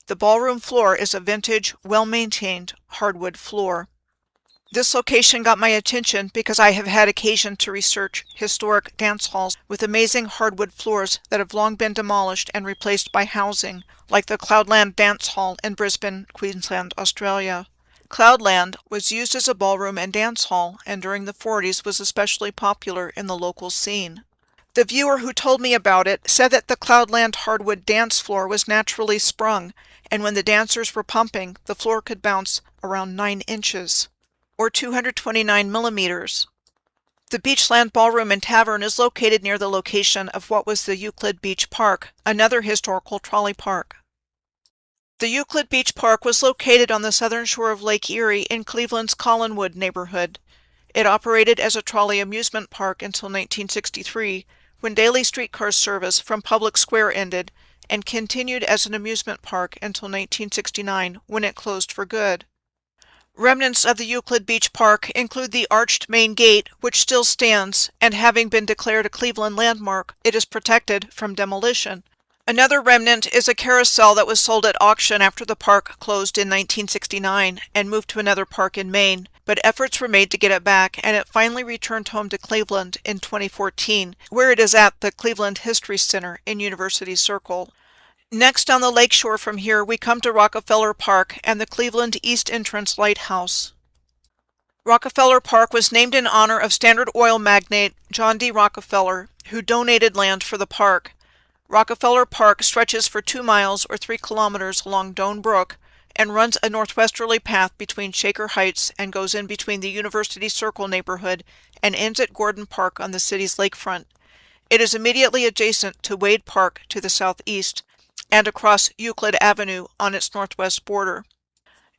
The ballroom floor is a vintage, well-maintained hardwood floor. This location got my attention because I have had occasion to research historic dance halls with amazing hardwood floors that have long been demolished and replaced by housing, like the Cloudland Dance Hall in Brisbane, Queensland, Australia. Cloudland was used as a ballroom and dance hall, and during the 40s was especially popular in the local scene. The viewer who told me about it said that the Cloudland hardwood dance floor was naturally sprung, and when the dancers were pumping, the floor could bounce around 9 inches. Or 229 millimeters. The Beachland Ballroom and Tavern is located near the location of what was the Euclid Beach Park, another historical trolley park. The Euclid Beach Park was located on the southern shore of Lake Erie in Cleveland's Collinwood neighborhood. It operated as a trolley amusement park until 1963, when daily streetcar service from Public Square ended, and continued as an amusement park until 1969, when it closed for good. Remnants of the Euclid Beach Park include the arched main gate, which still stands, and having been declared a Cleveland landmark, it is protected from demolition. Another remnant is a carousel that was sold at auction after the park closed in 1969 and moved to another park in Maine, but efforts were made to get it back, and it finally returned home to Cleveland in 2014, where it is at the Cleveland History Center in University Circle. Next on the lakeshore from here, we come to Rockefeller Park and the Cleveland East Entrance Lighthouse. Rockefeller Park was named in honor of Standard Oil magnate John D. Rockefeller, who donated land for the park. Rockefeller Park stretches for 2 miles or 3 kilometers along Doane Brook and runs a northwesterly path between Shaker Heights and goes in between the University Circle neighborhood and ends at Gordon Park on the city's lakefront. It is immediately adjacent to Wade Park to the southeast, and across Euclid Avenue on its northwest border.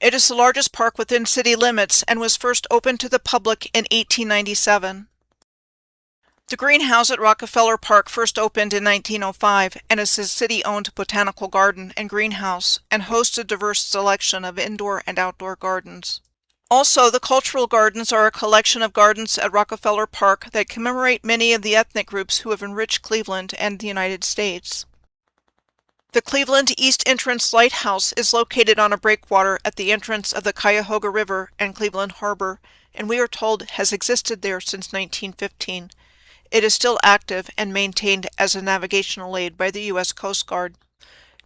It is the largest park within city limits and was first opened to the public in 1897. The greenhouse at Rockefeller Park first opened in 1905 and is a city-owned botanical garden and greenhouse and hosts a diverse selection of indoor and outdoor gardens. Also, the cultural gardens are a collection of gardens at Rockefeller Park that commemorate many of the ethnic groups who have enriched Cleveland and the United States. The Cleveland East Entrance Lighthouse is located on a breakwater at the entrance of the Cuyahoga River and Cleveland Harbor, and we are told has existed there since 1915. It is still active and maintained as a navigational aid by the U.S. Coast Guard.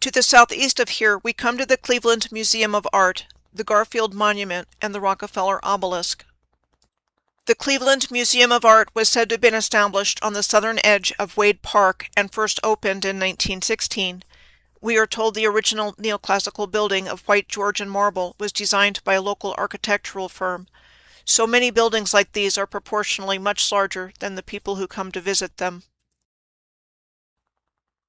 To the southeast of here, we come to the Cleveland Museum of Art, the Garfield Monument, and the Rockefeller Obelisk. The Cleveland Museum of Art was said to have been established on the southern edge of Wade Park and first opened in 1916. We are told the original neoclassical building of white Georgian marble was designed by a local architectural firm. So many buildings like these are proportionally much larger than the people who come to visit them.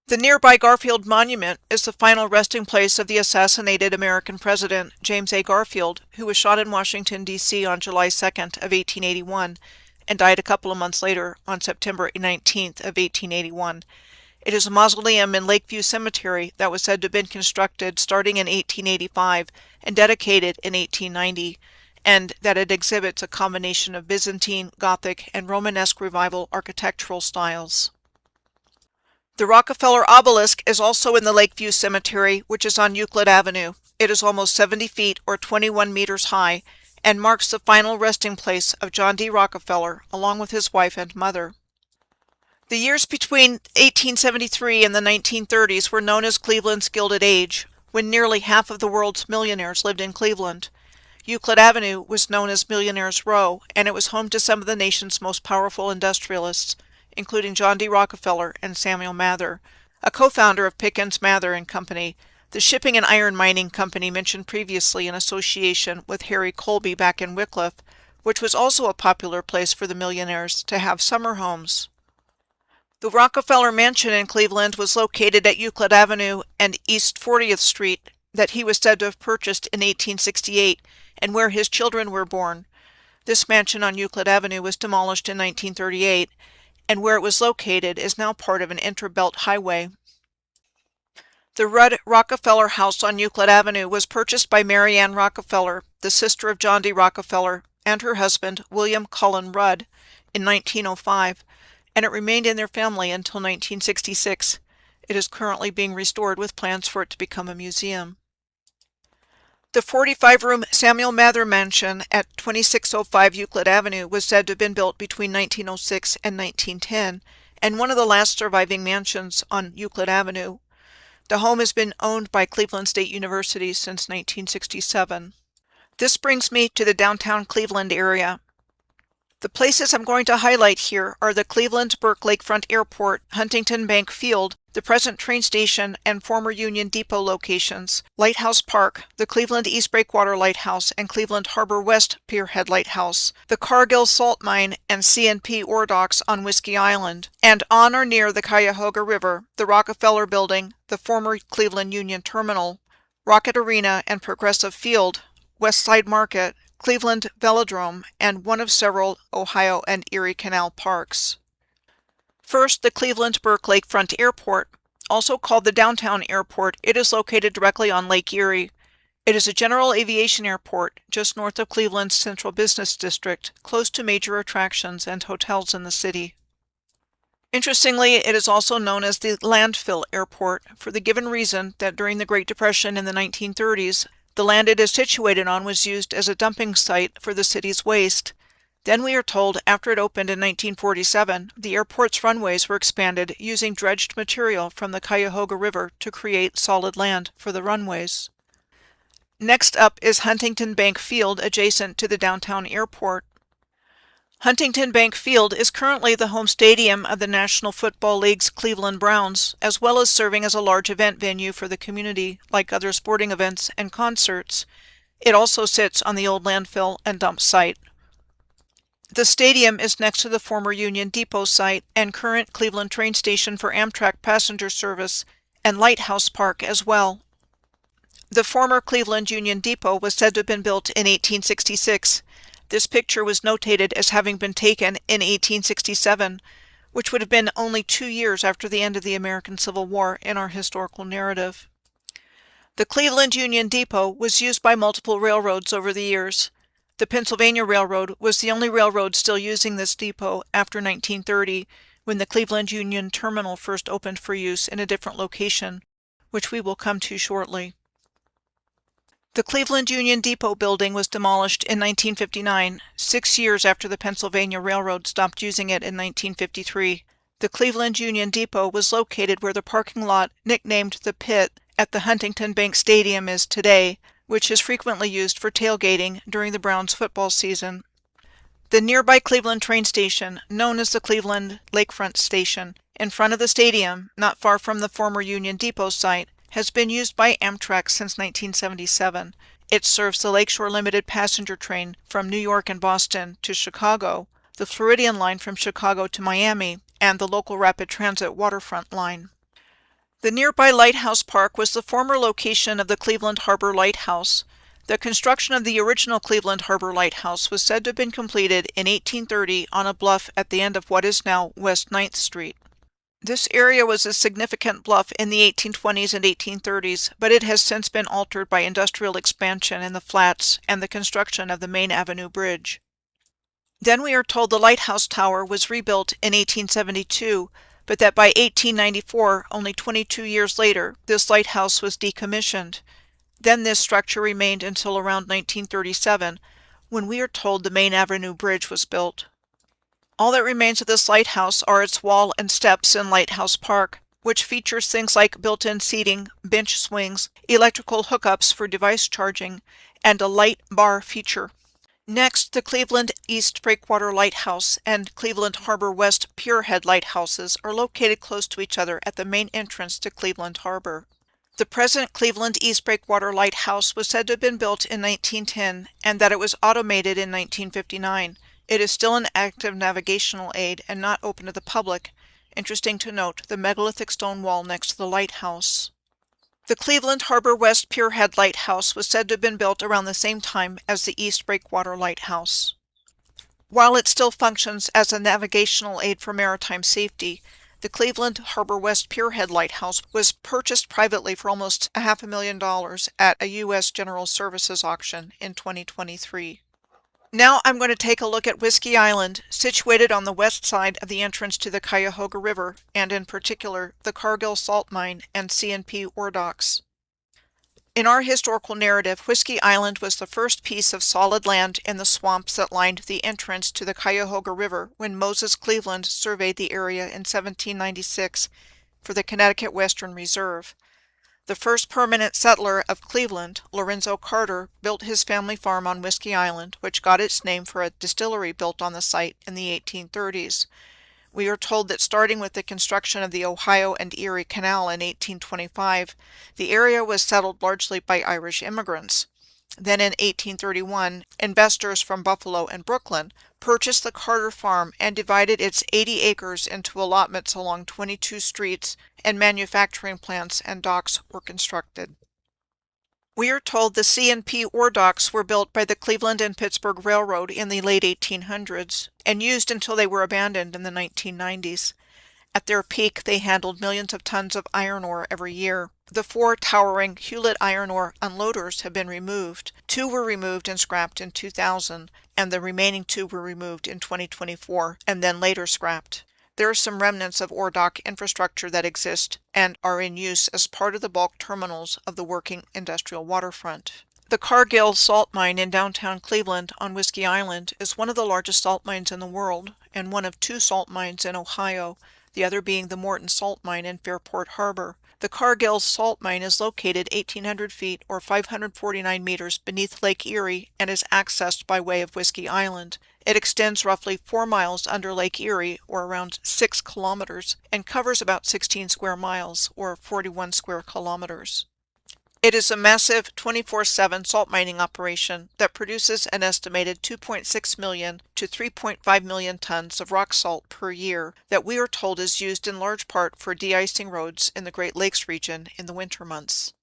The nearby Garfield Monument is the final resting place of the assassinated American president, James A. Garfield, who was shot in Washington, D.C. on July 2nd of 1881 and died a couple of months later on September 19th of 1881. It is a mausoleum in Lakeview Cemetery that was said to have been constructed starting in 1885 and dedicated in 1890, and that it exhibits a combination of Byzantine, Gothic, and Romanesque Revival architectural styles. The Rockefeller Obelisk is also in the Lakeview Cemetery, which is on Euclid Avenue. It is almost 70 feet or 21 meters high and marks the final resting place of John D. Rockefeller, along with his wife and mother. The years between 1873 and the 1930s were known as Cleveland's Gilded Age, when nearly half of the world's millionaires lived in Cleveland. Euclid Avenue was known as Millionaires Row, and it was home to some of the nation's most powerful industrialists, including John D. Rockefeller and Samuel Mather, a co-founder of Pickens, Mather and Company, the shipping and iron mining company mentioned previously in association with Harry Colby back in Wycliffe, which was also a popular place for the millionaires to have summer homes. The Rockefeller Mansion in Cleveland was located at Euclid Avenue and East 40th Street that he was said to have purchased in 1868 and where his children were born. This mansion on Euclid Avenue was demolished in 1938, and where it was located is now part of an interbelt highway. The Rudd Rockefeller House on Euclid Avenue was purchased by Mary Ann Rockefeller, the sister of John D. Rockefeller, and her husband, William Cullen Rudd, in 1905, and it remained in their family until 1966. It is currently being restored with plans for it to become a museum. The 45-room Samuel Mather Mansion at 2605 Euclid Avenue was said to have been built between 1906 and 1910, and one of the last surviving mansions on Euclid Avenue. The home has been owned by Cleveland State University since 1967. This brings me to the downtown Cleveland area. The places I'm going to highlight here are the Cleveland-Burke Lakefront Airport, Huntington Bank Field, the present train station and former Union Depot locations, Lighthouse Park, the Cleveland East Breakwater Lighthouse and Cleveland Harbor West Pierhead Lighthouse, the Cargill Salt Mine and C&P ore docks on Whiskey Island, and on or near the Cuyahoga River, the Rockefeller Building, the former Cleveland Union Terminal, Rocket Arena and Progressive Field, West Side Market, Cleveland Velodrome, and one of several Ohio and Erie Canal parks. First, the Cleveland-Burke Lakefront Airport. Also called the Downtown Airport, it is located directly on Lake Erie. It is a general aviation airport just north of Cleveland's Central Business District, close to major attractions and hotels in the city. Interestingly, it is also known as the Landfill Airport for the given reason that during the Great Depression in the 1930s, the land it is situated on was used as a dumping site for the city's waste. Then we are told after it opened in 1947, the airport's runways were expanded using dredged material from the Cuyahoga River to create solid land for the runways. Next up is Huntington Bank Field adjacent to the downtown airport. Huntington Bank Field is currently the home stadium of the National Football League's Cleveland Browns, as well as serving as a large event venue for the community, like other sporting events and concerts. It also sits on the old landfill and dump site. The stadium is next to the former Union Depot site and current Cleveland train station for Amtrak passenger service, and Lighthouse Park as well. The former Cleveland Union Depot was said to have been built in 1866. This picture was notated as having been taken in 1867, which would have been only 2 years after the end of the American Civil War in our historical narrative. The Cleveland Union Depot was used by multiple railroads over the years. The Pennsylvania Railroad was the only railroad still using this depot after 1930, when the Cleveland Union Terminal first opened for use in a different location, which we will come to shortly. The Cleveland Union Depot building was demolished in 1959, 6 years after the Pennsylvania Railroad stopped using it in 1953. The Cleveland Union Depot was located where the parking lot, nicknamed the Pit, at the Huntington Bank Stadium is today, which is frequently used for tailgating during the Browns football season. The nearby Cleveland train station, known as the Cleveland Lakefront Station, in front of the stadium, not far from the former Union Depot site, has been used by Amtrak since 1977. It serves the Lakeshore Limited passenger train from New York and Boston to Chicago, the Floridian line from Chicago to Miami, and the local rapid transit waterfront line. The nearby Lighthouse Park was the former location of the Cleveland Harbor Lighthouse. The construction of the original Cleveland Harbor Lighthouse was said to have been completed in 1830 on a bluff at the end of what is now West 9th Street. This area was a significant bluff in the 1820s and 1830s, but it has since been altered by industrial expansion in the flats and the construction of the Main Avenue Bridge. Then we are told the Lighthouse Tower was rebuilt in 1872, but that by 1894, only 22 years later, this lighthouse was decommissioned. Then this structure remained until around 1937, when we are told the Main Avenue Bridge was built. All that remains of this lighthouse are its wall and steps in Lighthouse Park, which features things like built-in seating, bench swings, electrical hookups for device charging, and a light bar feature. Next, the Cleveland East Breakwater Lighthouse and Cleveland Harbor West Pierhead Lighthouses are located close to each other at the main entrance to Cleveland Harbor. The present Cleveland East Breakwater Lighthouse was said to have been built in 1910 and that it was automated in 1959. It is still an active navigational aid and not open to the public. Interesting to note the megalithic stone wall next to the lighthouse. The Cleveland Harbor West Pierhead Lighthouse was said to have been built around the same time as the East Breakwater Lighthouse. While it still functions as a navigational aid for maritime safety, the Cleveland Harbor West Pierhead Lighthouse was purchased privately for almost $500,000 at a U.S. General Services auction in 2023. Now I'm going to take a look at Whiskey Island, situated on the west side of the entrance to the Cuyahoga River, and in particular, the Cargill Salt Mine and C&P ore docks. In our historical narrative, Whiskey Island was the first piece of solid land in the swamps that lined the entrance to the Cuyahoga River when Moses Cleveland surveyed the area in 1796 for the Connecticut Western Reserve. The first permanent settler of Cleveland, Lorenzo Carter, built his family farm on Whiskey Island, which got its name for a distillery built on the site in the 1830s. We are told that starting with the construction of the Ohio and Erie Canal in 1825, the area was settled largely by Irish immigrants. Then in 1831, investors from Buffalo and Brooklyn purchased the Carter farm and divided its 80 acres into allotments along 22 streets, and manufacturing plants and docks were constructed. We are told the C&P ore docks were built by the Cleveland and Pittsburgh Railroad in the late 1800s and used until they were abandoned in the 1990s. At their peak, they handled millions of tons of iron ore every year. The 4 towering Hewlett iron ore unloaders have been removed. 2 were removed and scrapped in 2000, and the remaining 2 were removed in 2024 and then later scrapped. There are some remnants of ore dock infrastructure that exist and are in use as part of the bulk terminals of the working industrial waterfront. The Cargill Salt Mine in downtown Cleveland on Whiskey Island is one of the largest salt mines in the world and one of 2 salt mines in Ohio, the other being the Morton Salt Mine in Fairport Harbor. The Cargill Salt Mine is located 1,800 feet or 549 meters beneath Lake Erie and is accessed by way of Whiskey Island. It extends roughly 4 miles under Lake Erie, or around 6 kilometers, and covers about 16 square miles, or 41 square kilometers. It is a massive 24/7 salt mining operation that produces an estimated 2.6 million to 3.5 million tons of rock salt per year that we are told is used in large part for de-icing roads in the Great Lakes region in the winter months.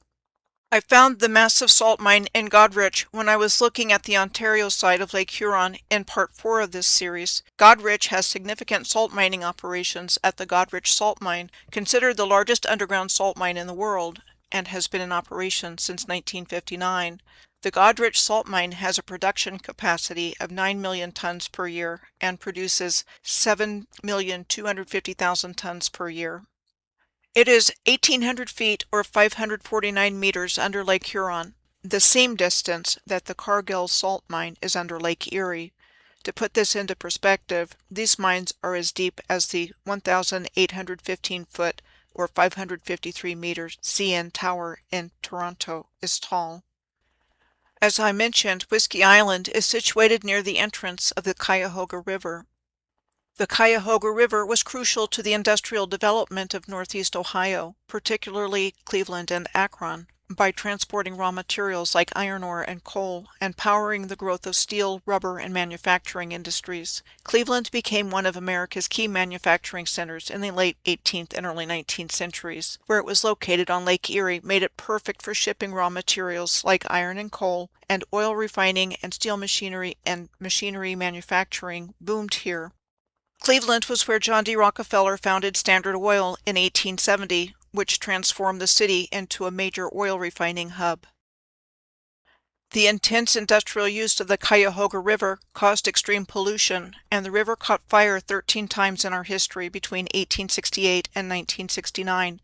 I found the massive salt mine in Goderich when I was looking at the Ontario side of Lake Huron in part 4 of this series. Goderich has significant salt mining operations at the Goderich Salt Mine, considered the largest underground salt mine in the world, and has been in operation since 1959. The Goderich Salt Mine has a production capacity of 9 million tons per year and produces 7,250,000 tons per year. It is 1,800 feet or 549 meters under Lake Huron, the same distance that the Cargill Salt Mine is under Lake Erie. To put this into perspective, these mines are as deep as the 1,815 foot or 553 meters CN Tower in Toronto is tall. As I mentioned, Whiskey Island is situated near the entrance of the Cuyahoga River. The Cuyahoga River was crucial to the industrial development of Northeast Ohio, particularly Cleveland and Akron, by transporting raw materials like iron ore and coal and powering the growth of steel, rubber, and manufacturing industries. Cleveland became one of America's key manufacturing centers in the late 18th and early 19th centuries. Where it was located on Lake Erie made it perfect for shipping raw materials like iron and coal, and oil refining and steel machinery and machinery manufacturing boomed here. Cleveland was where John D. Rockefeller founded Standard Oil in 1870, which transformed the city into a major oil refining hub. The intense industrial use of the Cuyahoga River caused extreme pollution, and the river caught fire 13 times in our history between 1868 and 1969.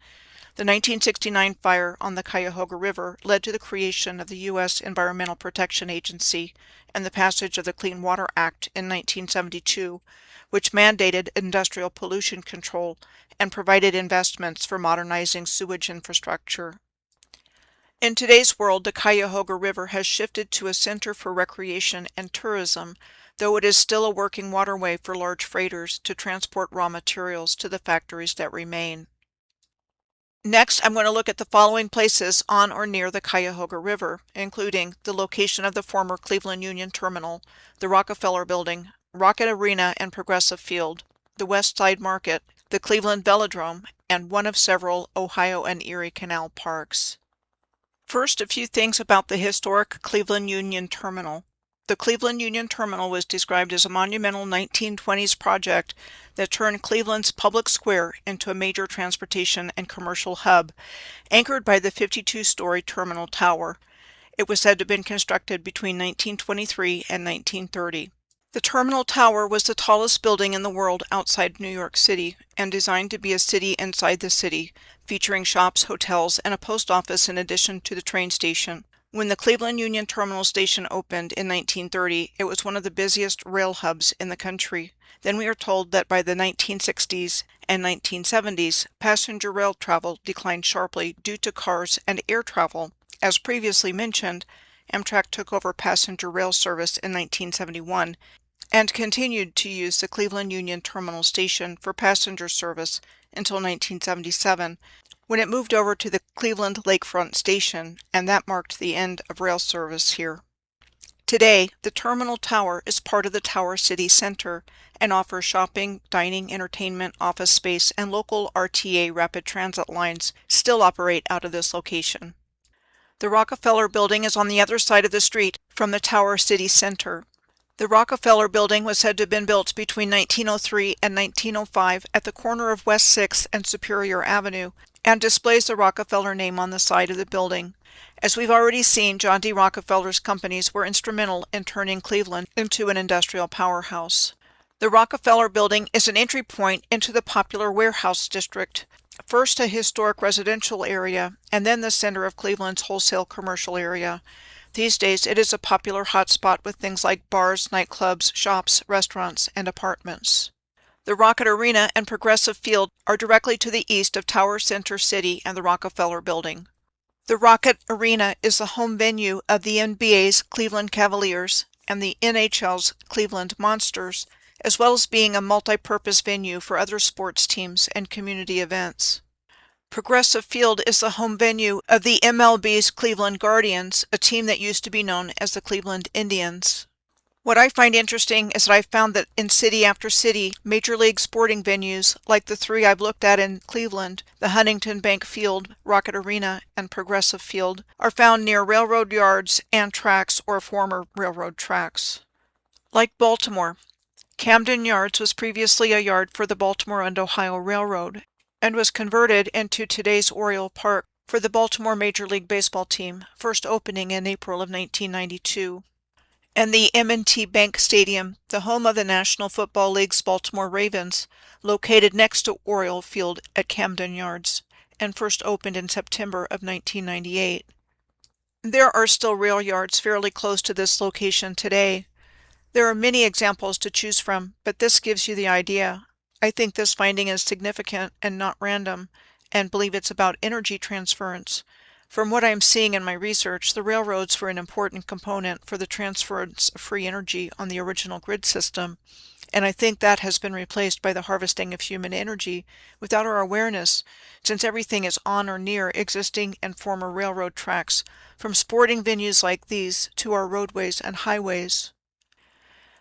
The 1969 fire on the Cuyahoga River led to the creation of the U.S. Environmental Protection Agency and the passage of the Clean Water Act in 1972, which mandated industrial pollution control and provided investments for modernizing sewage infrastructure. In today's world, the Cuyahoga River has shifted to a center for recreation and tourism, though it is still a working waterway for large freighters to transport raw materials to the factories that remain. Next, I'm going to look at the following places on or near the Cuyahoga River, including the location of the former Cleveland Union Terminal, the Rockefeller Building, Rocket Arena and Progressive Field, the West Side Market, the Cleveland Velodrome, and one of several Ohio and Erie Canal parks. First, a few things about the historic Cleveland Union Terminal. The Cleveland Union Terminal was described as a monumental 1920s project that turned Cleveland's public square into a major transportation and commercial hub, anchored by the 52-story terminal tower. It was said to have been constructed between 1923 and 1930. The terminal tower was the tallest building in the world outside New York City and designed to be a city inside the city, featuring shops, hotels, and a post office in addition to the train station. When the Cleveland Union Terminal Station opened in 1930, it was one of the busiest rail hubs in the country. Then we are told that by the 1960s and 1970s, passenger rail travel declined sharply due to cars and air travel. As previously mentioned, Amtrak took over passenger rail service in 1971 and continued to use the Cleveland Union Terminal Station for passenger service until 1977, when it moved over to the Cleveland Lakefront Station, and that marked the end of rail service here. Today, the terminal tower is part of the Tower City Center and offers shopping, dining, entertainment, office space, and local RTA rapid transit lines still operate out of this location. The Rockefeller Building is on the other side of the street from the Tower City Center. The Rockefeller Building was said to have been built between 1903 and 1905 at the corner of West 6th and Superior Avenue, and displays the Rockefeller name on the side of the building. As we've already seen, John D. Rockefeller's companies were instrumental in turning Cleveland into an industrial powerhouse. The Rockefeller Building is an entry point into the popular warehouse district, first a historic residential area, and then the center of Cleveland's wholesale commercial area. These days, it is a popular hotspot with things like bars, nightclubs, shops, restaurants, and apartments. The Rocket Arena and Progressive Field are directly to the east of Tower Center City and the Rockefeller Building. The Rocket Arena is the home venue of the NBA's Cleveland Cavaliers and the NHL's Cleveland Monsters, as well as being a multi-purpose venue for other sports teams and community events. Progressive Field is the home venue of the MLB's Cleveland Guardians, a team that used to be known as the Cleveland Indians. What I find interesting is that I've found that in city after city, major league sporting venues, like the three I've looked at in Cleveland, the Huntington Bank Field, Rocket Arena, and Progressive Field, are found near railroad yards and tracks or former railroad tracks. Like Baltimore, Camden Yards was previously a yard for the Baltimore and Ohio Railroad and was converted into today's Oriole Park for the Baltimore Major League Baseball team, first opening in April of 1992. And the M&T Bank Stadium, the home of the National Football League's Baltimore Ravens, located next to Oriole Field at Camden Yards, and first opened in September of 1998. There are still rail yards fairly close to this location today. There are many examples to choose from, but this gives you the idea. I think this finding is significant and not random, and believe it's about energy transference. From what I'm seeing in my research, the railroads were an important component for the transference of free energy on the original grid system, and I think that has been replaced by the harvesting of human energy without our awareness, since everything is on or near existing and former railroad tracks, from sporting venues like these to our roadways and highways.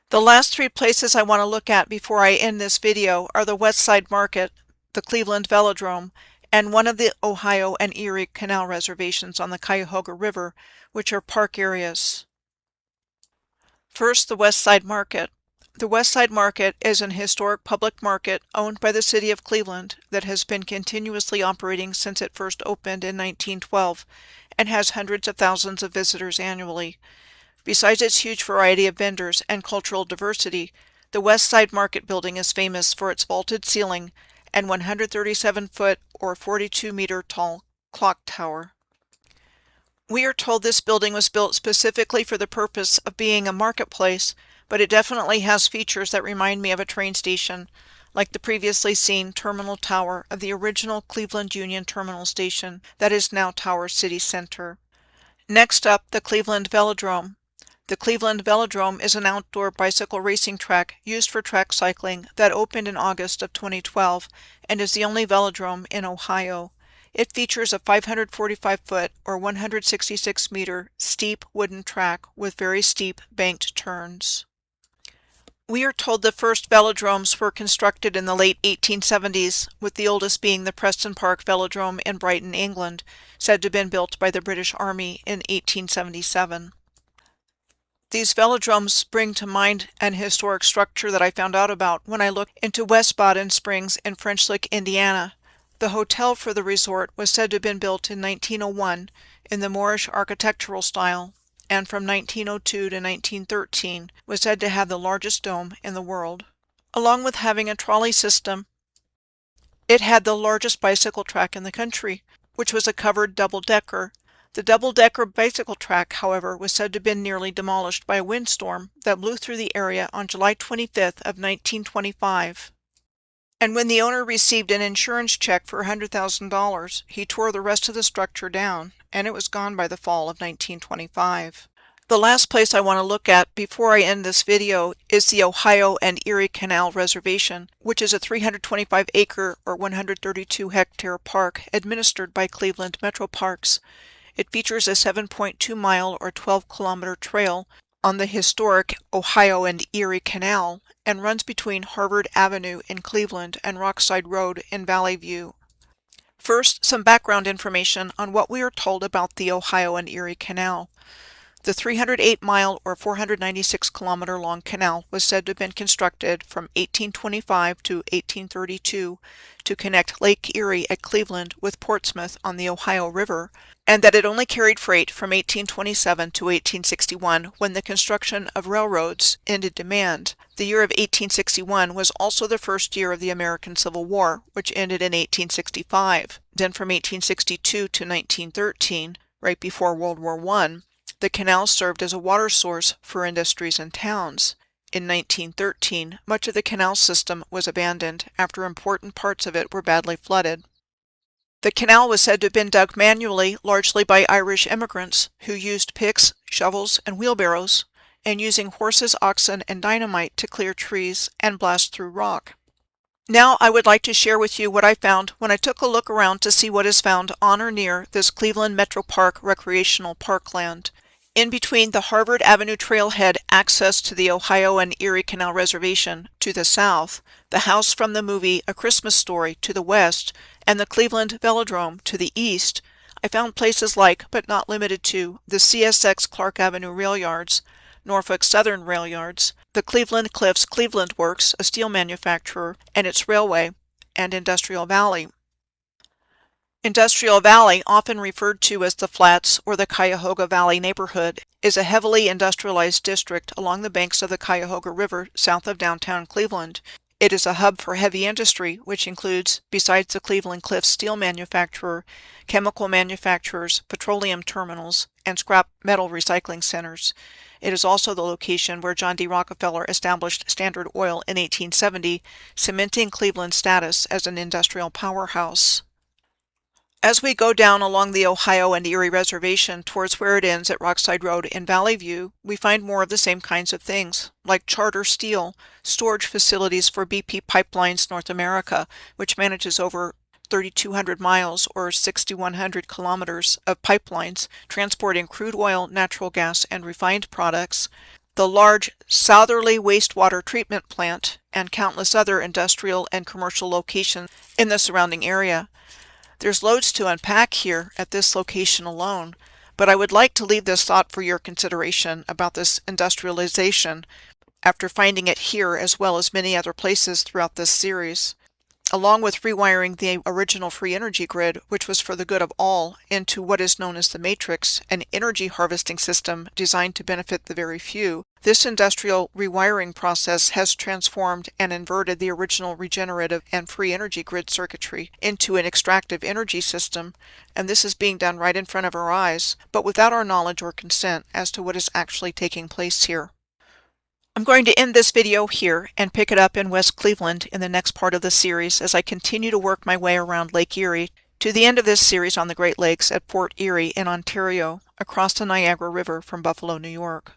The last three places I want to look at before I end this video are the West Side Market, the Cleveland Velodrome, and one of the Ohio and Erie Canal reservations on the Cuyahoga River, which are park areas. First, the West Side Market. The West Side Market is an historic public market owned by the city of Cleveland that has been continuously operating since it first opened in 1912 and has hundreds of thousands of visitors annually. Besides its huge variety of vendors and cultural diversity, the West Side Market building is famous for its vaulted ceiling and 137-foot or 42-meter tall clock tower. We are told this building was built specifically for the purpose of being a marketplace, but it definitely has features that remind me of a train station, like the previously seen terminal tower of the original Cleveland Union Terminal Station that is now Tower City Center. Next up, the Cleveland Velodrome. The Cleveland Velodrome is an outdoor bicycle racing track used for track cycling that opened in August of 2012 and is the only velodrome in Ohio. It features a 545-foot or 166-meter steep wooden track with very steep banked turns. We are told the first velodromes were constructed in the late 1870s, with the oldest being the Preston Park Velodrome in Brighton, England, said to have been built by the British Army in 1877. These velodromes bring to mind an historic structure that I found out about when I looked into West Baden Springs in French Lick, Indiana. The hotel for the resort was said to have been built in 1901 in the Moorish architectural style, and from 1902 to 1913 was said to have the largest dome in the world. Along with having a trolley system, it had the largest bicycle track in the country, which was a covered double-decker. The double-decker bicycle track, however, was said to have been nearly demolished by a windstorm that blew through the area on July 25th of 1925. And when the owner received an insurance check for $100,000, he tore the rest of the structure down, and it was gone by the fall of 1925. The last place I want to look at before I end this video is the Ohio and Erie Canal Reservation, which is a 325-acre or 132-hectare park administered by Cleveland Metro Parks. It features a 7.2-mile or 12-kilometer trail on the historic Ohio and Erie Canal and runs between Harvard Avenue in Cleveland and Rockside Road in Valley View. First, some background information on what we are told about the Ohio and Erie Canal. The 308-mile or 496-kilometer-long canal was said to have been constructed from 1825 to 1832 to connect Lake Erie at Cleveland with Portsmouth on the Ohio River, and that it only carried freight from 1827 to 1861 when the construction of railroads ended demand. The year of 1861 was also the first year of the American Civil War, which ended in 1865. Then from 1862 to 1913, right before World War I, the canal served as a water source for industries and towns. In 1913, much of the canal system was abandoned after important parts of it were badly flooded. The canal was said to have been dug manually, largely by Irish immigrants, who used picks, shovels, and wheelbarrows, and using horses, oxen, and dynamite to clear trees and blast through rock. Now I would like to share with you what I found when I took a look around to see what is found on or near this Cleveland Metro Park recreational parkland. In between the Harvard Avenue trailhead access to the Ohio and Erie Canal Reservation to the south, the house from the movie A Christmas Story to the west, and the Cleveland Velodrome to the east, I found places like, but not limited to, the CSX Clark Avenue rail yards, Norfolk Southern rail yards, the Cleveland Cliffs Cleveland Works, a steel manufacturer, and its railway, and Industrial Valley. Industrial Valley, often referred to as the Flats or the Cuyahoga Valley neighborhood, is a heavily industrialized district along the banks of the Cuyahoga River south of downtown Cleveland. It is a hub for heavy industry, which includes, besides the Cleveland Cliffs steel manufacturer, chemical manufacturers, petroleum terminals, and scrap metal recycling centers. It is also the location where John D. Rockefeller established Standard Oil in 1870, cementing Cleveland's status as an industrial powerhouse. As we go down along the Ohio and Erie Reservation towards where it ends at Rockside Road in Valley View, we find more of the same kinds of things, like Charter Steel, storage facilities for BP Pipelines North America, which manages over 3,200 miles or 6,100 kilometers of pipelines transporting crude oil, natural gas, and refined products, the large Southerly wastewater treatment plant, and countless other industrial and commercial locations in the surrounding area. There's loads to unpack here at this location alone, but I would like to leave this thought for your consideration about this industrialization after finding it here as well as many other places throughout this series. Along with rewiring the original free energy grid, which was for the good of all, into what is known as the matrix, an energy harvesting system designed to benefit the very few, this industrial rewiring process has transformed and inverted the original regenerative and free energy grid circuitry into an extractive energy system, and this is being done right in front of our eyes, but without our knowledge or consent as to what is actually taking place here. I'm going to end this video here and pick it up in West Cleveland in the next part of the series as I continue to work my way around Lake Erie to the end of this series on the Great Lakes at Fort Erie in Ontario, across the Niagara River from Buffalo, New York.